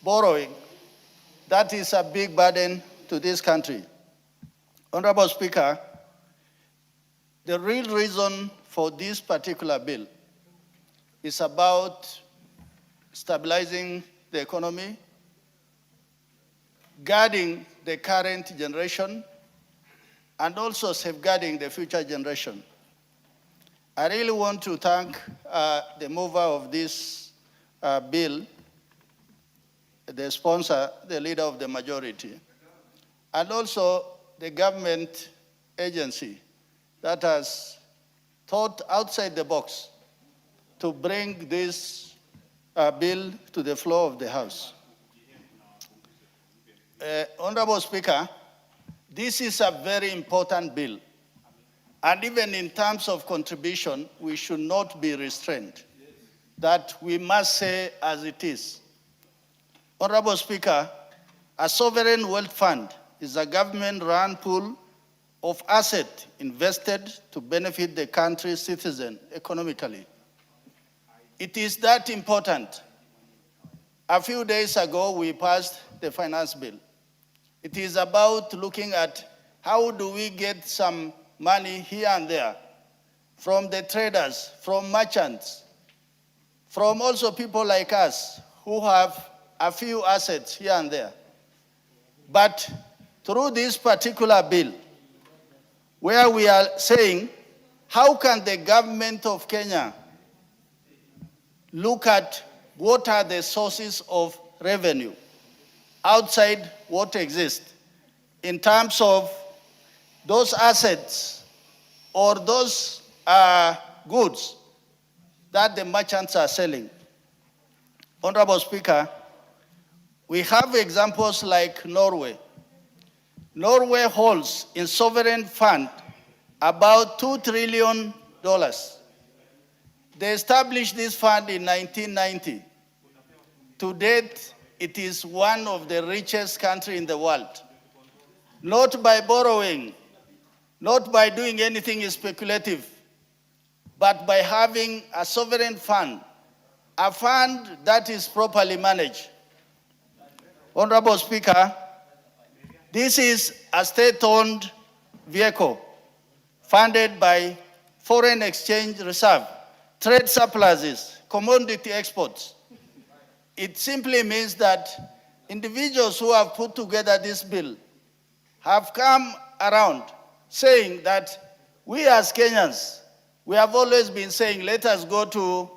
borrowing. That is a big burden to this country. Honorable Speaker, the real reason for this particular bill is about stabilizing the economy, guarding the current generation, and also safeguarding the future generation. I really want to thank the mover of this bill, the sponsor, the leader of the majority, and also the government agency that has thought outside the box to bring this bill to the floor of the House. Honorable Speaker, this is a very important bill. And even in terms of contribution, we should not be restrained. That we must say as it is. Honorable Speaker, a sovereign wealth fund is a government-run pool of assets invested to benefit the country's citizens economically. It is that important. A few days ago, we passed the finance bill. It is about looking at how do we get some money here and there from the traders, from merchants, from also people like us who have a few assets here and there. But through this particular bill, where we are saying, how can the government of Kenya look at what are the sources of revenue outside what exists in terms of those assets or those goods that the merchants are selling. Honorable Speaker, we have examples like Norway. Norway holds in sovereign fund about $2 trillion. They established this fund in 1990. To date, it is one of the richest countries in the world. Not by borrowing, not by doing anything speculative, but by having a sovereign fund, a fund that is properly managed. Honorable Speaker, this is a state-owned vehicle funded by foreign exchange reserve, trade surpluses, commodity exports. It simply means that individuals who have put together this bill have come around saying that we as Kenyans, we have always been saying, let us go to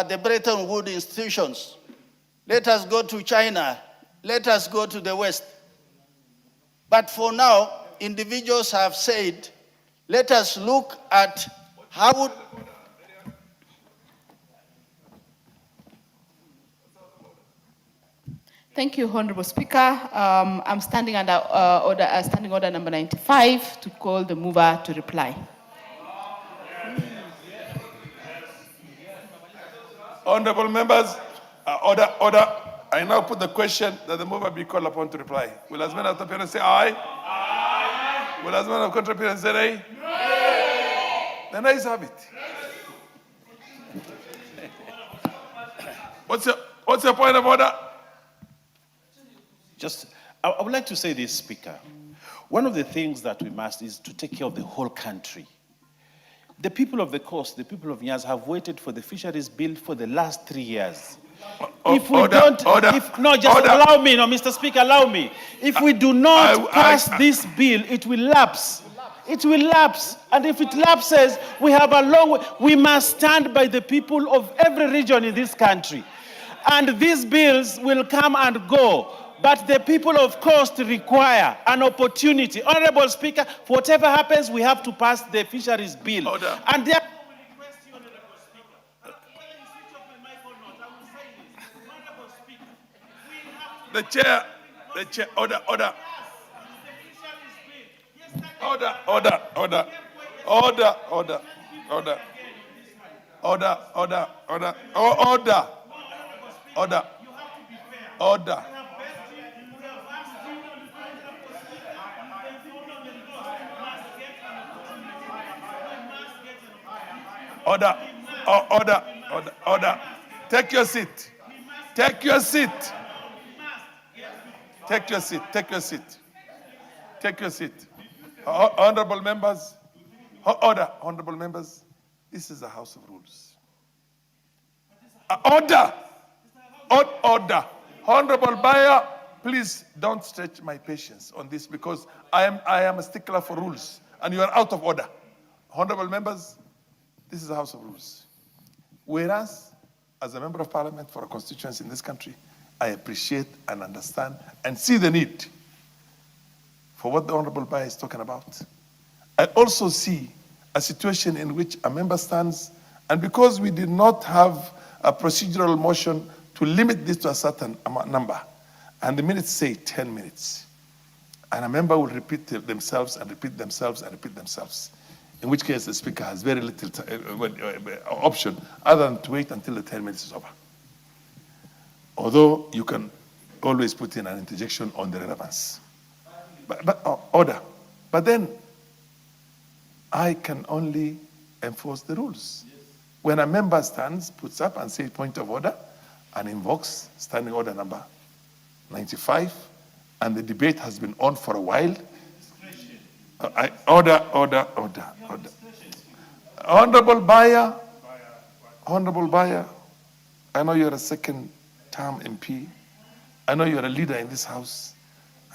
the Bretton Woods institutions. Let us go to China. Let us go to the West. But for now, individuals have said, let us look at how... Thank you, Honorable Speaker. I'm standing under standing order number 95 to call the mover to reply. Honorable members, order. I now put the question that the mover be called upon to reply. Will as many as the parents say aye? Aye. Will as man of contrary say aye? Then ayes have it. What's your point of order? Just, I would like to say this, Speaker. One of the things that we must is to take care of the whole country. The people of the coast, the people of Nyasa have waited for the fisheries bill for the last 3 years. If we allow me, no, Mr. Speaker, allow me. If we do not pass this bill, it will lapse. It will lapse. And if it lapses, we have a long way. We must stand by the people of every region in this country. And these bills will come and go. But the people of coast require an opportunity. Honorable Speaker, whatever happens, we have to pass the fisheries bill. And there the chair, order. Order. Take your seat. Take your seat. Honorable members, honorable members, this is a house of rules. Order. Honorable Bayer, please don't stretch my patience on this because I am a stickler for rules and you are out of order. Honorable members, this is a house of rules. Whereas, as a member of parliament for a constituency in this country, I appreciate and understand and see the need for what the Honorable Bayer is talking about. I also see a situation in which a member stands, and because we did not have a procedural motion to limit this to a certain number, and the minutes say 10 minutes, and a member will repeat themselves, in which case the speaker has very little option other than to wait until the 10 minutes is over. Although you can always put in an interjection on the relevance. Order. But then I can only enforce the rules. When a member stands, puts up and says point of order and invokes standing order number 95, and the debate has been on for a while. Order. Honorable Bayer, I know you're a second-term MP. I know you're a leader in this house,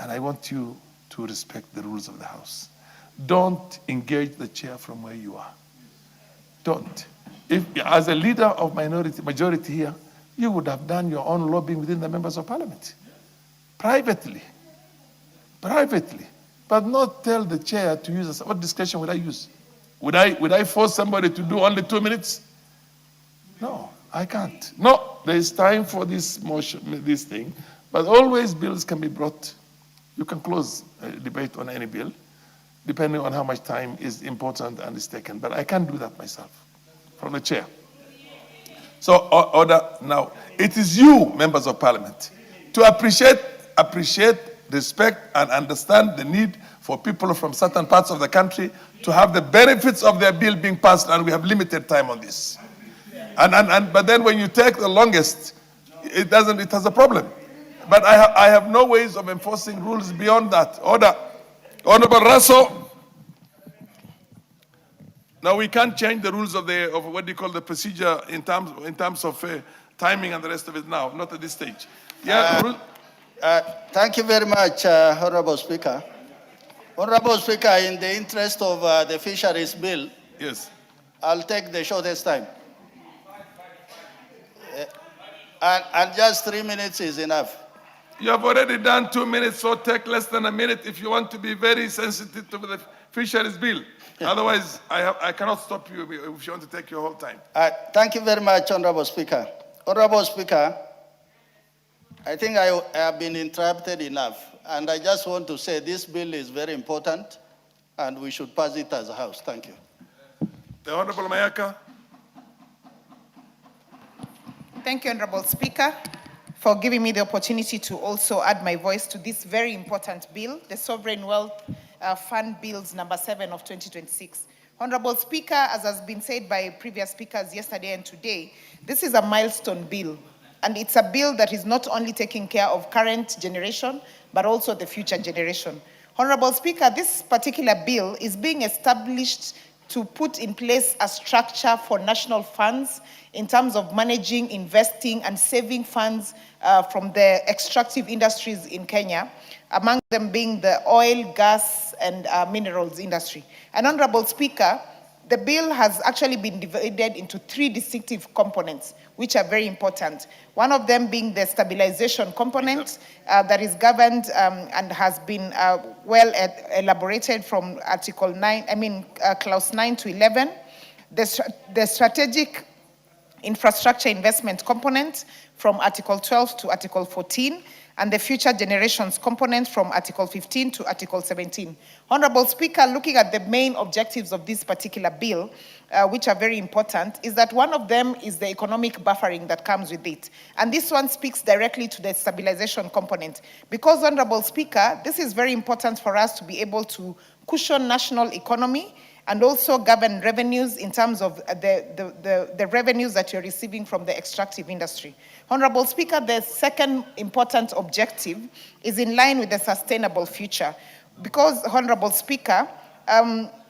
and I want you to respect the rules of the house. Don't engage the chair from where you are. Don't. If, as a leader of majority here, you would have done your own lobbying within the members of parliament. Privately. But not tell the chair to use what discretion would I use? Would I force somebody to do only 2 minutes? No, I can't. No, there is time for this motion, this thing, but always bills can be brought. You can close a debate on any bill, depending on how much time is important and is taken. But I can't do that myself, from the chair. So order now. It is you, members of parliament, to appreciate, respect, and understand the need for people from certain parts of the country to have the benefits of their bill being passed, and we have limited time on this. But then when you take the longest, it has a problem. But I have no ways of enforcing rules beyond that. Order. Honorable Russell. Now we can't change the rules of what do you call the procedure in terms of timing and the rest of it now, not at this stage. Yeah. Thank you very much, Honorable Speaker. Honorable Speaker, in the interest of the fisheries bill, yes, I'll take the shortest time. And just 3 minutes is enough. You have already done 2 minutes, so take less than a minute if you want to be very sensitive to the fisheries bill. Otherwise, I cannot stop you if you want to take your whole time. Thank you very much, Honorable Speaker. Honorable Speaker, I think I have been interrupted enough, and I just want to say this bill is very important, and we should pass it as a house. Thank you. The Honorable Mayaka. Thank you, Honorable Speaker, for giving me the opportunity to also add my voice to this very important bill, the Sovereign Wealth Fund Bills number 7 of 2026. Honorable Speaker, as has been said by previous speakers yesterday and today, this is a milestone bill. And it's a bill that is not only taking care of current generation, but also the future generation. Honorable Speaker, this particular bill is being established to put in place a structure for national funds in terms of managing, investing, and saving funds from the extractive industries in Kenya, among them being the oil, gas, and minerals industry. And Honorable Speaker, the bill has actually been divided into 3 distinctive components, which are very important. One of them being the stabilization component that is governed and has been well elaborated from Article 9, Clause 9 to 11. The strategic infrastructure investment component from Article 12 to Article 14, and the future generations component from Article 15 to Article 17. Honorable Speaker, looking at the main objectives of this particular bill, which are very important, is that one of them is the economic buffering that comes with it. And this one speaks directly to the stabilization component. Because, Honorable Speaker, this is very important for us to be able to cushion national economy and also govern revenues in terms of the revenues that you're receiving from the extractive industry. Honorable Speaker, the second important objective is in line with the sustainable future. Because, Honorable Speaker,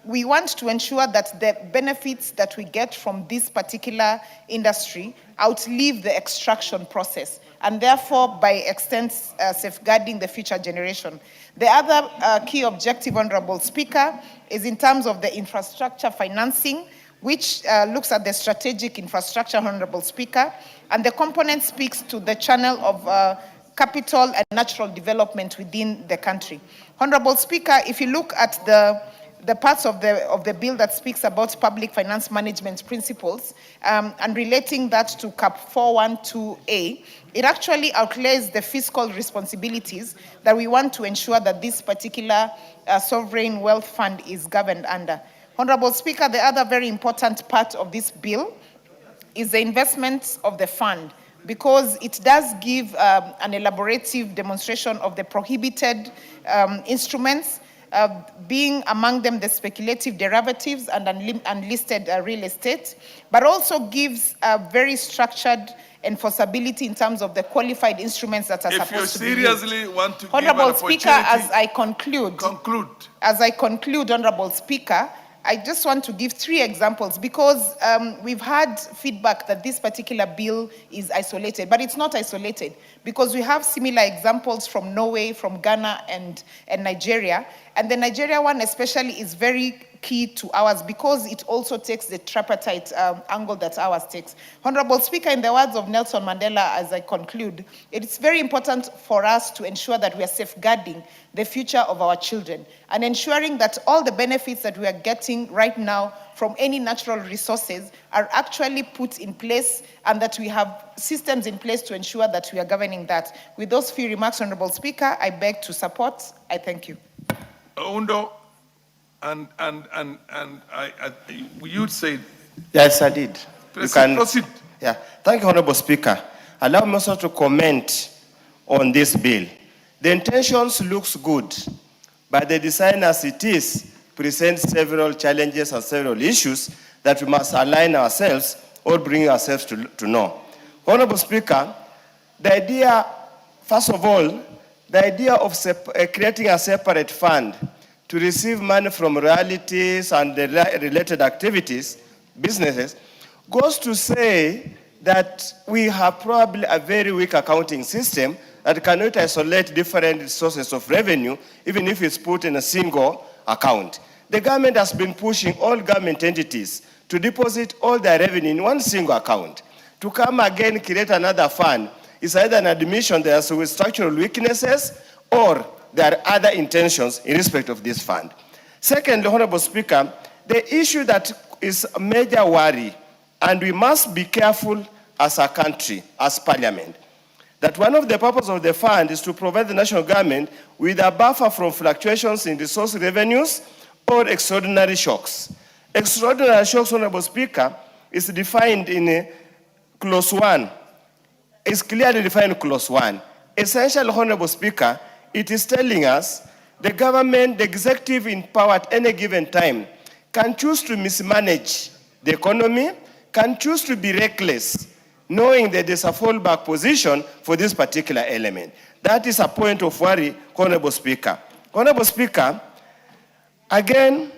we want to ensure that the benefits that we get from this particular industry outlive the extraction process, and therefore, by extent, safeguarding the future generation. The other key objective, Honorable Speaker, is in terms of the infrastructure financing, which looks at the strategic infrastructure, Honorable Speaker, and the component speaks to the channel of capital and natural development within the country. Honorable Speaker, if you look at the parts of the bill that speaks about public finance management principles and relating that to CAP 412A, it actually outlines the fiscal responsibilities that we want to ensure that this particular sovereign wealth fund is governed under. Honorable Speaker, the other very important part of this bill is the investment of the fund, because it does give an elaborative demonstration of the prohibited instruments, being among them the speculative derivatives and unlisted real estate, but also gives a very structured enforceability in terms of the qualified instruments that are supposed to be used. If you seriously want to Honorable give an Speaker, opportunity, as I conclude, Honorable Speaker, I just want to give 3 examples, because we've had feedback that this particular bill is isolated, but it's not isolated, because we have similar examples from Norway, from Ghana, and Nigeria. And the Nigeria one especially is very key to ours, because it also takes the tripartite angle that ours takes. Honorable Speaker, in the words of Nelson Mandela, as I conclude, it's very important for us to ensure that we are safeguarding the future of our children and ensuring that all the benefits that we are getting right now from any natural resources are actually put in place, and that we have systems in place to ensure that we are governing that. With those few remarks, Honorable Speaker, I beg to support. I thank you. Undo, and you said. Yes, I did. Proceed. Yeah. Thank you, Honorable Speaker. Allow me also to comment on this bill. The intentions looks good, but the design as it is presents several challenges and several issues that we must align ourselves or bring ourselves to know. Honorable Speaker, the idea, first of all, the idea of creating a separate fund to receive money from royalties and the related activities, businesses, goes to say that we have probably a very weak accounting system that cannot isolate different sources of revenue, even if it's put in a single account. The government has been pushing all government entities to deposit all their revenue in one single account. To come again create another fund is either an admission there are structural weaknesses, or there are other intentions in respect of this fund. Secondly, Honorable Speaker, the issue that is a major worry, and we must be careful as a country, as Parliament, that one of the purposes of the fund is to provide the national government with a buffer from fluctuations in resource revenues or extraordinary shocks. Extraordinary shocks, Honorable Speaker, is defined in Clause 1. It's clearly defined in Clause 1. Essentially, Honorable Speaker, it is telling us the government, the executive in power at any given time can choose to mismanage the economy, can choose to be reckless, knowing that there's a fallback position for this particular element. That is a point of worry, Honorable Speaker. Honorable Speaker, again,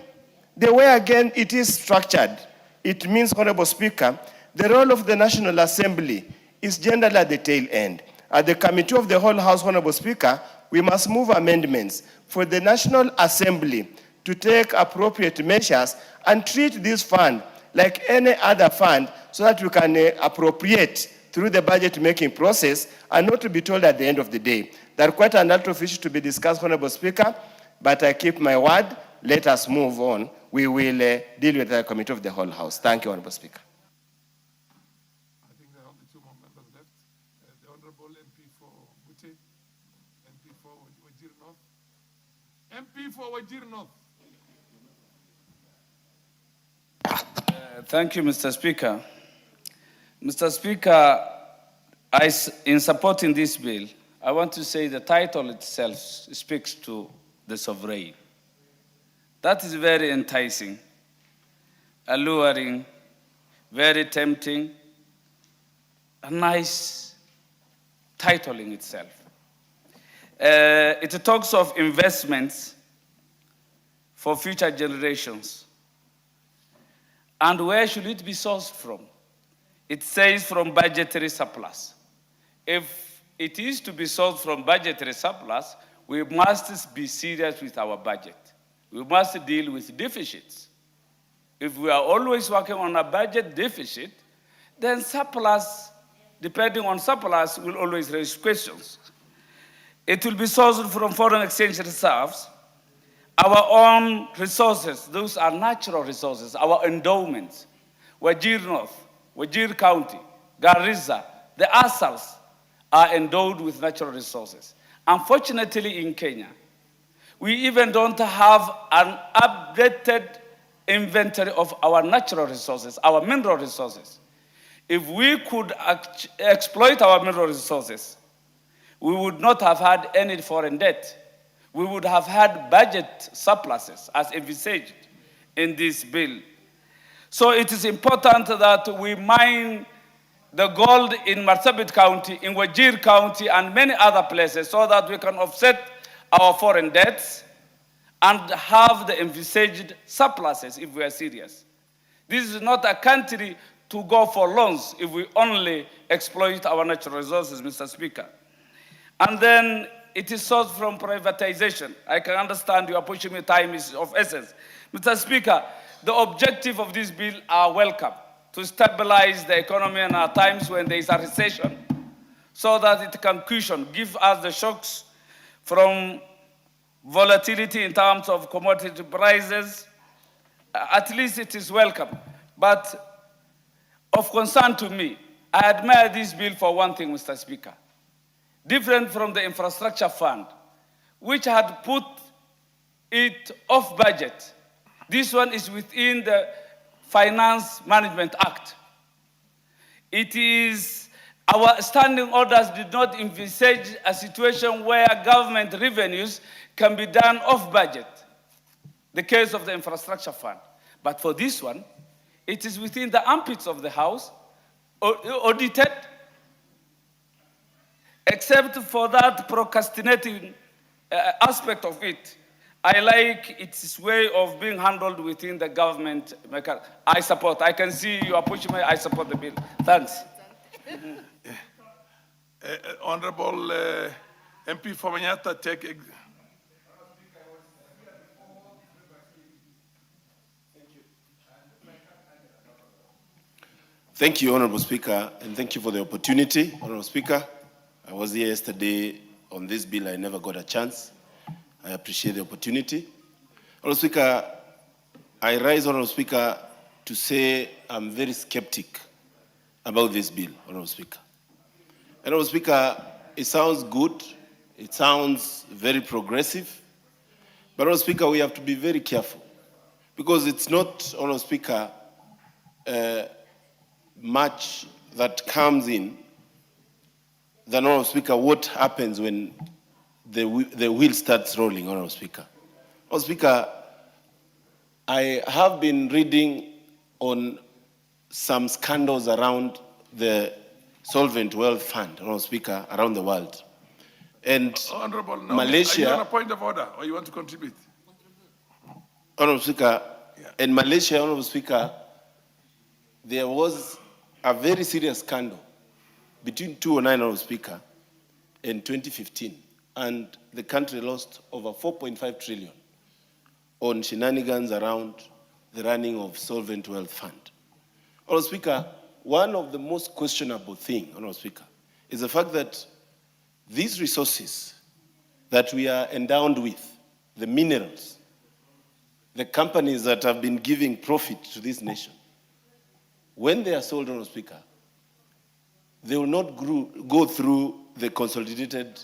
the way again it is structured, it means, Honorable Speaker, the role of the National Assembly is generally at the tail end. At the Committee of the Whole House, Honorable Speaker, we must move amendments for the National Assembly to take appropriate measures and treat this fund like any other fund so that we can appropriate through the budget-making process and not to be told at the end of the day. There are quite a lot of issues to be discussed, Honorable Speaker, but I keep my word. Let us move on. We will deal with the Committee of the Whole House. Thank you, Honorable Speaker. I think there are only two more members left. The Honorable MP for Bute, MP for Wajir North. MP for Wajir North. Thank you, Mr. Speaker. Mr. Speaker, in supporting this bill, I want to say the title itself speaks to the sovereign. That is very enticing, alluring, very tempting, a nice title in itself. It talks of investments for future generations. And where should it be sourced from? It says from budgetary surplus. If it is to be sourced from budgetary surplus, we must be serious with our budget. We must deal with deficits. If we are always working on a budget deficit, then surplus, depending on surplus, will always raise questions. It will be sourced from foreign exchange reserves, our own resources. Those are natural resources, our endowments. Wajir North, Wajir County, Garissa, the Asals are endowed with natural resources. Unfortunately, in Kenya, we even don't have an updated inventory of our natural resources, our mineral resources. If we could exploit our mineral resources, we would not have had any foreign debt. We would have had budget surpluses as envisaged in this bill. So it is important that we mine the gold in Marsabit County, in Wajir County, and many other places so that we can offset our foreign debts and have the envisaged surpluses if we are serious. This is not a country to go for loans if we only exploit our natural resources, Mr. Speaker. And then it is sourced from privatization. I can understand you are pushing me, time is of essence. Mr. Speaker, the objective of this bill are welcome, to stabilize the economy in our times when there is a recession, so that it can cushion, give us the shocks from volatility in terms of commodity prices. At least it is welcome. But of concern to me, I admire this bill for one thing, Mr. Speaker. Different from the infrastructure fund, which had put it off budget. This one is within the Finance Management Act. It is, our standing orders did not envisage a situation where government revenues can be done off budget. The case of the infrastructure fund. But for this one, it is within the armpits of the House, audited, except for that procrastinating aspect of it. I like its way of being handled within the government. I support. I can see you are pushing me. I support the bill. Thanks. Honorable MP for Manyata, take. Thank you, Honorable Speaker, and thank you for the opportunity, Honorable Speaker. I was here yesterday on this bill. I never got a chance. I appreciate the opportunity. Honorable Speaker, I rise, Honorable Speaker, to say I'm very skeptic about this bill, Honorable Speaker. Honorable Speaker, it sounds good. It sounds very progressive. But, Honorable Speaker, we have to be very careful because it's not, Honorable Speaker, much that comes in than, Honorable Speaker, what happens when the wheel starts rolling, Honorable Speaker. Honorable Speaker, I have been reading on some scandals around the Solvent Wealth Fund, Honorable Speaker, around the world. And Honorable, Malaysia... Are you on a point of order or you want to contribute? Honorable Speaker, in Malaysia, Honorable Speaker, there was a very serious scandal between 2009, Honorable Speaker, and 2015, and the country lost over 4.5 trillion on shenanigans around the running of Solvent Wealth Fund. Honorable Speaker, one of the most questionable things, Honorable Speaker, is the fact that these resources that we are endowed with, the minerals, the companies that have been giving profit to this nation, when they are sold, Honorable Speaker, they will not go through the consolidated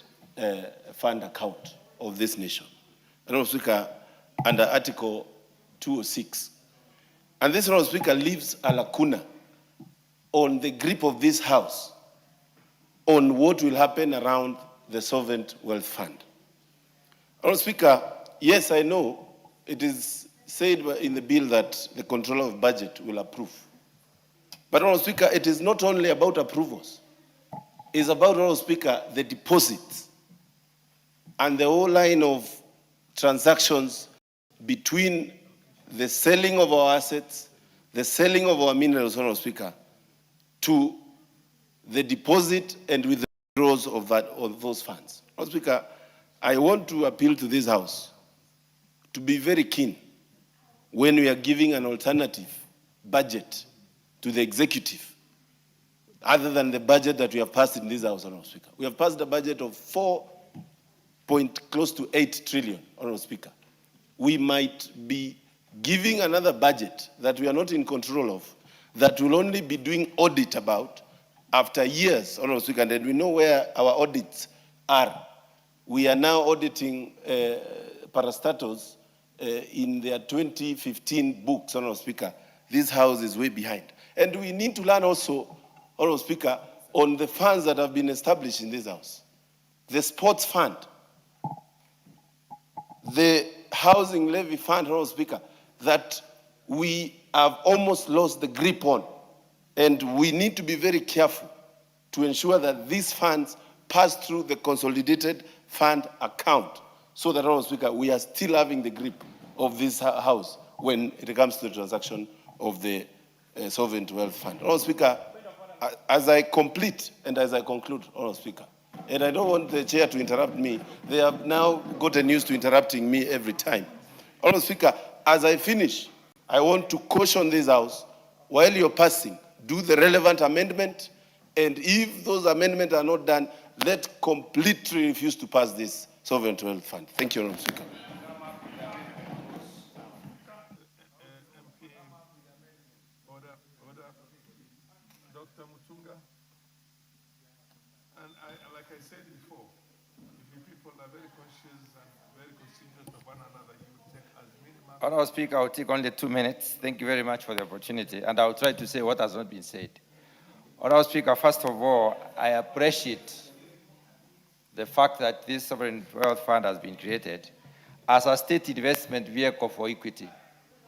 fund account of this nation. Honorable Speaker, under Article 206. And this, Honorable Speaker, leaves a lacuna on the grip of this House on what will happen around the Solvent Wealth Fund. Honorable Speaker, yes, I know it is said in the bill that the Controller of Budget will approve. But, Honorable Speaker, it is not only about approvals. It's about, Honorable Speaker, the deposits and the whole line of transactions between the selling of our assets, the selling of our minerals, Honorable Speaker, to the deposit and withdrawals of those funds. Honorable Speaker, I want to appeal to this House to be very keen when we are giving an alternative budget to the executive, other than the budget that we have passed in this House, Honorable Speaker. We have passed a budget of close to 8 trillion, Honorable Speaker. We might be giving another budget that we are not in control of, that will only be doing audit about after years, Honorable Speaker, and we know where our audits are. We are now auditing parastatals in their 2015 books, Honorable Speaker. This House is way behind. And we need to learn also, Honorable Speaker, on the funds that have been established in this House. The sports fund, the housing levy fund, Honorable Speaker, that we have almost lost the grip on. And we need to be very careful to ensure that these funds pass through the consolidated fund account so that, Honorable Speaker, we are still having the grip of this House when it comes to the transaction of the Sovereign Wealth Fund. Honorable Speaker, as I complete and as I conclude, Honorable Speaker, and I don't want the chair to interrupt me, they have now gotten used to interrupting me every time. Honorable Speaker, as I finish, I want to caution this House, while you're passing, do the relevant amendment, and if those amendments are not done, let completely refuse to pass this Sovereign Wealth Fund. Thank you, Honorable Speaker. Dr. Mutunga, and like I said before, if you people are very conscious and very considerate of one another, you take as minimum. Honorable Speaker, I'll take only 2 minutes. Thank you very much for the opportunity, and I'll try to say what has not been said. Honorable Speaker, first of all, I appreciate the fact that this Sovereign Wealth Fund has been created as a state investment vehicle for equity.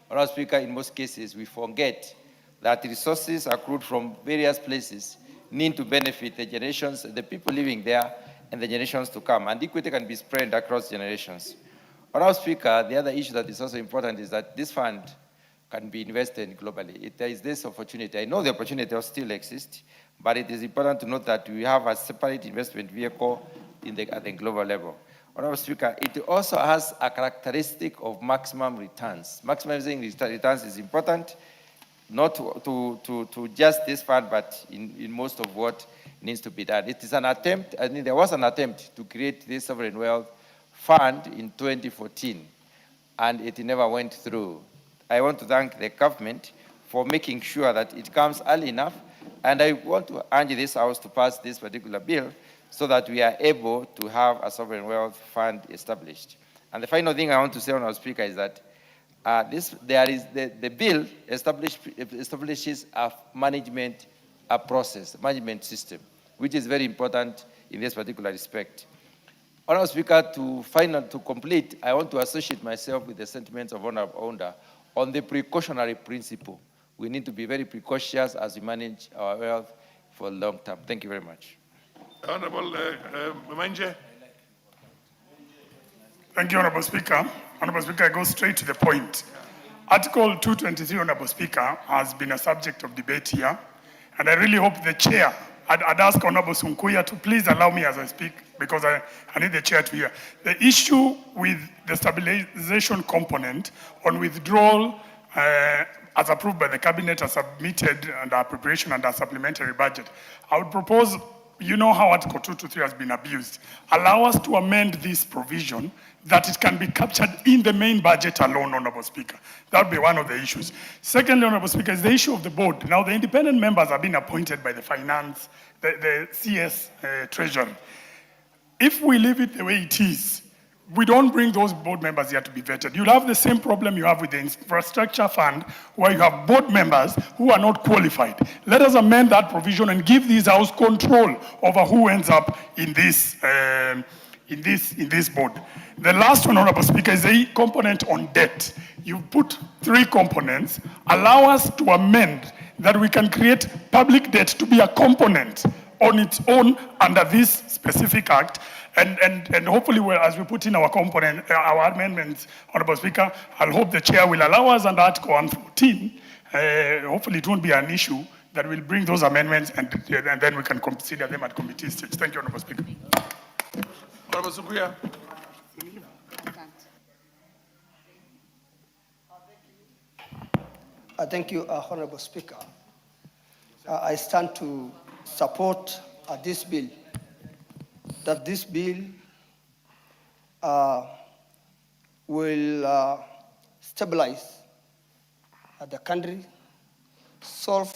Honorable Speaker, in most cases, we forget that resources accrued from various places need to benefit the generations, the people living there, and the generations to come. And equity can be spread across generations. Honorable Speaker, the other issue that is also important is that this fund can be invested globally. There is this opportunity. I know the opportunity still exists, but it is important to note that we have a separate investment vehicle at the global level. Honorable Speaker, it also has a characteristic of maximum returns. Maximizing returns is important, not to just this fund, but in most of what needs to be done. It is an attempt, I mean, there was an attempt to create this sovereign wealth fund in 2014, and it never went through. I want to thank the government for making sure that it comes early enough, and I want to urge this House to pass this particular bill so that we are able to have a sovereign wealth fund established. And the final thing I want to say, Honorable Speaker, is that the bill establishes a management system, which is very important in this particular respect. Honorable Speaker, to complete, I want to associate myself with the sentiments of Honorable Onda on the precautionary principle. We need to be very precautious as we manage our wealth for long term. Thank you very much. Honorable Manje. Thank you, Honorable Speaker. Honorable Speaker, I go straight to the point. Article 223, Honorable Speaker, has been a subject of debate here, and I really hope the chair, I'd ask Honorable Sunkuya to please allow me as I speak, because I need the chair to hear. The issue with the stabilization component on withdrawal as approved by the cabinet, as submitted under appropriation and a supplementary budget, I would propose, you know how Article 223 has been abused. Allow us to amend this provision that it can be captured in the main budget alone, Honorable Speaker. That would be one of the issues. Secondly, Honorable Speaker, is the issue of the board. Now, the independent members have been appointed by the finance, the CS Treasury. If we leave it the way it is, we don't bring those board members here to be vetted. You'll have the same problem you have with the infrastructure fund, where you have board members who are not qualified. Let us amend that provision and give this house control over who ends up in this board. The last one, Honorable Speaker, is a component on debt. You put 3 components. Allow us to amend that we can create public debt to be a component on its own under this specific act. And hopefully, as we put in our component, our amendments, Honorable Speaker, I'll hope the chair will allow us under Article 114. Hopefully, it won't be an issue that will bring those amendments, and then we can consider them at committee stage. Thank you, Honorable Speaker. Honorable Sukuya. Thank you, Honorable Speaker. I stand to support this bill. That this bill will stabilize the country, solve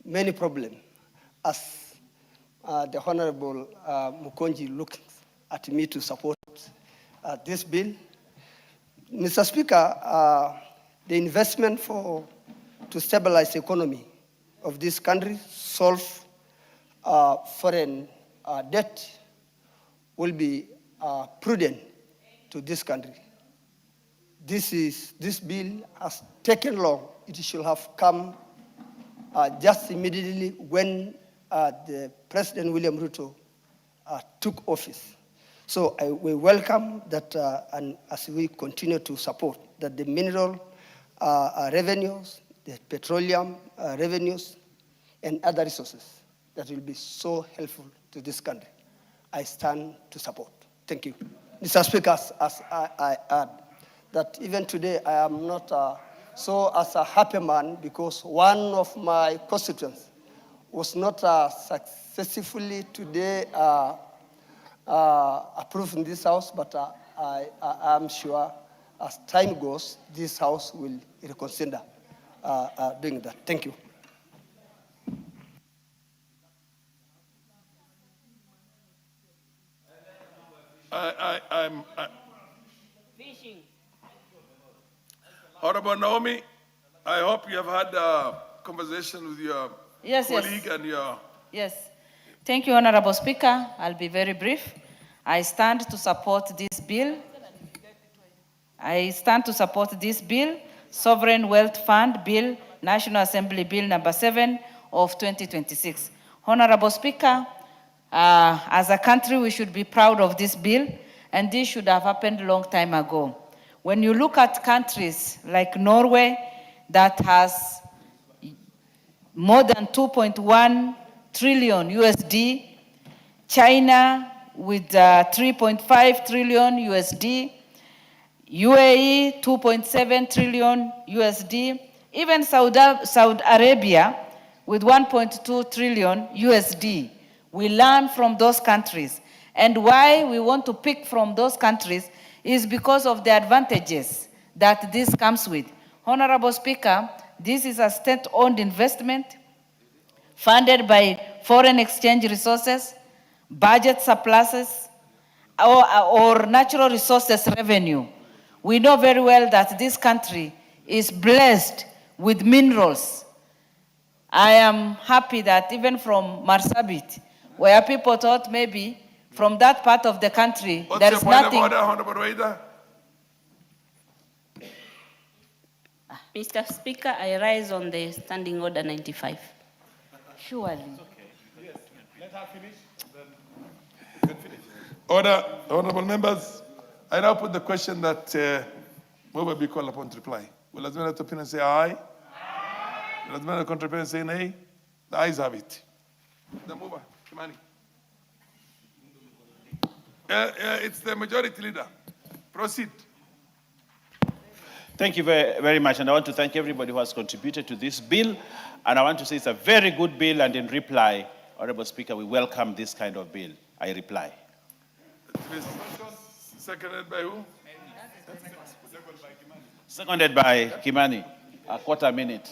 many problems, as the Honorable Mukonji looks at me to support this bill. Mr. Speaker, the investment to stabilize the economy of this country, solve foreign debt, will be prudent to this country. This bill has taken long. It should have come just immediately when the President William Ruto took office. So we welcome that, and as we continue to support that the mineral revenues, the petroleum revenues, and other resources that will be so helpful to this country, I stand to support. Thank you. Mr. Speaker, as I add that even today I am not as a happy man, because one of my constituents was not successfully today approved in this house, but I am sure as time goes, this house will reconsider doing that. Thank you. Honorable Naomi, I hope you have had a conversation with your colleague and your... Yes. Thank you, Honorable Speaker. I'll be very brief. I stand to support this bill. Sovereign Wealth Fund Bill, National Assembly Bill number 7 of 2026. Honorable Speaker, as a country, we should be proud of this bill, and this should have happened a long time ago. When you look at countries like Norway, that has more than 2.1 trillion USD, China with 3.5 trillion USD, UAE 2.7 trillion USD, even Saudi Arabia with 1.2 trillion USD. We learn from those countries. And why we want to pick from those countries is because of the advantages that this comes with. Honorable Speaker, this is a state-owned investment funded by foreign exchange resources, budget surpluses, or natural resources revenue. We know very well that this country is blessed with minerals. I am happy that even from Marsabit, where people thought maybe from that part of the country. What's There your is point nothing. of order, Honorable Waida? Mr. Speaker, I rise on the Standing Order 95. Surely. Order, honorable members, I now put the question that will be called upon to reply. Will as many opinions say aye? Will as many opinions say nay? The ayes have it. The mover, Kimani. It's the majority leader. Proceed. Thank you very, very much, and I want to thank everybody who has contributed to this bill, and I want to say it's a very good bill, and in reply, Honorable Speaker, we welcome this kind of bill. I reply. Seconded by who? Seconded by Kimani, a quarter minute.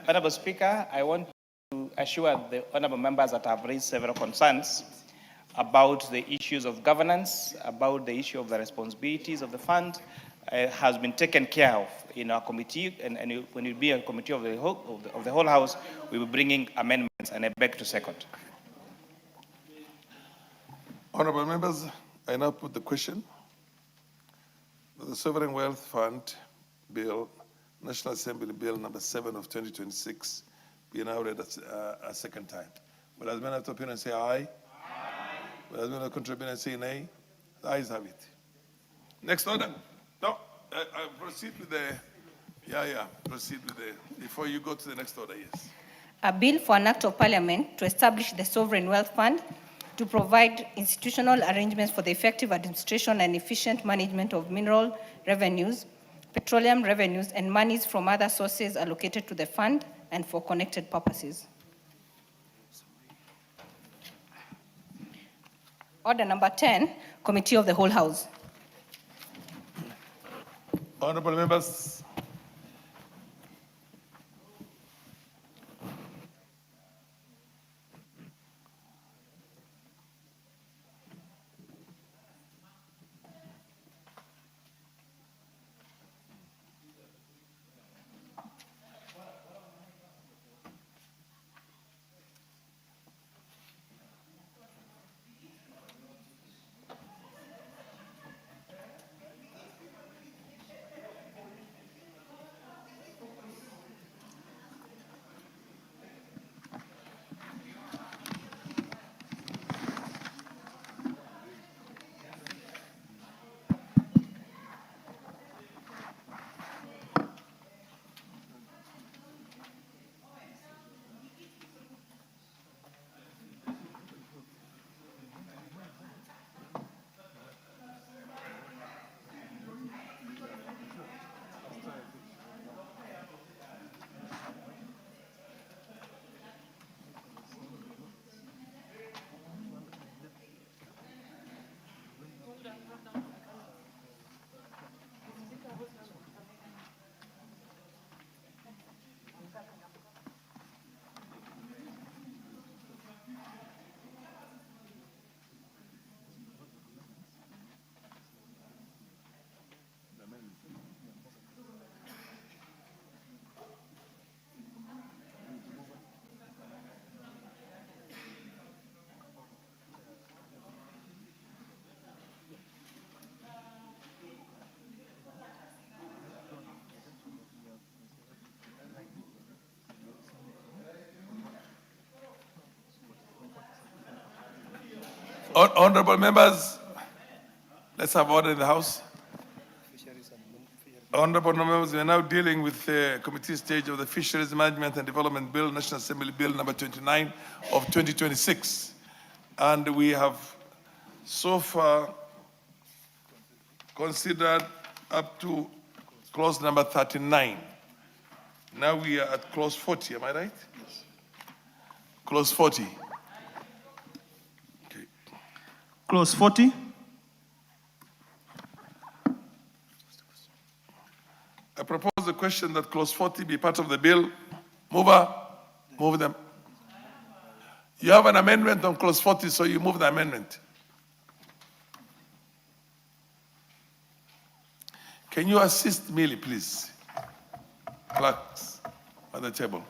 Honorable Speaker, I want to assure the honorable members that have raised several concerns about the issues of governance, about the issue of the responsibilities of the fund, has been taken care of in our committee, and when you be a committee of the whole House, we will be bringing amendments, and I beg to second. Honorable members, I now put the question that the Sovereign Wealth Fund Bill, National Assembly Bill number 7 of 2026, be now read a second time. Will as many opinions say aye? Will as many contributors say nay? The ayes have it. Next order. No, I proceed with the, proceed with the, before you go to the next order, yes. A bill for an act of parliament to establish the Sovereign Wealth Fund to provide institutional arrangements for the effective administration and efficient management of mineral revenues, petroleum revenues, and monies from other sources allocated to the fund and for connected purposes. Order number 10, Committee of the Whole House. Honorable members, honorable members, let's have order in the House. Honorable members, we are now dealing with the committee stage of the Fisheries Management and Development Bill, National Assembly Bill number 29 of 2026. And we have so far considered up to clause number 39. Now we are at clause 40, am I right? Yes. Clause 40. Okay. Clause 40. I propose the question that clause 40 be part of the bill. Mover, move them. You have an amendment on clause 40, so you move the amendment. Can you assist Millie, please? Clerks, at the table.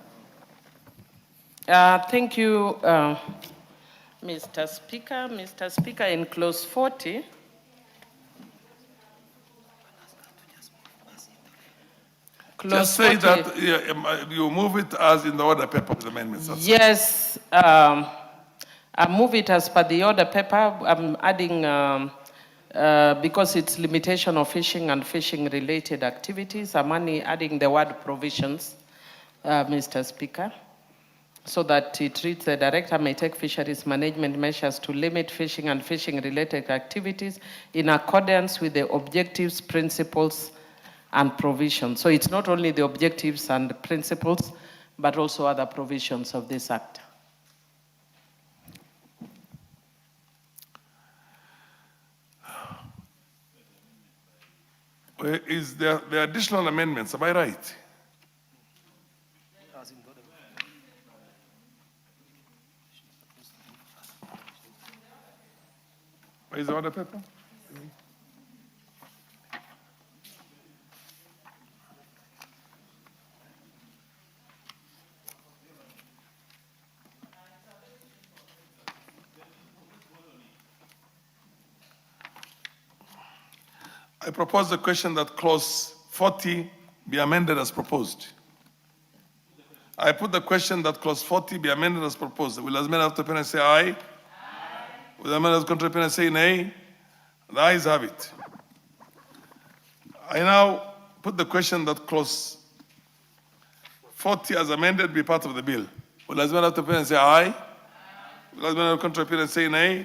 Thank you, Mr. Speaker. Mr. Speaker, in clause 40, Just say that you move it as in the order paper with amendments. Yes, I move it as per the order paper. I'm adding, because it's limitation of fishing and fishing-related activities, I'm only adding the word provisions, Mr. Speaker, so that it reads, the director may take fisheries management measures to limit fishing and fishing-related activities in accordance with the objectives, principles, and provisions. So it's not only the objectives and principles, but also other provisions of this act. Is there the additional amendments? Am I right? Where is the order paper? I propose the question that clause 40 be amended as proposed. I put the question that clause 40 be amended as proposed. Will as many after opinion say aye? Aye. Will as many as contrary opinion say nay? The ayes have it. I now put the question that clause 40 as amended be part of the bill. Will as many after opinion say aye? Aye. Will as many as contrary opinion say nay?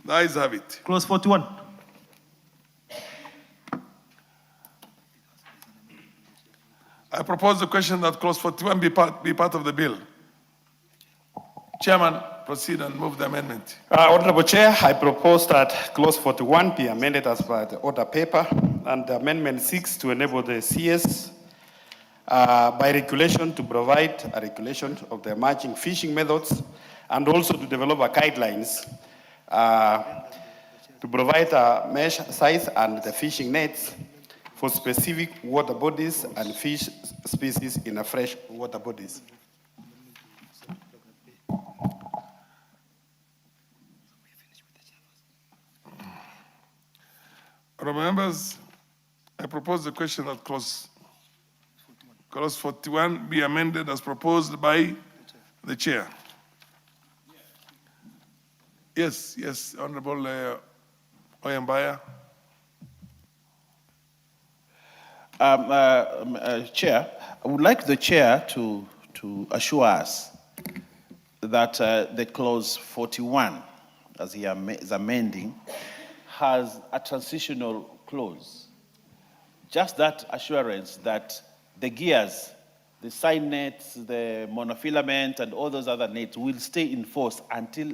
The ayes have it. Clause 41. I propose the question that clause 41 be part of the bill. Chairman, proceed and move the amendment. Honorable Chair, I propose that clause 41 be amended as per the order paper, and amendment 6 to enable the CS by regulation to provide a regulation of the emerging fishing methods, and also to develop a guidelines to provide a mesh size and the fishing nets for specific water bodies and fish species in a fresh water bodies. Honourable members, I propose the question that clause 41 be amended as proposed by the chair. Yes, Honourable Oyambaya. Chair, I would like the chair to assure us that the clause 41, as he is amending, has a transitional clause. Just that assurance that the gears, the side nets, the monofilament, and all those other nets will stay in force until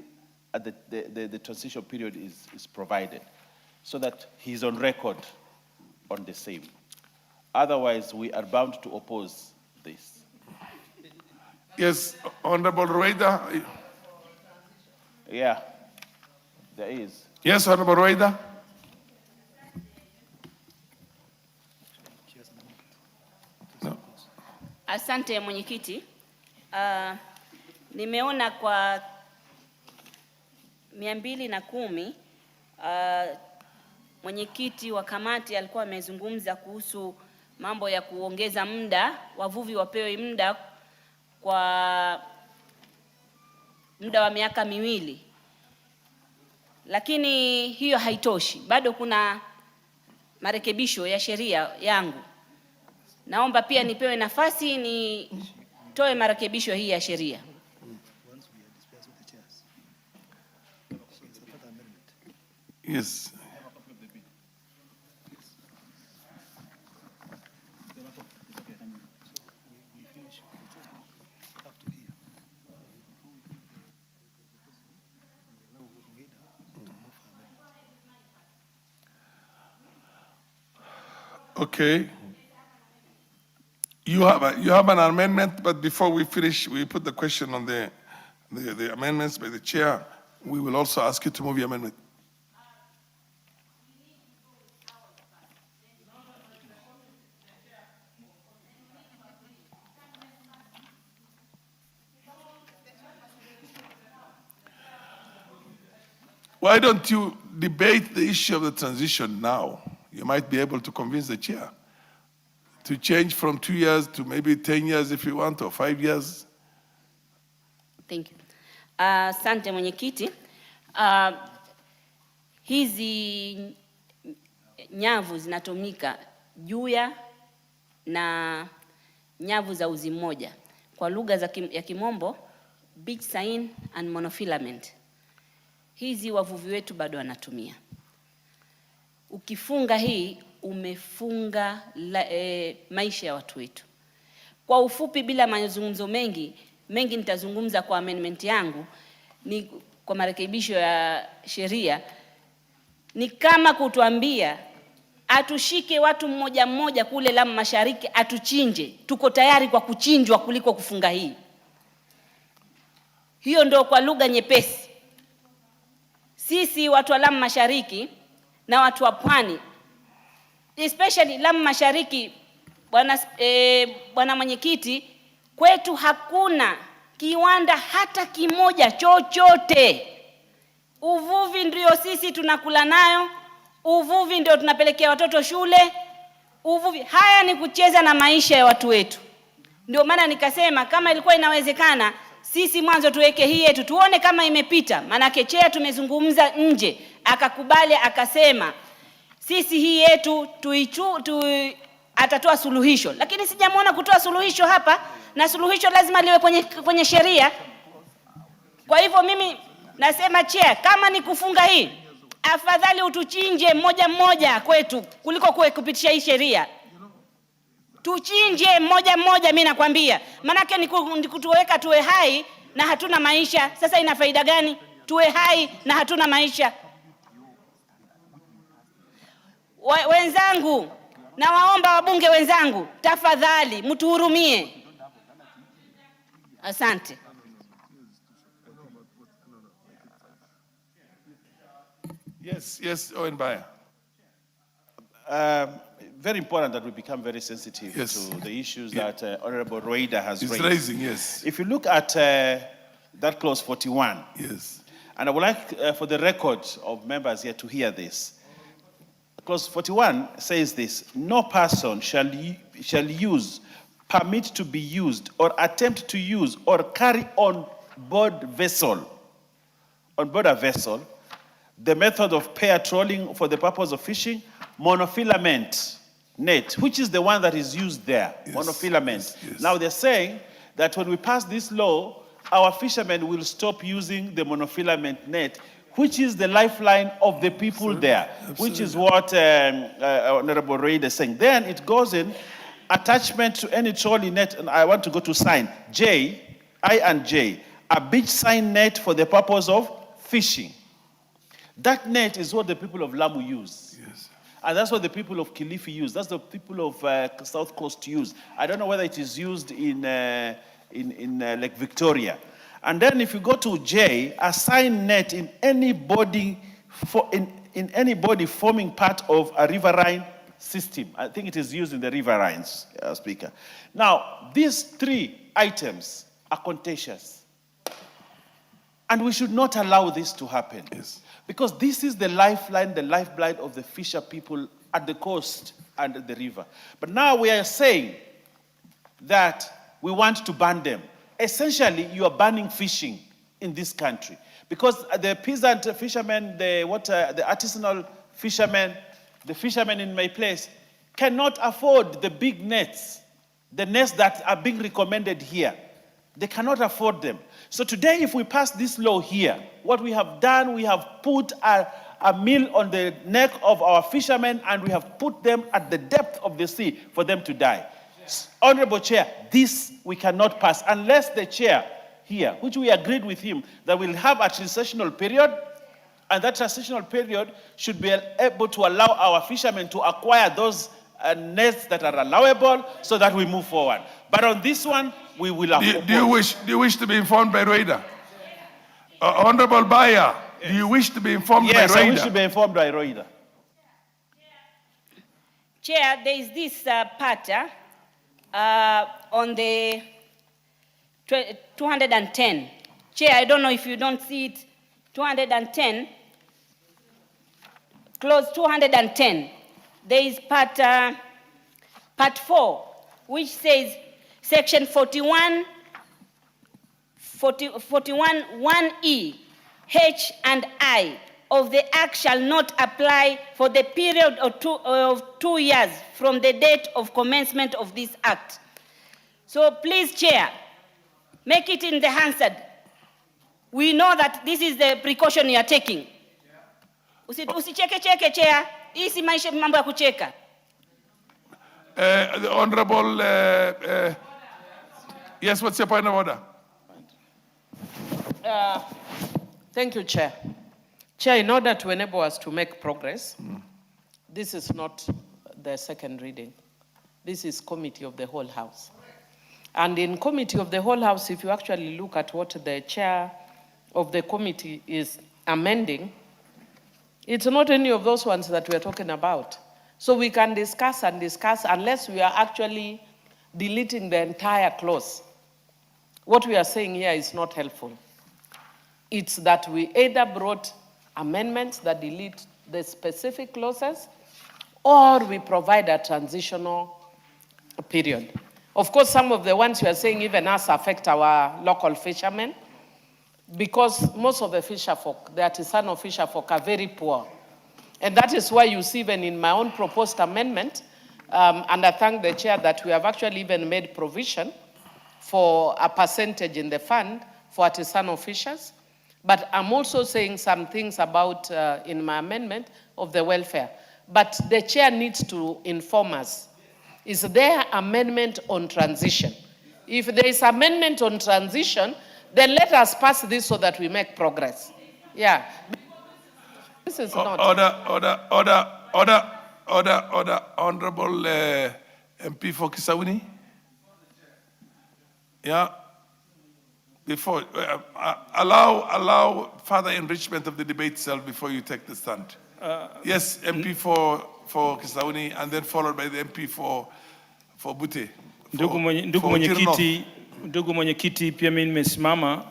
the transition period is provided, so that he's on record on the same. Otherwise, we are bound to oppose this. Yes, Honorable Rueda. Yeah, there is. Yes, Honorable Rueda. No. Asante mwenyekiti. Nimeona kwa 210 mwenyekiti wa kamati alikuwa amezungumza kuhusu mambo ya kuongeza muda, wavuvi wapewe muda kwa muda wa miaka 2. Lakini hiyo haitoshi. Bado kuna marekebisho ya sheria yangu. Naomba pia nipewe nafasi nitoe marekebisho hii ya sheria. Yes. Okay. You have an amendment, but before we finish, we put the question on the amendments by the chair. We will also ask you to move your amendment. Why don't you debate the issue of the transition now? You might be able to convince the chair to change from 2 years to maybe 10 years if you want, or 5 years. Thank you. Asante mwenyekiti. Hizi nyavu zinatumika juya na nyavu za uzi moja. Kwa lugha ya Kimombo, beach seine and monofilament. Hizi wavuvi wetu bado wanatumia. Ukifunga hii, umefunga maisha ya watu wetu. Kwa ufupi, bila mazungumzo mengi nitazungumza kwa amendment yangu, ni kwa marekebisho ya sheria, ni kama kutuambia atushike watu mmoja mmoja kule Lamu Mashariki atuchinje. Tuko tayari kwa kuchinjwa kuliko kufunga hii. Hiyo ndio kwa lugha nyepesi. Sisi watu wa Lamu Mashariki na watu wa Pwani, especially Lamu Mashariki, bwana mwenyekiti, kwetu hakuna kiwanda hata kimoja chochote. Uvuvi ndio sisi tunakula nayo, uvuvi ndio tunapelekea watoto shule, uvuvi. Haya ni kucheza na maisha ya watu wetu. Ndio maana nikasema kama ilikuwa inawezekana, sisi mwanzo tuweke hii yetu tuone kama imepita. Manake chea tumezungumza nje, akakubali akasema sisi hii yetu atatoa suluhisho. Lakini sijamuona kutoa suluhisho hapa, na suluhisho lazima liwe kwenye sheria. Kwa hivyo mimi nasema chea, kama ni kufunga hii, afadhali utuchinje mmoja mmoja kwetu kuliko kupitisha hii sheria. Tuchinje mmoja mmoja, mimi nakwambia. Manake ni kutuweka tuwe hai na hatuna maisha. Sasa ina faida gani tuwe hai na hatuna maisha? Wenzangu, na waomba wabunge wenzangu, tafadhali mtuhurumie. Asante. Yes, Owen Baya. Very important that we become very sensitive to the issues that Honorable Roida has raised. Raising, yes. If you look at that clause 41, yes, and I would like for the record of members here to hear this. Clause 41 says this: no person shall use, permit to be used, or attempt to use, or carry on board a vessel, the method of pair trolling for the purpose of fishing, monofilament net, which is the one that is used there, monofilament. Yes. Now they're saying that when we pass this law, our fishermen will stop using the monofilament net, which is the lifeline of the people there, which is what Honorable Reid is saying. Then it goes in, attachment to any trolley net, and I want to go to sign, I and J, a beach sign net for the purpose of fishing. That net is what the people of Lamu use. Yes. And that's what the people of Kilifi use. That's the people of South Coast use. I don't know whether it is used in Lake Victoria. And then if you go to J, a sign net in any body forming part of a riverine system. I think it is used in the riverines, Speaker. Now, these three items are contentious. And we should not allow this to happen. Yes. Because this is the lifeline, the lifeblood of the fisher people at the coast and the river. But now we are saying that we want to ban them. Essentially, you are banning fishing in this country. Because the peasant fishermen, the artisanal fishermen, the fishermen in my place, cannot afford the big nets, the nets that are being recommended here. They cannot afford them. So today, if we pass this law here, what we have done, we have put a meal on the neck of our fishermen, and we have put them at the depth of the sea for them to die. Honorable Chair, this we cannot pass unless the chair here, which we agreed with him, that we'll have a transitional period, and that transitional period should be able to allow our fishermen to acquire those nets that are allowable so that we move forward. But on this one, we will do you wish to be informed by Roida? Honorable Baya, do you wish to be informed by Roida? Yes, I wish to be informed by Roida. Chair, there is this pattern on the 210. Chair, I don't know if you don't see it. 210, clause 210, there is part 4, which says section 41, 1E, H and I of the Act shall not apply for the period of 2 years from the date of commencement of this Act. So please, Chair, make it in the Hansard. We know that this is the precaution you are taking. Usicheke, Chair. Hii si maisha mambo ya kucheka. The Honorable, yes, what's your point of order? Thank you, Chair. Chair, in order to enable us to make progress, this is not the second reading. This is Committee of the Whole House. And in Committee of the Whole House, if you actually look at what the chair of the committee is amending, it's not any of those ones that we're talking about. So we can discuss and discuss unless we are actually deleting the entire clause. What we are saying here is not helpful. It's that we either brought amendments that delete the specific clauses, or we provide a transitional period. Of course, some of the ones you are saying even us affect our local fishermen, because most of the fisherfolk, the artisanal fisherfolk, are very poor. And that is why you see even in my own proposed amendment, and I thank the chair that we have actually even made provision for a percentage in the fund for artisanal fishers. But I'm also saying some things about, in my amendment, of the welfare. But the chair needs to inform us. Is there amendment on transition? If there is amendment on transition, then let us pass this so that we make progress. Yeah. This is not. Order. Honorable MP for Kisauni. Yeah. Before, allow further enrichment of the debate itself before you take the stand. Yes, MP for Kisauni, and then followed by the MP for Bute. Ndugu mwenyekiti, pia mimi nimesimama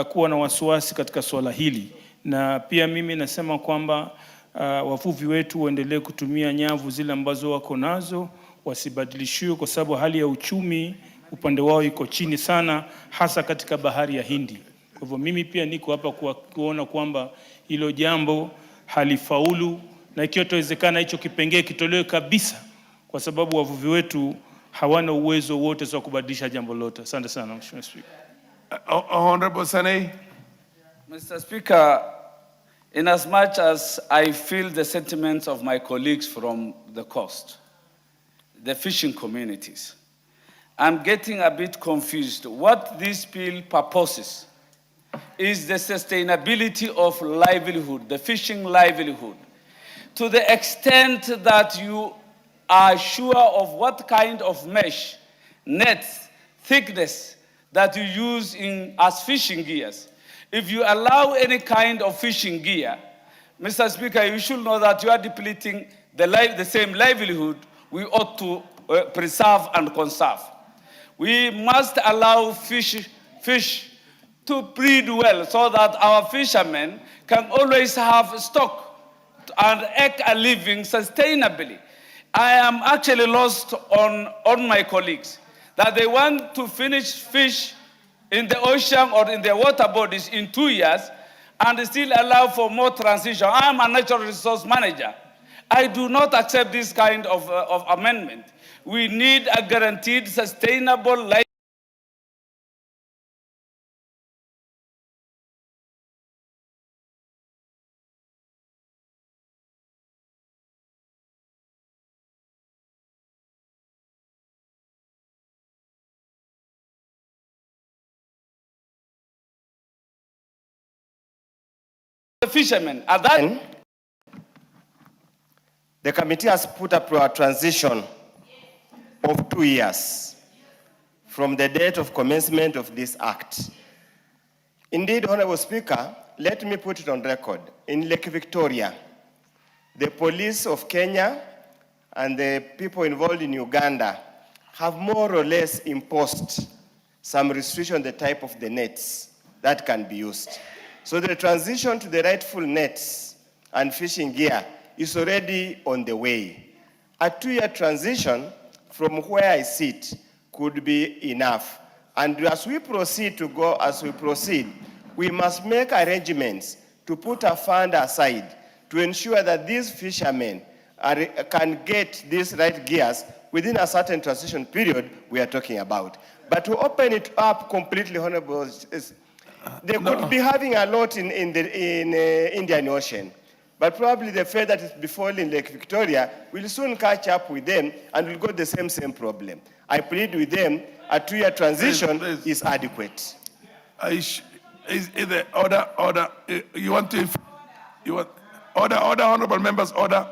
kuwa na wasiwasi katika swala hili, na pia mimi nasema kwamba wavuvi wetu waendelee kutumia nyavu zile ambazo wako nazo, wasibadilishiwe kwa sababu hali ya uchumi upande wao iko chini sana, hasa katika bahari ya Hindi. Kwa hivyo mimi pia niko hapa kuona kwamba hilo jambo halifaulu, na ikiwa itawezekana hicho kipengee kitolewe kabisa, kwa sababu wavuvi wetu hawana uwezo wote wa kubadilisha jambo lote. Asante sana, Mheshimiwa Speaker. Honorable Sanei. Mr. Speaker, in as much as I feel the sentiments of my colleagues from the coast, the fishing communities, I'm getting a bit confused. What this bill purposes is the sustainability of livelihood, the fishing livelihood, to the extent that you are sure of what kind of mesh, nets, thickness that you use as fishing gears. If you allow any kind of fishing gear, Mr. Speaker, you should know that you are depleting the same livelihood we ought to preserve and conserve. We must allow fish to breed well so that our fishermen can always have stock and make a living sustainably. I am actually lost on my colleagues that they want to finish fish in the ocean or in their water bodies in 2 years and still allow for more transition. I am a natural resource manager. I do not accept this kind of amendment. We need a guaranteed sustainable life. The fishermen are that. The committee has put up a transition of 2 years from the date of commencement of this act. Indeed, Honorable Speaker, let me put it on record. In Lake Victoria, the police of Kenya and the people involved in Uganda have more or less imposed some restriction on the type of the nets that can be used. So the transition to the rightful nets and fishing gear is already on the way. A 2-year transition from where I sit could be enough. And as we proceed, we must make arrangements to put a fund aside to ensure that these fishermen can get these right gears within a certain transition period we are talking about. But to open it up completely, Honorable, they could be having a lot in the Indian Ocean. But probably the fate that is befalling Lake Victoria will soon catch up with them and will got the same problem. I plead with them, a 2-year transition is adequate. Is the order, you want, order, honorable members, order.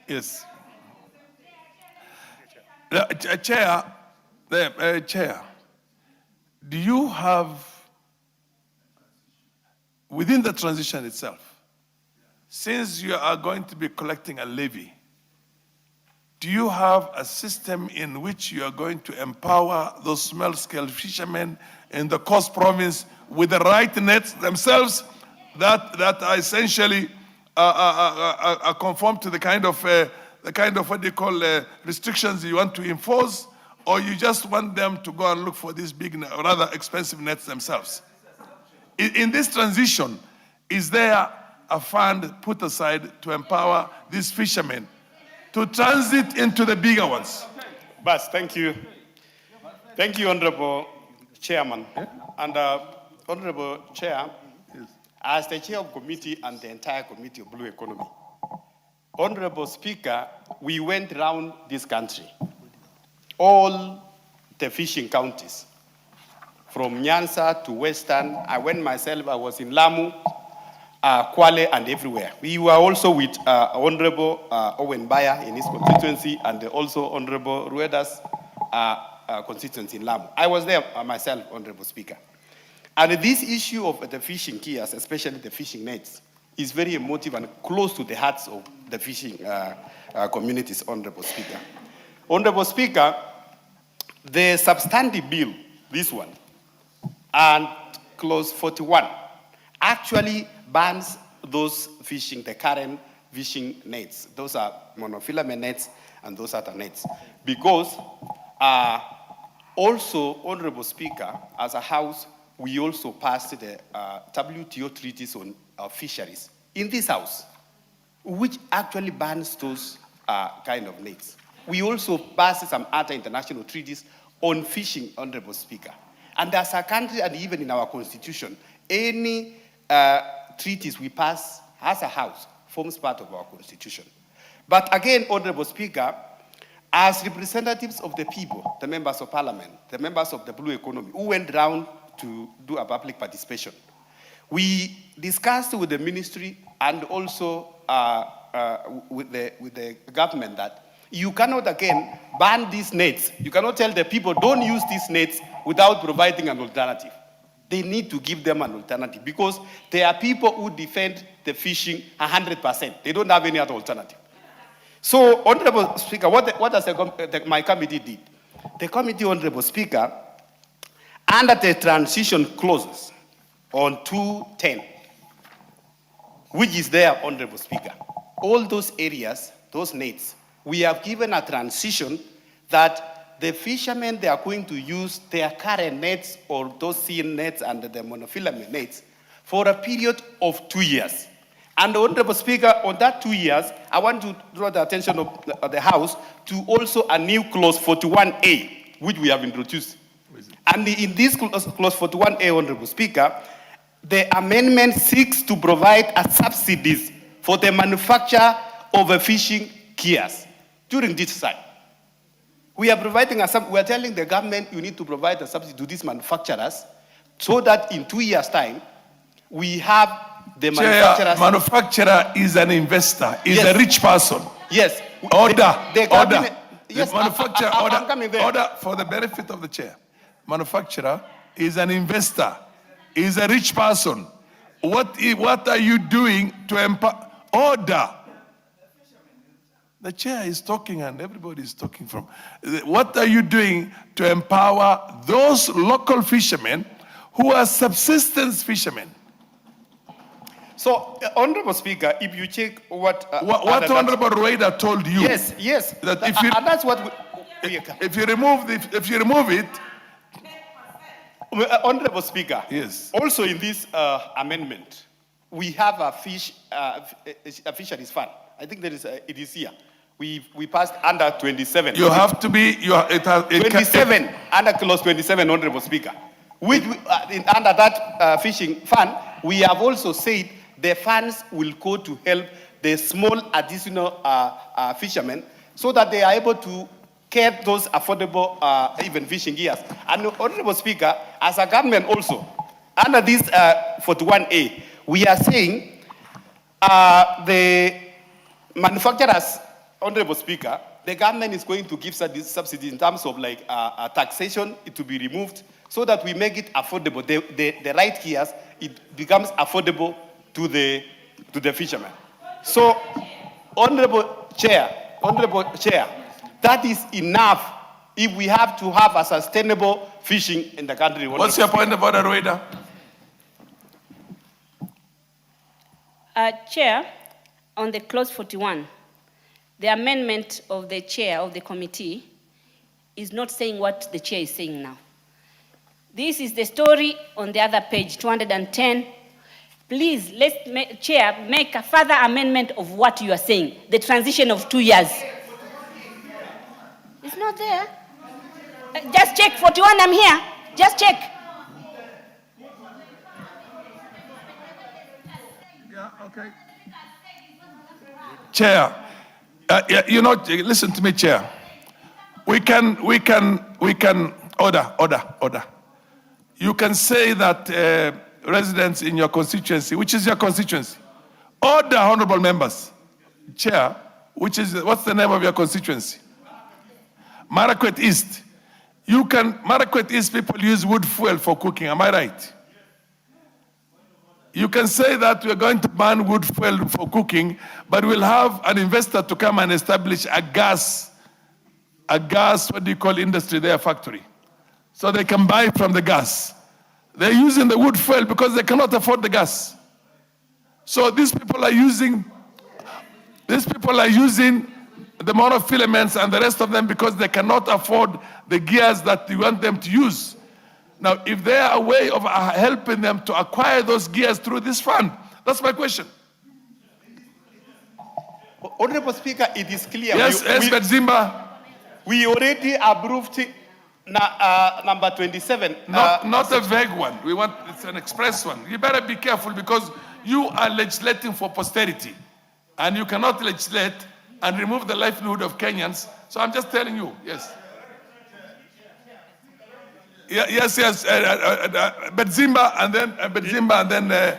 Yes. Chair, do you have, within the transition itself, since you are going to be collecting a levy, do you have a system in which you are going to empower those small-scale fishermen in the Coast Province with the right nets themselves that are essentially conform to the kind of what they call restrictions you want to enforce, or you just want them to go and look for these big, rather expensive nets themselves? In this transition, is there a fund put aside to empower these fishermen to transit into the bigger ones? Bas, thank you. Thank you, Honorable Chairman. And Honorable Chair, as the chair of committee and the entire committee of Blue Economy, Honorable Speaker, we went around this country, all the fishing counties, from Nyanza to Western. I went myself, I was in Lamu, Kwale, and everywhere. We were also with Honorable Owen Baya in his constituency, and also Honorable Rueda's constituency in Lamu. I was there myself, Honorable Speaker. And this issue of the fishing gears, especially the fishing nets, is very emotive and close to the hearts of the fishing communities, Honorable Speaker. Honorable Speaker, the substantive bill, this one, and clause 41, actually bans those fishing, the current fishing nets. Those are monofilament nets and those other nets. Because also, Honorable Speaker, as a House, we also passed the WTO treaties on fisheries in this House, which actually bans those kind of nets. We also passed some other international treaties on fishing, Honorable Speaker. And as a country, and even in our constitution, any treaties we pass as a House forms part of our constitution. But again, Honorable Speaker, as representatives of the people, the members of parliament, the members of the Blue Economy, who went round to do a public participation, we discussed with the ministry and also with the government that you cannot again ban these nets. You cannot tell the people don't use these nets without providing an alternative. They need to give them an alternative because there are people who defend the fishing 100%. They don't have any other alternative. So, Honorable Speaker, what does my committee did? The committee, Honorable Speaker, under the transition clauses on 210, which is there, Honorable Speaker, all those areas, those nets, we have given a transition that the fishermen, they are going to use their current nets or those sea nets and the monofilament nets for a period of 2 years. And Honorable Speaker, on that 2 years, I want to draw the attention of the House to also a new clause 41A, which we have introduced. And in this clause 41A, Honorable Speaker, the amendment seeks to provide a subsidies for the manufacture of a fishing gears during this time. We are providing we are telling the government you need to provide a subsidy to these manufacturers so that in 2 years' time, we have the manufacturers. Manufacturer is an investor, is a rich person. Yes. Order. Yes, manufacturer, I'm coming there. Order for the benefit of the chair. Manufacturer is an investor, is a rich person. What are you doing to empower? Order. The chair is talking and everybody is talking from. What are you doing to empower those local fishermen who are subsistence fishermen? So, Honorable Speaker, if you check what... what Honorable Rueda told you. Yes, yes. That if you, and that's what if you remove it... Honorable Speaker. Yes. Also in this amendment, we have a fisheries fund. I think it is here. We passed under 27. You have to be... 27, under clause 27, Honorable Speaker. Under that fishing fund, we have also said the funds will go to help the small additional fishermen so that they are able to get those affordable even fishing gears. And Honorable Speaker, as a government also, under this 41A, we are saying the manufacturers, Honorable Speaker, the government is going to give subsidies in terms of like taxation, it to be removed, so that we make it affordable. The right gears, it becomes affordable to the fishermen. So, Honorable Chair, that is enough if we have to have a sustainable fishing in the country. What's your point about Rueda? Chair, on the clause 41, the amendment of the chair of the committee is not saying what the chair is saying now. This is the story on the other page, 210. Please, Chair, make a further amendment of what you are saying, the transition of 2 years. It's not there. Just check 41, I'm here. Just check. Yeah, okay. Chair, listen to me, Chair. We can, order. You can say that residents in your constituency, which is your constituency, order, honorable members. Chair, what's the name of your constituency? Marakwet East. Marakwet East people use wood fuel for cooking, am I right? You can say that we're going to ban wood fuel for cooking, but we'll have an investor to come and establish a gas, industry, their factory. So they can buy from the gas. They're using the wood fuel because they cannot afford the gas. So these people are using the monofilaments and the rest of them because they cannot afford the gears that you want them to use. Now, if there are a way of helping them to acquire those gears through this fund, that's my question. Honorable Speaker, it is clear. Yes, Zimba. We already approved number 27. Not a vague one. It's an express one. You better be careful because you are legislating for posterity. And you cannot legislate and remove the livelihood of Kenyans. So I'm just telling you, yes. Yes. Bedzimba and then the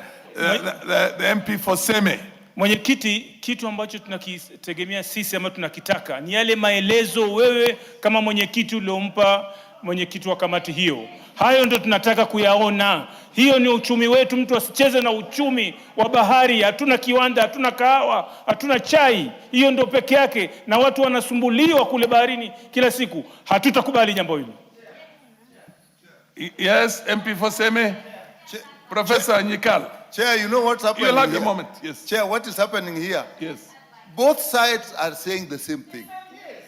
MP for Seme. Mwenyekiti, kitu ambacho tunakitegemea sisi ama tunakitaka ni yale maelezo wewe kama mwenyekiti uliompa mwenyekiti wa kamati hiyo. Hayo ndio tunataka kuyaona. Hiyo ni uchumi wetu, mtu asicheze na uchumi wa bahari. Hatuna kiwanda, hatuna kahawa, hatuna chai. Hiyo ndio peke yake na watu wanasumbuliwa kule baharini kila siku. Hatutakubali jambo hilo. Yes, MP for Seme. Professor Nyikal. Chair, you know what's happening You'll have here? a moment, yes. Chair, what is happening here? Yes. Both sides are saying the same thing.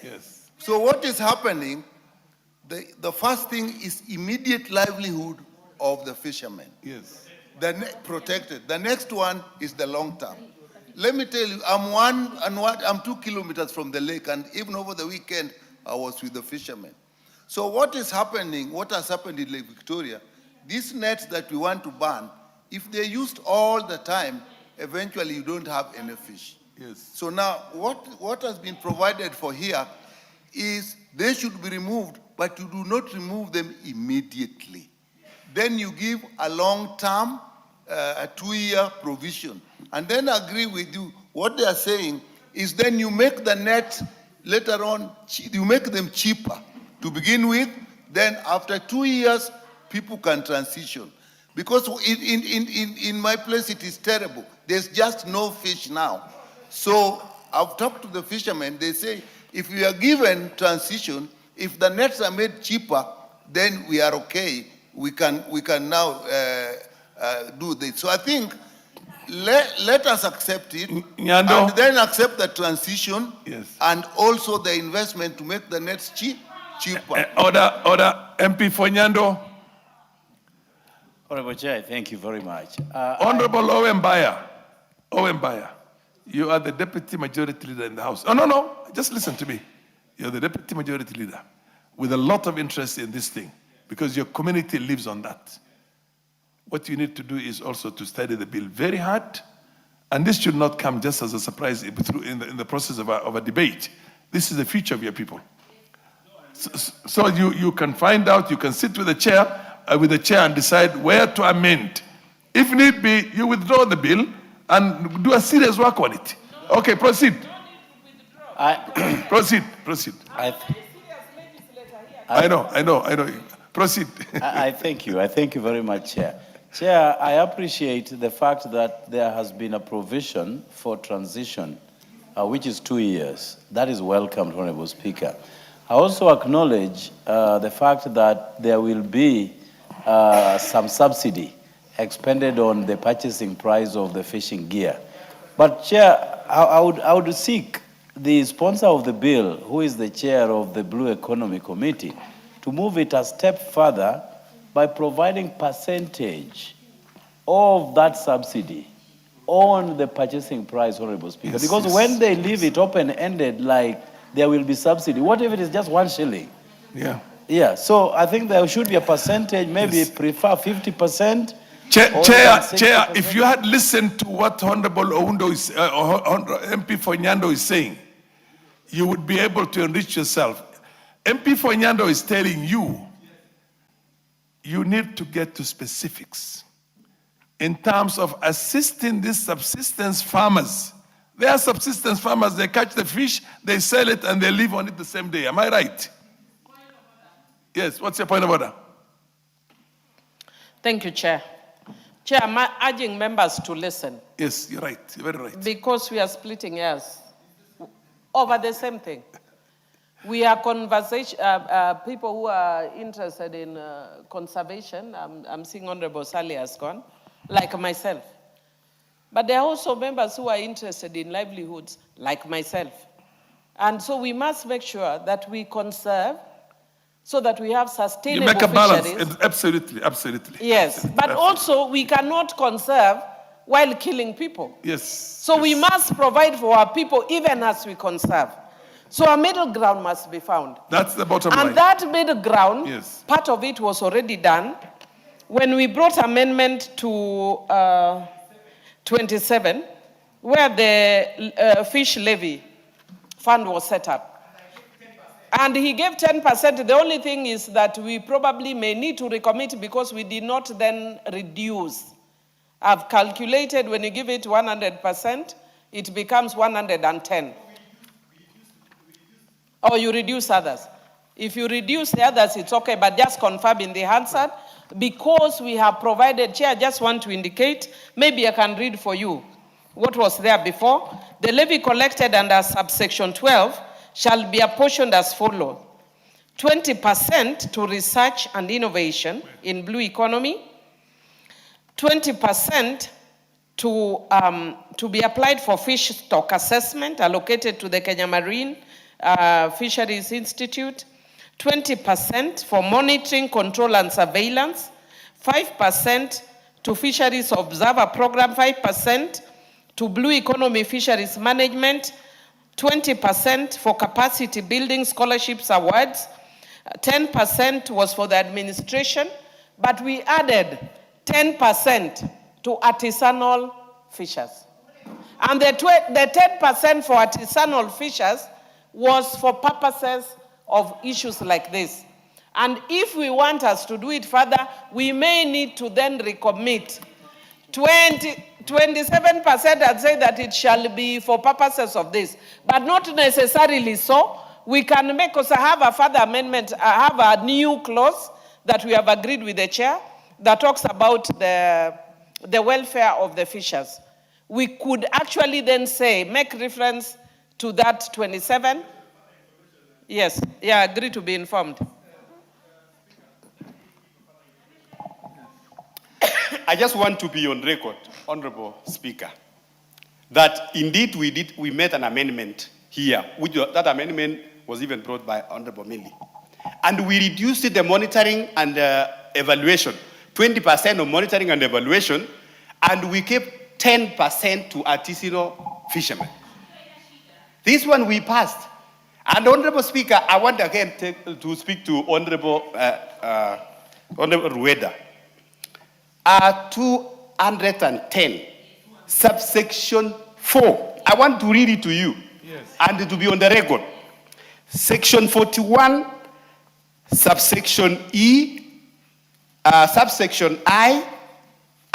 Yes. So what is happening, the first thing is immediate livelihood of the fishermen. Yes. Protected. The next one is the long term. Let me tell you, I'm 2 kilometers from the lake, and even over the weekend, I was with the fishermen. So what has happened in Lake Victoria, these nets that we want to ban, if they're used all the time, eventually you don't have any fish. Yes. So now, what has been provided for here is they should be removed, but you do not remove them immediately. Then you give a long-term, a 2-year provision. And then I agree with you. What they are saying is then you make the net later on, you make them cheaper to begin with. Then after 2 years, people can transition. Because in my place, it is terrible. There's just no fish now. So I've talked to the fishermen. They say, if we are given transition, if the nets are made cheaper, then we are okay. We can now do this. So I think let us accept it Nyando. and then accept the transition Yes. and also the investment to make the nets cheaper. Order, MP for Nyando. Honorable Chair, thank you very much. Honorable Owen Baya, you are the deputy majority leader in the House. Oh, no, just listen to me. You're the deputy majority leader with a lot of interest in this thing because your community lives on that. What you need to do is also to study the bill very hard, and this should not come just as a surprise in the process of a debate. This is the future of your people. So you can find out, you can sit with the chair and decide where to amend. If need be, you withdraw the bill and do a serious work on it. Okay, proceed. Proceed. I know. Proceed. I thank you. I thank you very much, Chair. Chair, I appreciate the fact that there has been a provision for transition, which is 2 years. That is welcomed, Honorable Speaker. I also acknowledge the fact that there will be some subsidy expended on the purchasing price of the fishing gear. But Chair, I would seek the sponsor of the bill, who is the chair of the Blue Economy Committee, to move it a step further by providing percentage of that subsidy on the purchasing price, Honorable Speaker. Yes, because when they leave it open-ended, like there will be subsidy, what if it is just 1 shilling? Yeah, so I think there should be a percentage, maybe prefer 50%. Chair, if you had listened to what Honorable Oundo is, MP for Nyando is saying, you would be able to enrich yourself. MP for Nyando is telling you, you need to get to specifics in terms of assisting these subsistence farmers. They are subsistence farmers, they catch the fish, they sell it, and they live on it the same day. Am I right? Yes, what's your point of order? Thank you, Chair. Chair, I'm urging members to listen. Yes, you're right. You're very right. Because we are splitting hairs over the same thing. We are people who are interested in conservation. I'm seeing Honorable Sally has gone, like myself. But there are also members who are interested in livelihoods, like myself. And so we must make sure that we conserve so that we have sustainable fisheries. You make a balance, fisheries. absolutely. Yes, but also we cannot conserve while killing people. Yes. So we must provide for our people even as we conserve. So a middle ground must be found. That's the bottom line. And that middle ground, part of it was already done when we brought amendment to 27, where the fish levy fund was set up. And he gave 10%. The only thing is that we probably may need to recommit because we did not then reduce. I've calculated when you give it 100%, it becomes 110. Or you reduce others. If you reduce the others, it's okay, but just confirm in the answer, because we have provided, Chair, I just want to indicate, maybe I can read for you what was there before. The levy collected under subsection 12 shall be apportioned as follows: 20% to research and innovation in blue economy, 20% to be applied for fish stock assessment allocated to the Kenya Marine Fisheries Institute, 20% for monitoring, control, and surveillance, 5% to Fisheries Observer Program, 5% to Blue Economy Fisheries Management, 20% for capacity building scholarships awards, 10% was for the administration, but we added 10% to artisanal fishers. And the 10% for artisanal fishers was for purposes of issues like this. And if we want us to do it further, we may need to then recommit 27% and say that it shall be for purposes of this, but not necessarily so. We can make us have a further amendment, have a new clause that we have agreed with the chair that talks about the welfare of the fishers. We could actually then say, make reference to that 27. Yes, yeah, agree to be informed. I just want to be on record, Honorable Speaker, that indeed we made an amendment here, that amendment was even brought by Honorable Millie. And we reduced the monitoring and evaluation, 20% of monitoring and evaluation, and we kept 10% to artisanal fishermen. This one we passed. And Honorable Speaker, I want again to speak to Honorable Rueda. 210, subsection 4. I want to read it to you, yes, and to be on the record. Section 41, subsection E, subsection I,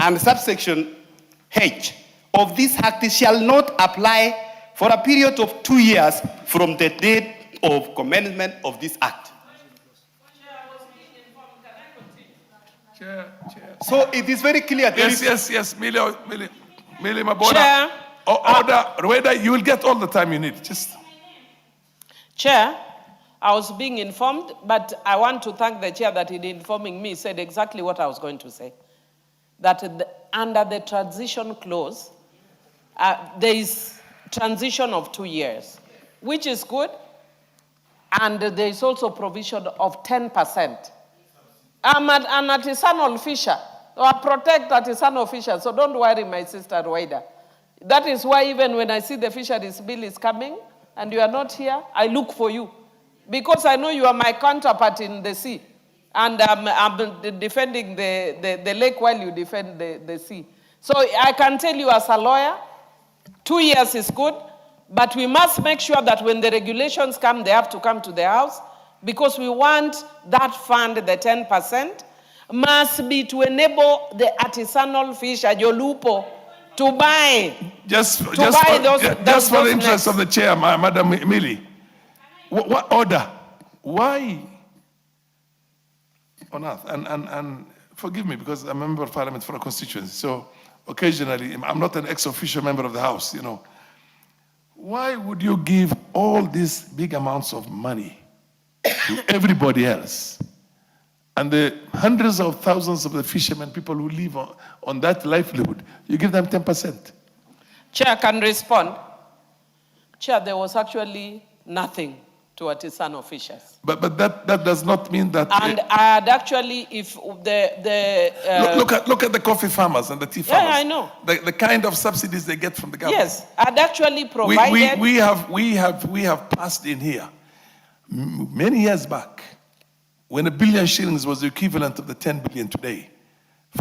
and subsection H of this act shall not apply for a period of 2 years from the date of commencement of this act. Chair. So it is very clear. Yes. Millie Mabona. Order, Rueda, you will get all the time you need. Chair, I was being informed, but I want to thank the chair that in informing me said exactly what I was going to say. That under the transition clause, there is transition of 2 years, which is good. And there is also provision of 10%. I'm an artisanal fisher, so I protect artisanal fishers, so don't worry, my sister Rueda. That is why even when I see the fisheries bill is coming and you are not here, I look for you. Because I know you are my counterpart in the sea. And I'm defending the lake while you defend the sea. So I can tell you as a lawyer, 2 years is good, but we must make sure that when the regulations come, they have to come to the House, because we want that fund, the 10%, must be to enable the artisanal fisher, Jolupo, to buy. Just for the interest of the chair, Madam Millie, what order? Why on earth? And forgive me, because I'm a member of parliament for a constituency, so occasionally, I'm not an ex-officio member of the House, you know. Why would you give all these big amounts of money to everybody else? And the hundreds of thousands of the fishermen, people who live on that livelihood, you give them 10%. Chair can respond. Chair, there was actually nothing to artisanal fishers. But that does not mean that... And I had actually, if look at the coffee farmers and the tea farmers. Yeah, I know. The kind of subsidies they get from the government. Yes, I'd actually provided... We have passed in here many years back, when 1 billion shillings was the equivalent of the 10 billion today,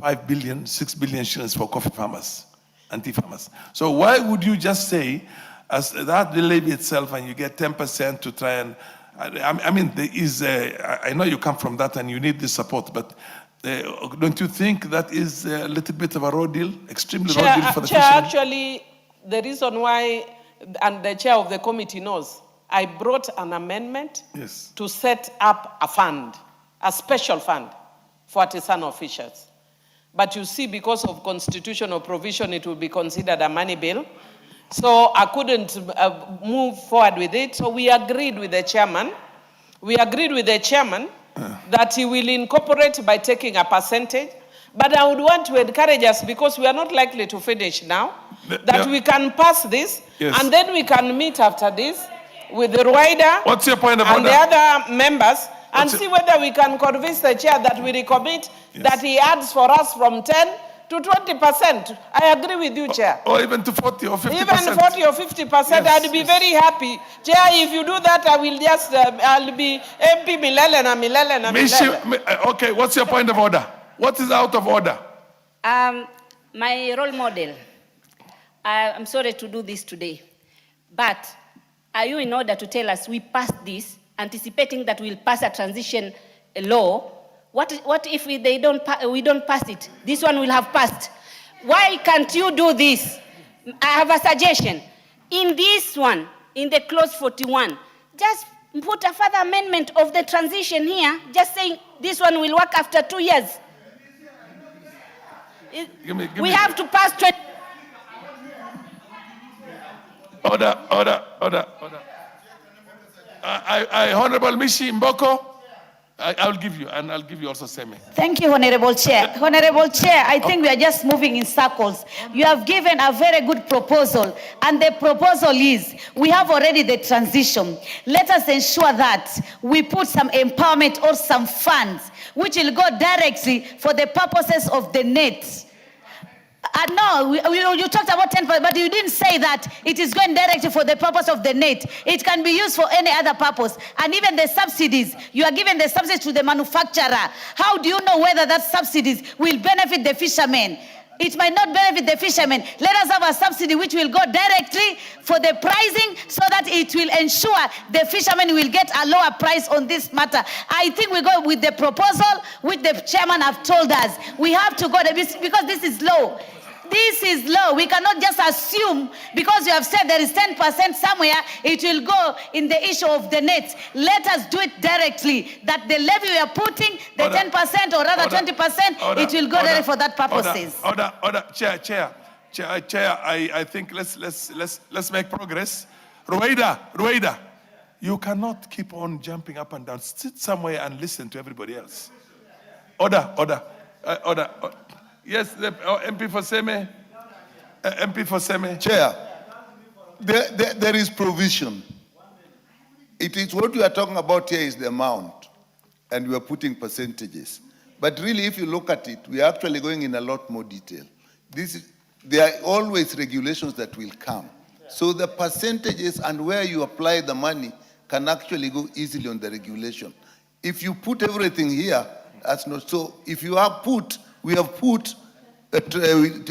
5 billion, 6 billion shillings for coffee farmers and tea farmers. So why would you just say, as that levy itself, and you get 10% to try and, I mean, there is, I know you come from that and you need this support, but don't you think that is a little bit of a raw deal, extremely raw deal for the fishermen? Actually, the reason why, and the chair of the committee knows, I brought an amendment to set up a fund, a special fund for artisanal fishers. But you see, because of constitutional provision, it will be considered a money bill. So I couldn't move forward with it. So we agreed with the chairman. That he will incorporate by taking a percentage. But I would want to encourage us, because we are not likely to finish now, that we can pass this, and then we can meet after this with the rider. What's your point of and order? The other members, and see whether we can convince the chair that we recommit that he adds for us from 10 to 20%. I agree with you, Chair. Or even to 40 or 50%. Even 40 or 50%, I'd be very happy. Chair, if you do that, I will just, I'll be MP Milele na Milele na Milele. Okay, what's your point of order? What is out of order? My role model, I'm sorry to do this today, but are you in order to tell us we passed this, anticipating that we'll pass a transition law? What if we don't pass it? This one will have passed. Why can't you do this? I have a suggestion. In this one, in the clause 41, just put a further amendment of the transition here, just saying this one will work after 2 years. We have to pass 20. Order. Honorable Mishi Mboko. I'll give you, and I'll give you also Seme. Thank you, Honorable Chair. Honorable Chair, I think we are just moving in circles. You have given a very good proposal, and the proposal is, we have already the transition. Let us ensure that we put some empowerment or some funds which will go directly for the purposes of the net. No, you talked about 10%, but you didn't say that it is going directly for the purpose of the net. It can be used for any other purpose. And even the subsidies, you are giving the subsidies to the manufacturer. How do you know whether that subsidies will benefit the fishermen? It might not benefit the fishermen. Let us have a subsidy which will go directly for the pricing so that it will ensure the fishermen will get a lower price on this matter. I think we go with the proposal which the chairman have told us. We have to go because this is low. This is low. We cannot just assume because you have said there is 10% somewhere, it will go in the issue of the net. Let us do it directly. That the levy we are putting, the 10% or rather 20%, it will go there for that purposes. Order, Chair. I think let's make progress. Rueda, you cannot keep on jumping up and down. Sit somewhere and listen to everybody else. Order. Yes, MP for Seme. MP for Seme. Chair, there is provision. It is what we are talking about here is the amount, and we are putting percentages. But really, if you look at it, we are actually going in a lot more detail. There are always regulations that will come. So the percentages and where you apply the money can actually go easily on the regulation. If you put everything here, that's not so. If you have put, we have put a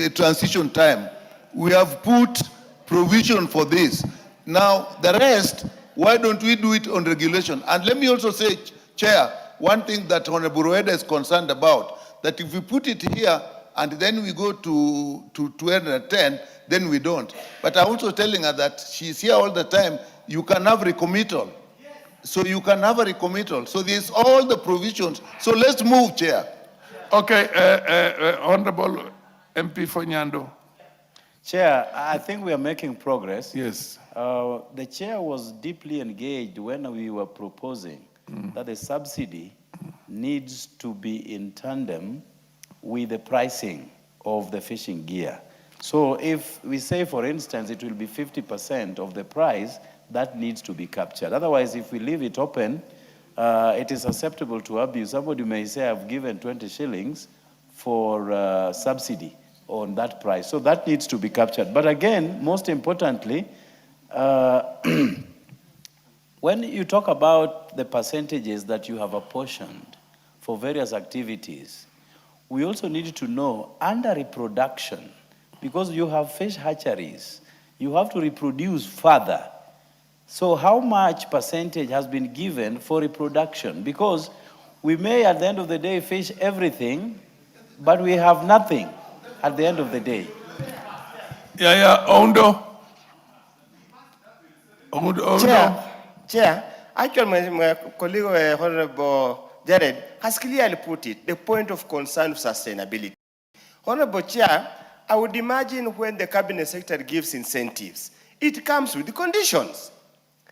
transition time. We have put provision for this. Now, the rest, why don't we do it on regulation? And let me also say, Chair, one thing that Honorable Rueda is concerned about, that if we put it here and then we go to 210, then we don't. But I'm also telling her that she's here all the time. You can have recommittal. So you can have a recommittal. So there's all the provisions. So let's move, Chair. Okay, Honorable MP for Nyando. Chair, I think we are making progress. Yes. The chair was deeply engaged when we were proposing that the subsidy needs to be in tandem with the pricing of the fishing gear. So if we say, for instance, it will be 50% of the price, that needs to be captured. Otherwise, if we leave it open, it is susceptible to abuse. Somebody may say, I've given 20 shillings for subsidy on that price. So that needs to be captured. But again, most importantly, when you talk about the percentages that you have apportioned for various activities, we also need to know under reproduction, because you have fish hatcheries, you have to reproduce further. So how much percentage has been given for reproduction? Because we may at the end of the day fish everything, but we have nothing at the end of the day. Ondo. Chair, actually my colleague Honorable Jared has clearly put it, the point of concern of sustainability. Honorable Chair, I would imagine when the Cabinet Secretary gives incentives, it comes with the conditions.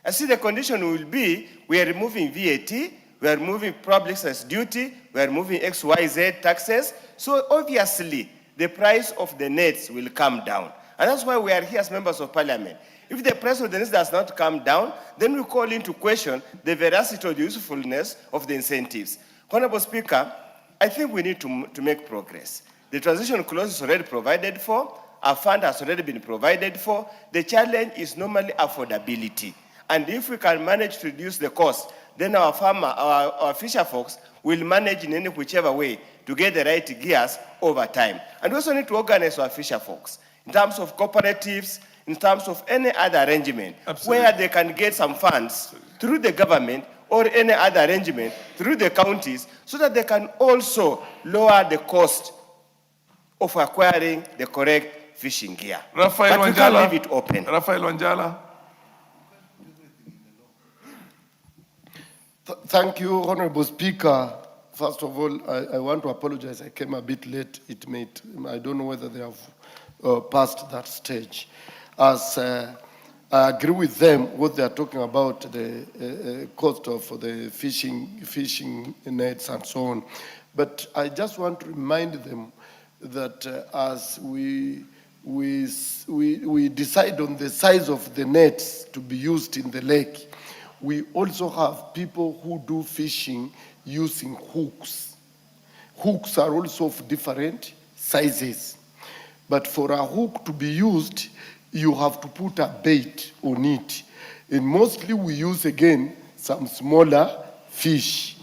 I see the condition will be, we are removing VAT, we are removing public service duty, we are removing XYZ taxes. So obviously, the price of the nets will come down. And that's why we are here as members of parliament. If the price of the nets does not come down, then we call into question the veracity or the usefulness of the incentives. Honorable Speaker, I think we need to make progress. The transition clause is already provided for, a fund has already been provided for. The challenge is normally affordability. And if we can manage to reduce the cost, then our farmer, our fisher folks will manage in any whichever way to get the right gears over time. And we also need to organize our fisher folks in terms of cooperatives, in terms of any other arrangement, where they can get some funds through the government or any other arrangement through the counties, so that they can also lower the cost of acquiring the correct fishing gear. Rafael but we can't leave it open. Rafael Wanjala. Thank you, Honorable Speaker. First of all, I want to apologize. I came a bit late. I don't know whether they have passed that stage. As I agree with them what they are talking about, the cost of the fishing nets and so on. But I just want to remind them that as we decide on the size of the nets to be used in the lake, we also have people who do fishing using hooks. Hooks are also of different sizes. But for a hook to be used, you have to put a bait on it. And mostly we use, again, some smaller fish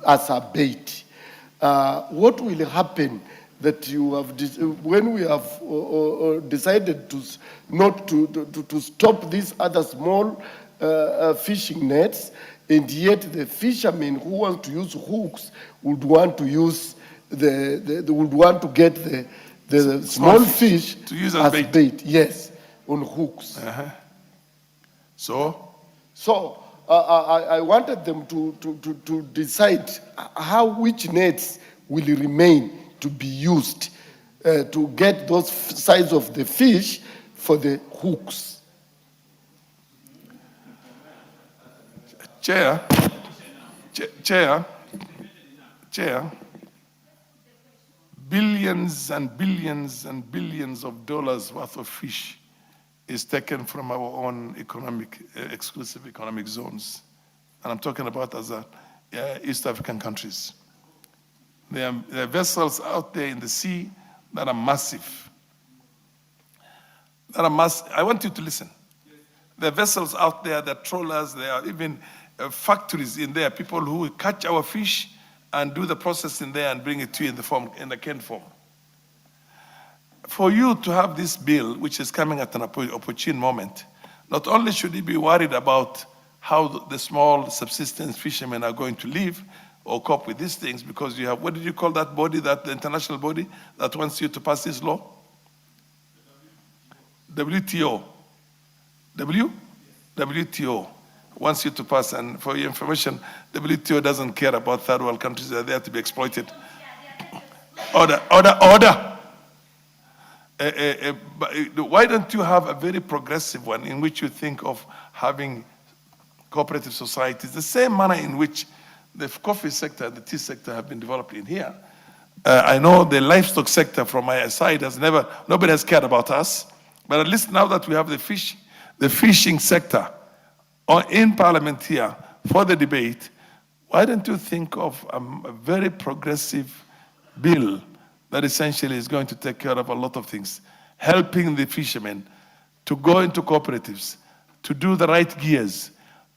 as a bait. What will happen that you have, when we have decided to not to stop these other small fishing nets, and yet the fishermen who want to use hooks would want to use would want to get the small fish to use as bait. Yes, on hooks. So I wanted them to decide which nets will remain to be used to get those size of the fish for the hooks. Chair, billions and billions and billions of dollars worth of fish is taken from our own exclusive economic zones. And I'm talking about as East African countries. There are vessels out there in the sea that are massive. I want you to listen. There are vessels out there, there are trawlers, there are even factories in there, people who catch our fish and do the processing there and bring it to you in the canned form. For you to have this bill, which is coming at an opportune moment, not only should you be worried about how the small subsistence fishermen are going to live or cope with these things, because you have, what did you call that body, that the international body that wants you to pass this law? WTO. WTO wants you to pass, and for your information, WTO doesn't care about third world countries. They're there to be exploited. Order. Why don't you have a very progressive one in which you think of having cooperative societies, the same manner in which the coffee sector, the tea sector have been developed in here? I know the livestock sector from my side nobody has cared about us, but at least now that we have the fishing sector in Parliament here for the debate, why don't you think of a very progressive bill that essentially is going to take care of a lot of things, helping the fishermen to go into cooperatives, to do the right gears,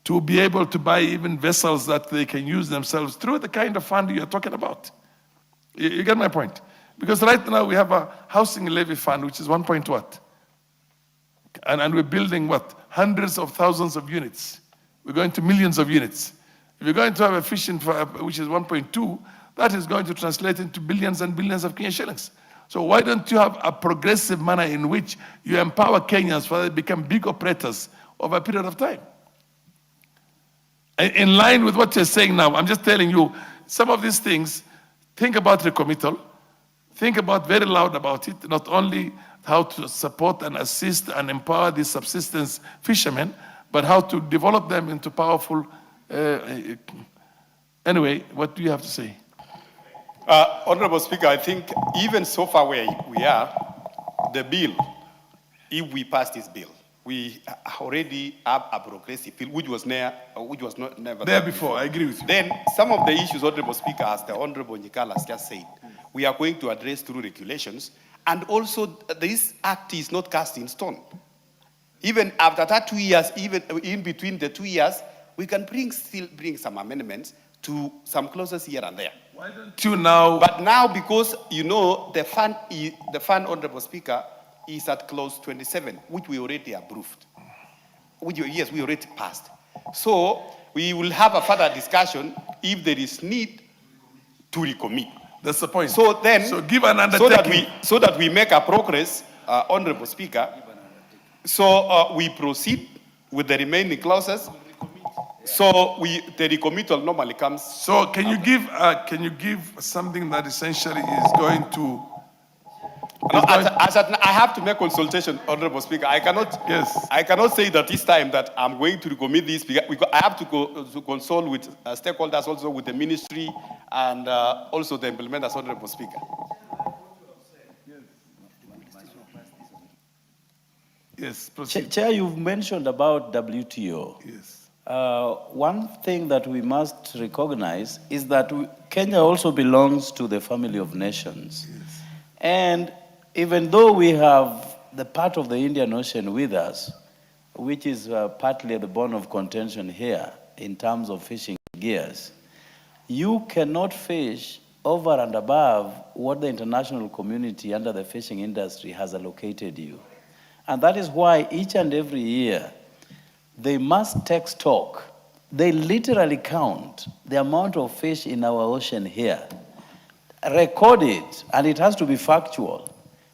to be able to buy even vessels that they can use themselves through the kind of fund you're talking about. You get my point? Because right now we have a housing levy fund, which is 1 point what? And we're building what? Hundreds of thousands of units. We're going to millions of units. If you're going to have a fishing, which is 1.2, that is going to translate into billions and billions of Kenyan shillings. So why don't you have a progressive manner in which you empower Kenyans so they become big operators over a period of time? In line with what you're saying now, I'm just telling you, some of these things, think about recommittal, think about very loud about it, not only how to support and assist and empower these subsistence fishermen, but how to develop them into powerful. Anyway, what do you have to say? Honorable Speaker, I think even so far where we are, the bill, if we pass this bill, we already have a progressive bill, which was not never there before. I agree with you. Then some of the issues, Honorable Speaker, as the Honorable Nyikala has just said, we are going to address through regulations. And also, this act is not cast in stone. Even after that 2 years, even in between the 2 years, we can still bring some amendments to some clauses here and there. Why don't you now? But now, because you know the fund, Honorable Speaker, is at clause 27, which we already approved. Yes, we already passed. So we will have a further discussion if there is need to recommit. That's the point. So then, so give an undertaking. So that we make a progress, Honorable Speaker. So we proceed with the remaining clauses. So the recommittal normally comes. So can you give something that essentially is going to I have to make consultation, Honorable Speaker. I cannot say that this time that I'm going to recommit this because I have to consult with stakeholders, also with the ministry and also the implementers, Honorable Speaker. Yes, proceed. Chair, you've mentioned about WTO. Yes. One thing that we must recognize is that Kenya also belongs to the family of nations. Yes. And even though we have the part of the Indian Ocean with us, which is partly the bone of contention here in terms of fishing gears, you cannot fish over and above what the international community under the fishing industry has allocated you. And that is why each and every year, they must take stock. They literally count the amount of fish in our ocean here, record it, and it has to be factual.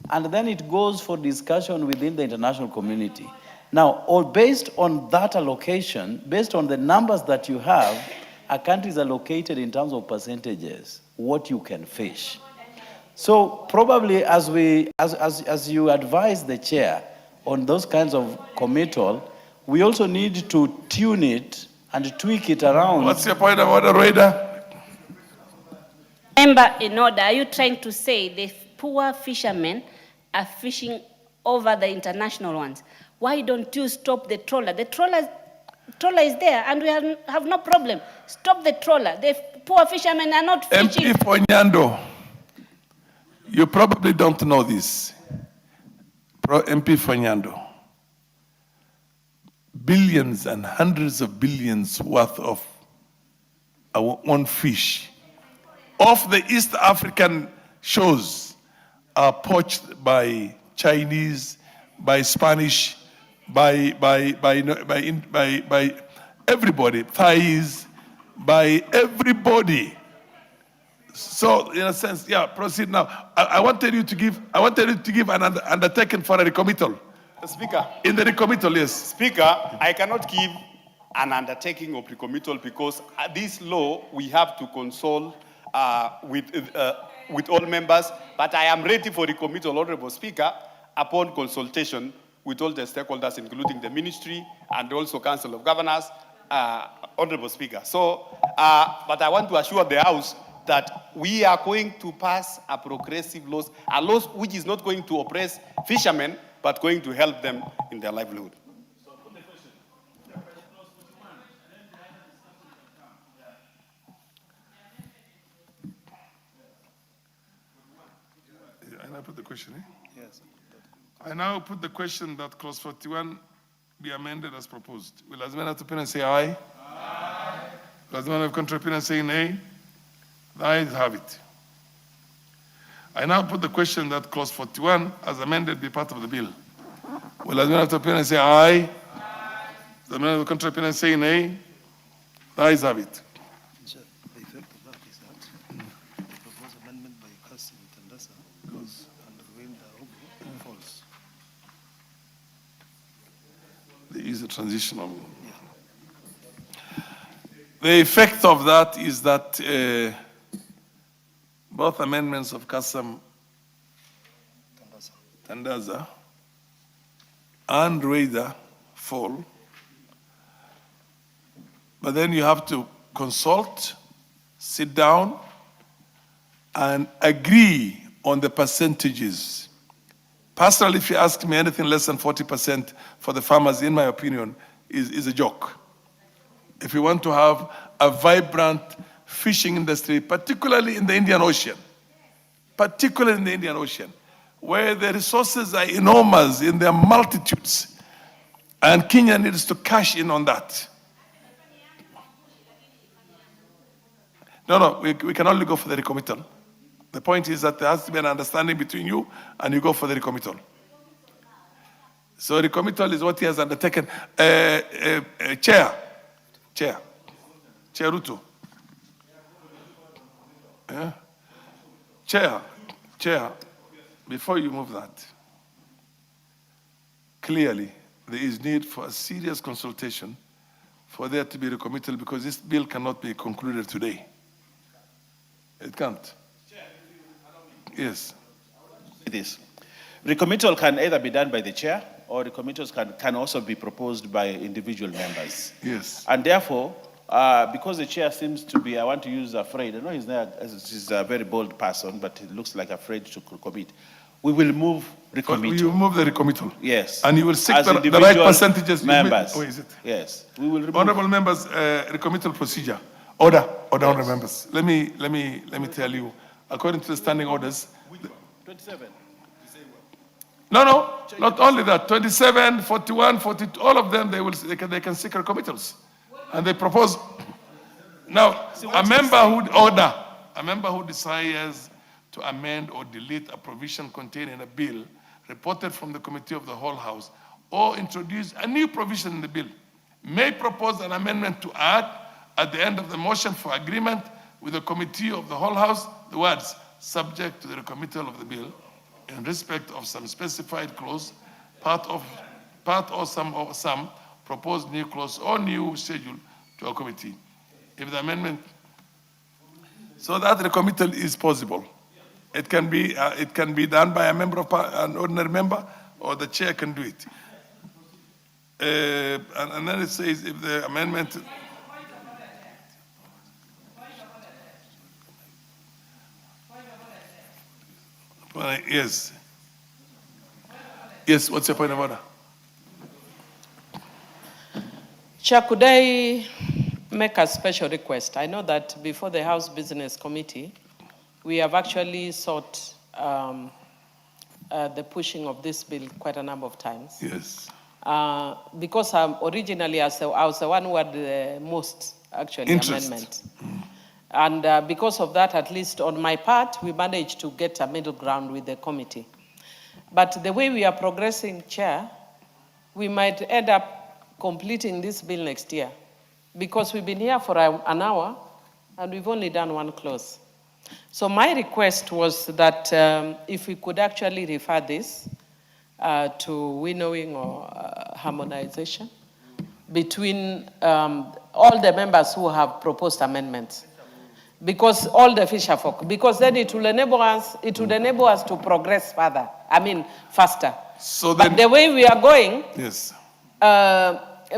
And then it goes for discussion within the international community. Now, based on that allocation, based on the numbers that you have, a country is allocated in terms of percentages, what you can fish. So probably as you advise the chair on those kinds of committal, we also need to tune it and tweak it around. What's your point about the radar? Member, in order, are you trying to say the poor fishermen are fishing over the international ones? Why don't you stop the trawler? The trawler is there and we have no problem. Stop the trawler. The poor fishermen are not fishing. MP Fonyando, you probably don't know this. MP Fonyando. Billions and hundreds of billions worth of one fish off the East African shores are poached by Chinese, by Spanish, by everybody, Thais, by everybody. So in a sense, yeah, proceed now. I wanted you to give an undertaking for a recommittal. Speaker. In the recommittal, yes. Speaker, I cannot give an undertaking of recommittal because this law we have to consult with all members, but I am ready for recommittal, Honorable Speaker, upon consultation with all the stakeholders, including the ministry and also Council of Governors, Honorable Speaker. So, but I want to assure the House that we are going to pass a progressive laws, a law which is not going to oppress fishermen, but going to help them in their livelihood. I now put the question, eh? Yes. I now put the question that clause 41 be amended as proposed. Will as many have opinion say aye? Aye. Will as many have contrary opinion say nay? The ayes have it. I now put the question that clause 41 as amended be part of the bill. Will as many have opinion say aye? Aye. Will as many have contrary opinion say nay? The ayes have it. The effect of that is that the proposed amendment by Council Tandasa goes and Rwanda falls. There is a transitional. The effect of that is that both amendments of Kasam Tandaza and Rwanda fall. But then you have to consult, sit down, and agree on the percentages. Personally, if you ask me, anything less than 40% for the farmers, in my opinion, is a joke. If you want to have a vibrant fishing industry, particularly in the Indian Ocean, where the resources are enormous in their multitudes, and Kenya needs to cash in on that. No, we can only go for the recommittal. The point is that there has to be an understanding between you and you go for the recommittal. So recommittal is what he has undertaken. Chair Ruto. Yeah. Chair, before you move that, clearly there is need for a serious consultation for there to be recommittal because this bill cannot be concluded today. It can't. Yes. It is. Recommittal can either be done by the chair or recommittals can also be proposed by individual members. Yes. And therefore, because the chair seems to be, I want to use afraid, I know he's a very bold person, but he looks like afraid to commit. We will move recommittal. You move the recommittal. Yes. And you will seek As the right individual percentages. Members. Oh, is it? Yes. We will remove. Honorable members, recommittal procedure. Order, honorable members. Let me tell you, according to the standing orders. 27. No, not only that. 27, 41, 42, all of them, they can seek recommittals. And they propose. Now, a member who desires to amend or delete a provision contained in a bill reported from the committee of the whole House or introduce a new provision in the bill may propose an amendment to add at the end of the motion for agreement with the committee of the whole House the words subject to the recommittal of the bill in respect of some specified clause, part or some proposed new clause or new schedule to a committee. If the amendment, so that recommittal is possible. It can be done by a member of an ordinary member, or the chair can do it. And then it says if the amendment. Yes. Yes, what's your point of order? Chair, could I make a special request? I know that before the House Business Committee, we have actually sought the pushing of this bill quite a number of times. Yes. Because originally I was the one who had the most, actually, amendment. And because of that, at least on my part, we managed to get a middle ground with the committee. But the way we are progressing, Chair, we might end up completing this bill next year, because we've been here for an hour and we've only done one clause. So my request was that if we could actually refer this to winnowing or harmonization between all the members who have proposed amendments, because all the fisher folk, because then it will enable us to progress further. I mean, faster. So but the way we are going, yes.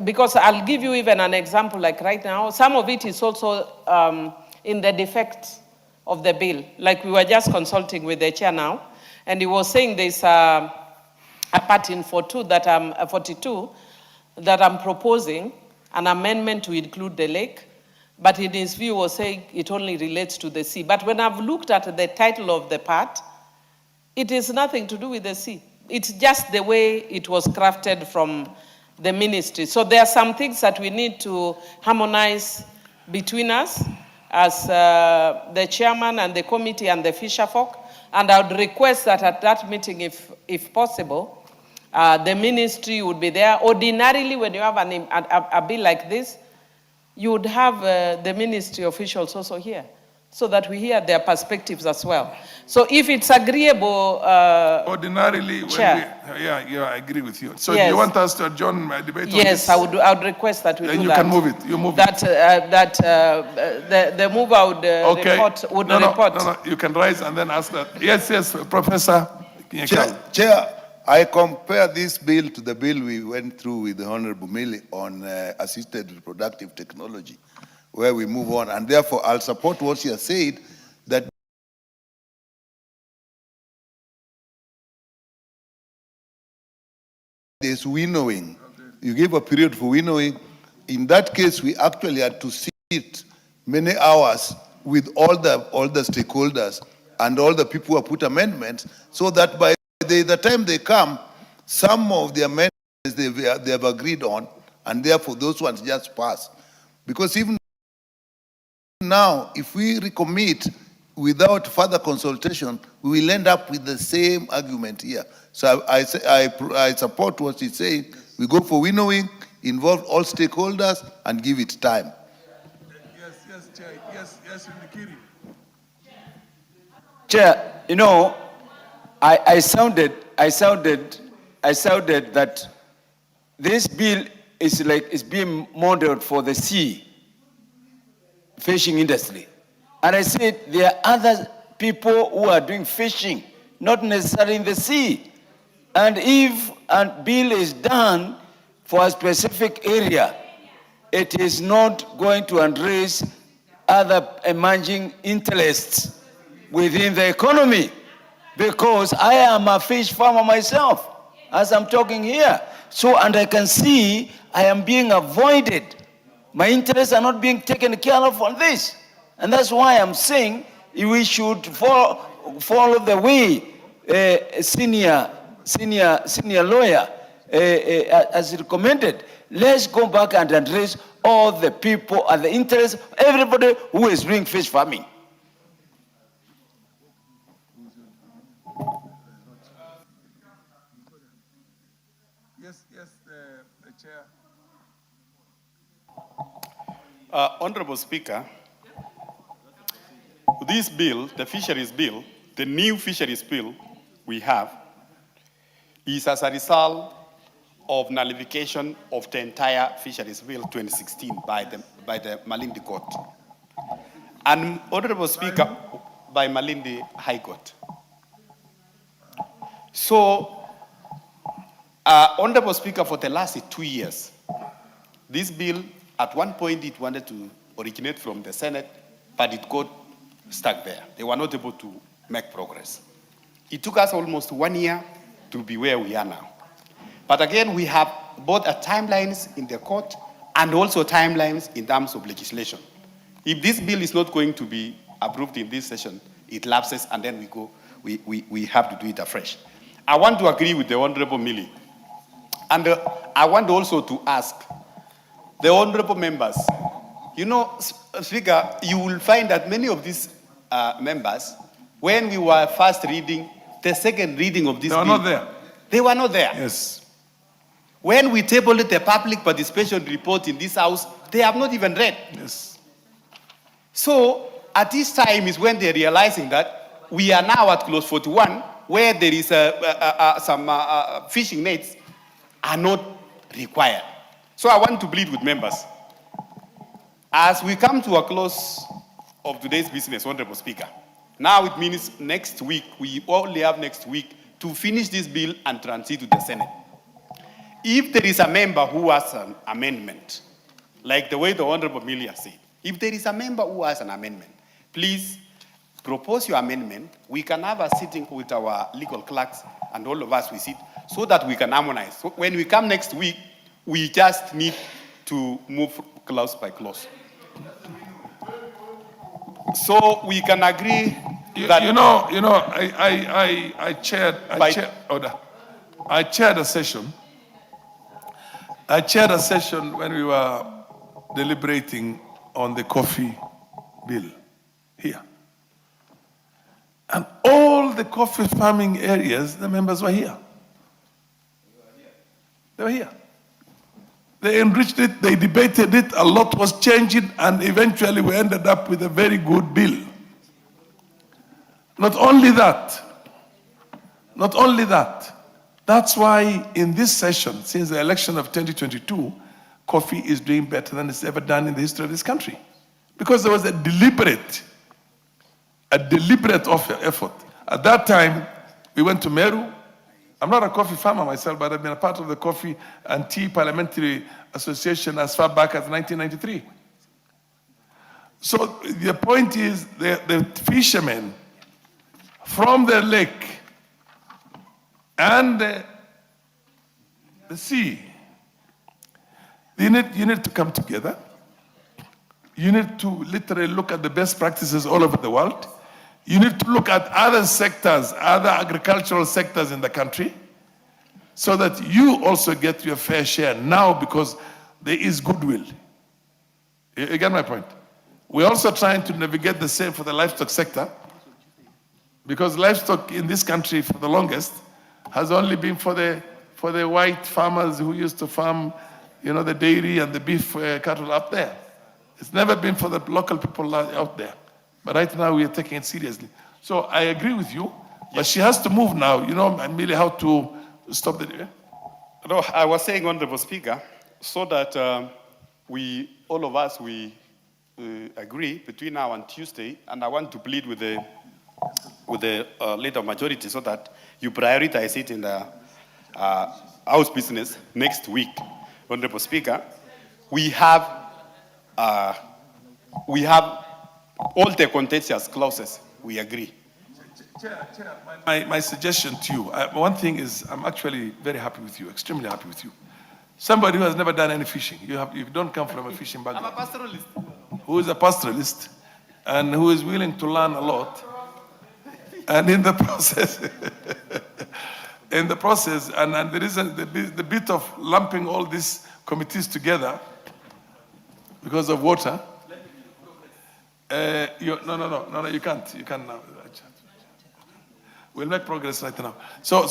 Because I'll give you even an example, like right now, some of it is also in the defect of the bill. Like we were just consulting with the chair now, and he was saying there's a part in 42 that I'm proposing an amendment to include the lake, but in his view was saying it only relates to the sea. But when I've looked at the title of the part, it is nothing to do with the sea. It's just the way it was crafted from the ministry. So there are some things that we need to harmonize between us as the chairman and the committee and the fisher folk. And I would request that at that meeting, if possible, the ministry would be there. Ordinarily, when you have a bill like this, you would have the ministry officials also here, so that we hear their perspectives as well. So if it's agreeable, ordinarily, Chair. I agree with you. So Yes. you want us to adjourn my debate on Yes, this? I would request that we Then do you that. can move it. You move that, the move out Okay. report would No, report. you can rise and then ask that. Yes, Professor. Chair, I compare this bill to the bill we went through with the Honorable Millie on assisted reproductive technology, where we move on. And therefore, I'll support what she has said, that there's winnowing. You give a period for winnowing. In that case, we actually had to sit many hours with all the stakeholders and all the people who have put amendments, so that by the time they come, some of the amendments they have agreed on, and therefore those ones just pass. Because even now, if we recommit without further consultation, we will end up with the same argument here. So I support what she's saying. We go for winnowing, involve all stakeholders, and give it time. Yes, Chair. Yes, Ndikiri. Chair, you know, I sounded that this bill is being modeled for the sea fishing industry. And I said there are other people who are doing fishing, not necessarily in the sea. And if a bill is done for a specific area, it is not going to address other emerging interests within the economy. Because I am a fish farmer myself, as I'm talking here. So, and I can see I am being avoided. My interests are not being taken care of on this. And that's why I'm saying we should follow the way senior lawyer as recommended. Let's go back and address all the people and the interests of everybody who is doing fish farming. Yes, the chair. Honorable Speaker, this bill, the fisheries bill, the new fisheries bill we have, is as a result of nullification of the entire fisheries bill 2016 by the Malindi Court. And Honorable Speaker, by Malindi High Court. So, Honorable Speaker, for the last 2 years, this bill, at one point it wanted to originate from the Senate, but it got stuck there. They were not able to make progress. It took us almost 1 year to be where we are now. But again, we have both timelines in the court and also timelines in terms of legislation. If this bill is not going to be approved in this session, it lapses and then we have to do it afresh. I want to agree with the Honorable Millie. And I want also to ask the honorable members, you know, Speaker, you will find that many of these members, when we were first reading, the second reading of this bill, They were not there. They were not there. Yes. When we tabled the public participation report in this house, they have not even read. Yes. So at this time is when they're realizing that we are now at clause 41, where there is some fishing nets are not required. So I want to plead with members. As we come to a close of today's business, Honorable Speaker, now it means next week, we only have next week to finish this bill and transit to the Senate. If there is a member who has an amendment, like the way the Honorable Milia said, if there is a member who has an amendment, please propose your amendment. We can have a sitting with our legal clerks and all of us we sit so that we can harmonize. So when we come next week, we just need to move clause by clause. So we can agree that I chaired a session. I chaired a session when we were deliberating on the coffee bill here. And all the coffee farming areas, the members were here. They were here. They enriched it, they debated it, a lot was changing, and eventually we ended up with a very good bill. Not only that, that's why in this session, since the election of 2022, coffee is doing better than it's ever done in the history of this country. Because there was a deliberate effort. At that time, we went to Meru. I'm not a coffee farmer myself, but I've been a part of the Coffee and Tea Parliamentary Association as far back as 1993. So the point is, the fishermen from the lake and the sea, you need to come together. You need to literally look at the best practices all over the world. You need to look at other sectors, other agricultural sectors in the country, so that you also get your fair share now, because there is goodwill. You get my point? We're also trying to navigate the same for the livestock sector, because livestock in this country for the longest has only been for the white farmers who used to farm, the dairy and the beef cattle up there. It's never been for the local people out there. But right now we are taking it seriously. So I agree with you, but she has to move now, and really how to stop the... No, I was saying, Honorable Speaker, so that all of us agree between now and Tuesday, and I want to plead with the leader majority so that you prioritize it in the House business next week, Honorable Speaker, we have all the contentious clauses. We agree. Chair, my suggestion to you, one thing is, I'm actually very happy with you, extremely happy with you. Somebody who has never done any fishing. You don't come from a fishing background. I'm a pastoralist. Who is a pastoralist and who is willing to learn a lot. And in the process, and there is the bit of lumping all these committees together because of water. No, you can't. You can't now. We'll make progress right now. So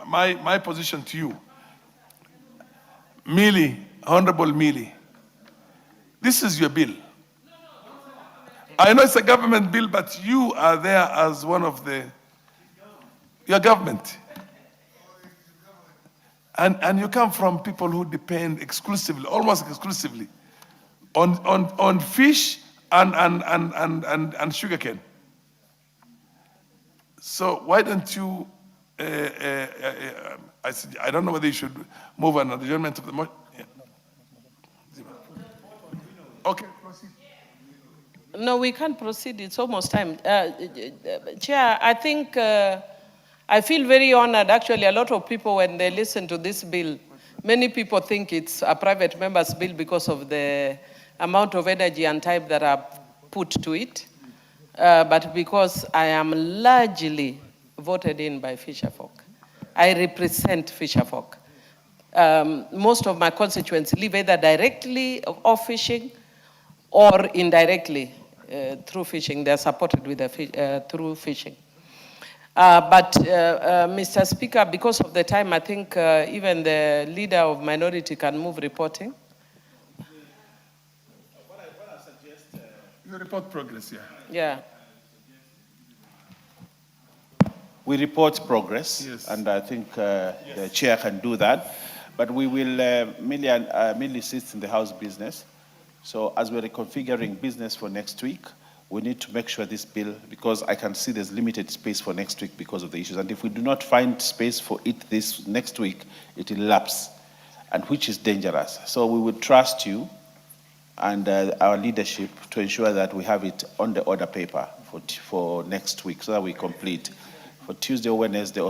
my position to you, Millie, Honorable Millie, this is your bill. I know it's a government bill, but you are there as one of your government. And you come from people who depend exclusively, almost exclusively, on fish and sugarcane. So why don't you, I don't know whether you should move an adjournment of the motion. Yeah. Okay, proceed. No, we can't proceed. It's almost time. Chair, I think I feel very honored. Actually, a lot of people, when they listen to this bill, many people think it's a private member's bill because of the amount of energy and time that are put to it. But because I am largely voted in by fisherfolk. I represent fisherfolk. Most of my constituents live either directly off fishing or indirectly through fishing. They're supported with through fishing. But Mr. Speaker, because of the time, I think even the leader of minority can move reporting. What I suggest, you report progress, yeah. Yeah. We report progress, yes. And I think the chair can do that. But we will, Millie sits in the House business. So as we're reconfiguring business for next week, we need to make sure this bill, because I can see there's limited space for next week because of the issues. And if we do not find space for it this next week, it will lapse, and which is dangerous. So we would trust you and our leadership to ensure that we have it on the order paper for next week so that we complete for Tuesday or Wednesday.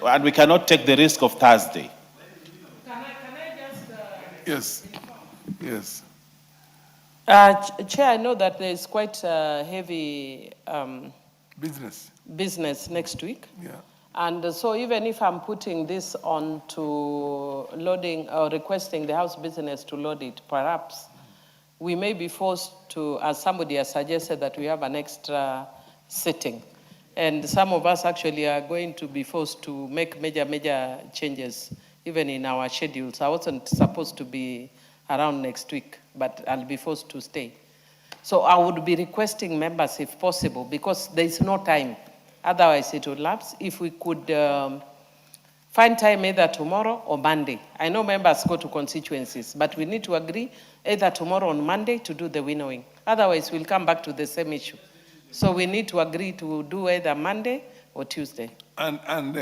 And we cannot take the risk of Thursday. Can I just... Yes. Chair, I know that there is quite heavy business next week. Yeah. And so even if I'm putting this on to loading or requesting the House business to load it, perhaps we may be forced to, as somebody has suggested, that we have an extra sitting. And some of us actually are going to be forced to make major changes, even in our schedules. I wasn't supposed to be around next week, but I'll be forced to stay. So I would be requesting members, if possible, because there is no time. Otherwise, it would lapse. If we could find time either tomorrow or Monday. I know members go to constituencies, but we need to agree either tomorrow or Monday to do the winnowing. Otherwise, we'll come back to the same issue. So we need to agree to do either Monday or Tuesday. And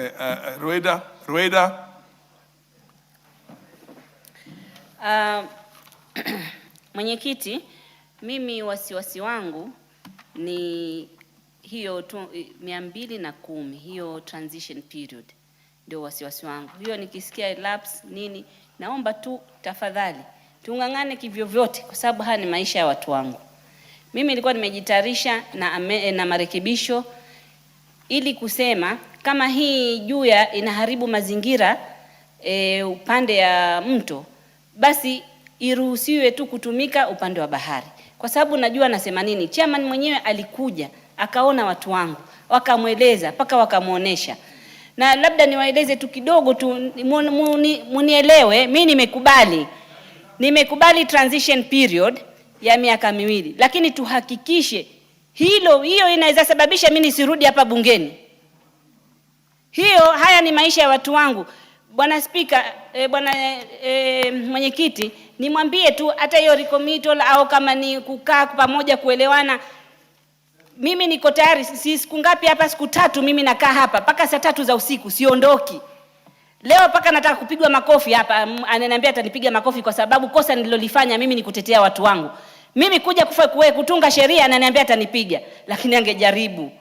Rueda. Mwenyekiti, mimi wasiwasi wangu ni hiyo 210, hiyo transition period. Ndio wasiwasi wangu. Hiyo nikisikia lapse nini, naomba tu tafadhali tungangane kivyo vyote, kwa sababu haya ni maisha ya watu wangu. Mimi nilikuwa nimejitayarisha na marekebisho ili kusema kama hii juya inaharibu mazingira upande ya mto, basi iruhusiwe tu kutumika upande wa bahari. Kwa sababu najua nasema nini. Chairman mwenyewe alikuja, akaona watu wangu, wakamweleza, paka wakamuonesha. Na labda niwaeleze tu kidogo tu munielewe, mimi nimekubali transition period ya miaka 2, lakini tuhakikishe hiyo inaweza sababisha mimi nisirudi hapa bungeni. Haya ni maisha ya watu wangu. Bwana Speaker, bwana mwenyekiti, nimwambie tu hata hiyo recommittal au kama ni kukaa pamoja kuelewana, Mimi niko tayari, si siku ngapi hapa, siku 3 mimi nakaa hapa mpaka saa 3 za usiku, siondoki. Leo mpaka nataka kupigwa makofi hapa, ananiambia atanipiga makofi kwa sababu kosa nililolifanya mimi ni kutetea watu wangu. Mimi kuja kutunga sheria ananiambia atanipiga, lakini angejaribu.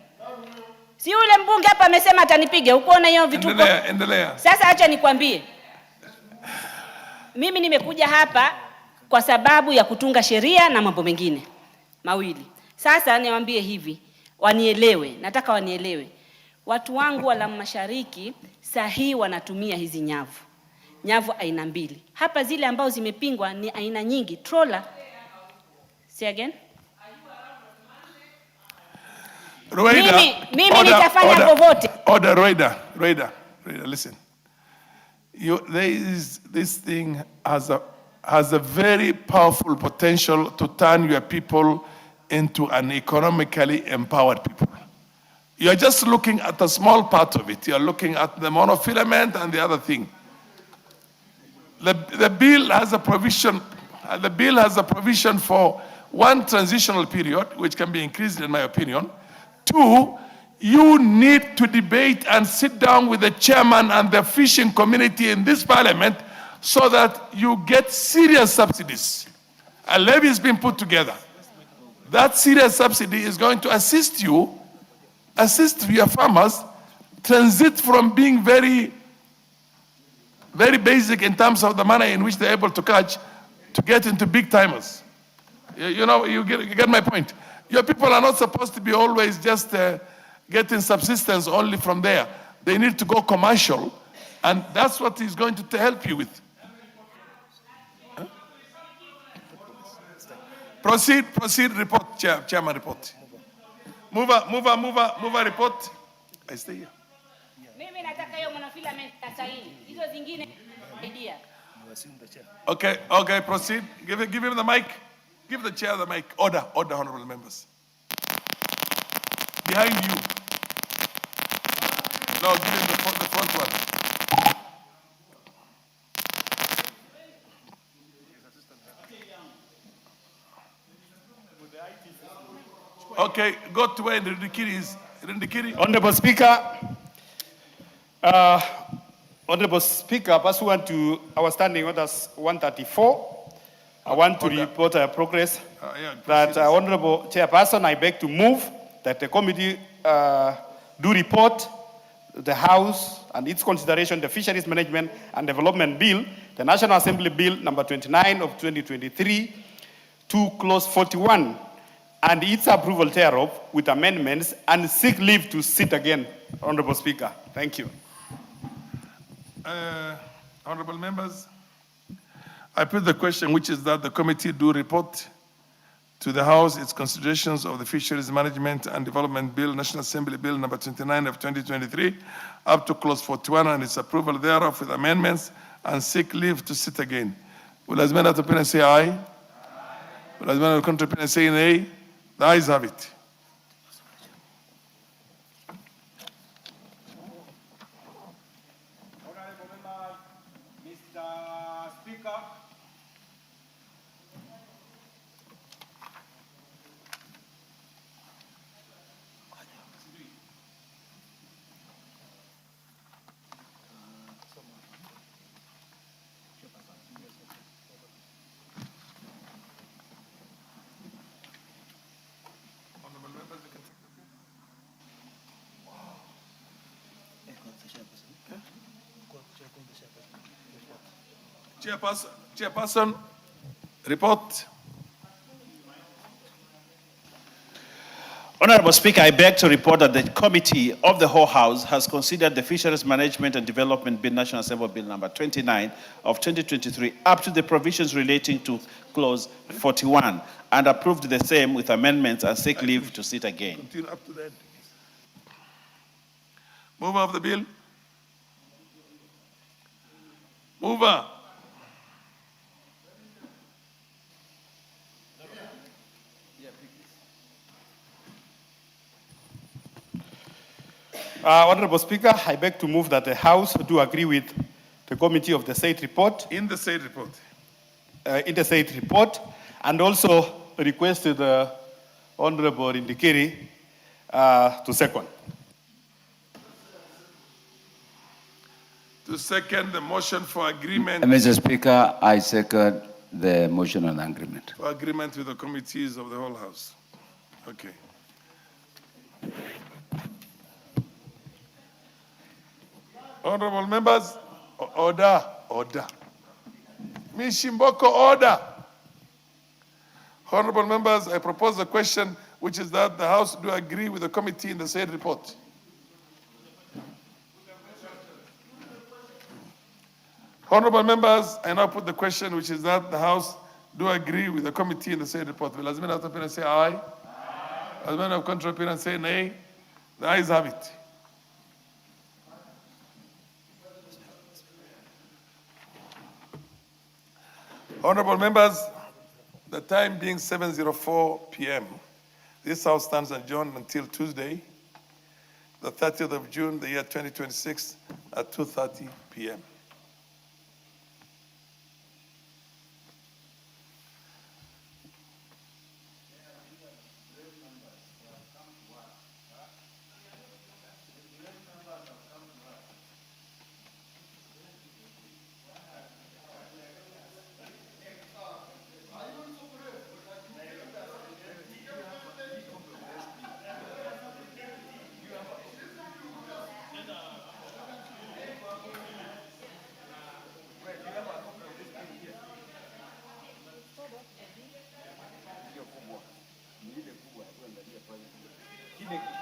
Si yule mbunge hapa amesema atanipiga, ukoona hiyo vituko. Endelea. Sasa acha nikwambie. Mimi nimekuja hapa kwa sababu ya kutunga sheria na mambo mengine mawili. Sasa niwaambie hivi, wanielewe, nataka wanielewe. Watu wangu wa Lamu Mashariki sahi wanatumia hizi nyavu. Nyavu aina 2. Hapa zile ambao zimepingwa ni aina nyingi. Troller. Say again. Mimi nitafanya popote. Order, listen. This thing has a very powerful potential to turn your people into an economically empowered people. You're just looking at a small part of it. You're looking at the monofilament and the other thing. The bill has a provision. The bill has a provision for 1 transitional period, which can be increased in my opinion. 2, you need to debate and sit down with the chairman and the fishing community in this parliament so that you get serious subsidies. A levy has been put together. That serious subsidy is going to assist your farmers transit from being very, very basic in terms of the manner in which they're able to catch to get into big timers. You get my point. Your people are not supposed to be always just getting subsistence only from there. They need to go commercial, and that's what he's going to help you with. Huh? Proceed, report, chairman report. Move, report. I stay here. Mimi nataka hiyo monofilament sahihi. Hizo zingine idea. Okay, proceed. Give him the mic. Give the chair the mic. Order, honorable members. Behind you. No, give him the front one. Okay, go to where Rindikiri is. Rindikiri. Honorable Speaker, pursuant to our standing orders 134, I want to report a progress that Honorable Chairperson, I beg to move that the committee do report the House and its consideration the Fisheries Management and Development Bill, the National Assembly Bill number 29 of 2023 to clause 41 and its approval thereof with amendments and seek leave to sit again, Honorable Speaker. Thank you. Honorable members, I put the question, which is that the committee do report to the House its considerations of the Fisheries Management and Development Bill, National Assembly Bill number 29 of 2023, up to clause 41 and its approval thereof with amendments and seek leave to sit again. Will as many opinions say aye? Will as many opinions say nay? The ayes have it. Mr. Speaker. Chairperson, report. Honorable Speaker, I beg to report that the Committee of the whole House has considered the Fisheries Management and Development Bill, National Assembly Bill number 29 of 2023, up to the provisions relating to clause 41, and approved the same with amendments and seek leave to sit again. Continue up to that. Mover of the bill. Mover. Honorable Speaker, I beg to move that the House do agree with the committee of the said report. In the said report. In the said report, and also requested the Honorable Indikiri To second. To second the motion for agreement. Mr. Speaker, I second the motion on agreement. For agreement with the committees of the whole House. Okay. Honorable members, order. Mishimboko, order. Honorable members, I propose the question, which is that the House do agree with the committee in the said report. Honorable members, I now put the question, which is that the House do agree with the committee in the said report. Will as many of opinion say aye? As many of contrary opinion say nay? The ayes have it. Honorable members, the time being 7:04 p.m., this House stands adjourned until Tuesday, the 30th of June, the year 2026, at 2:30 p.m. Kile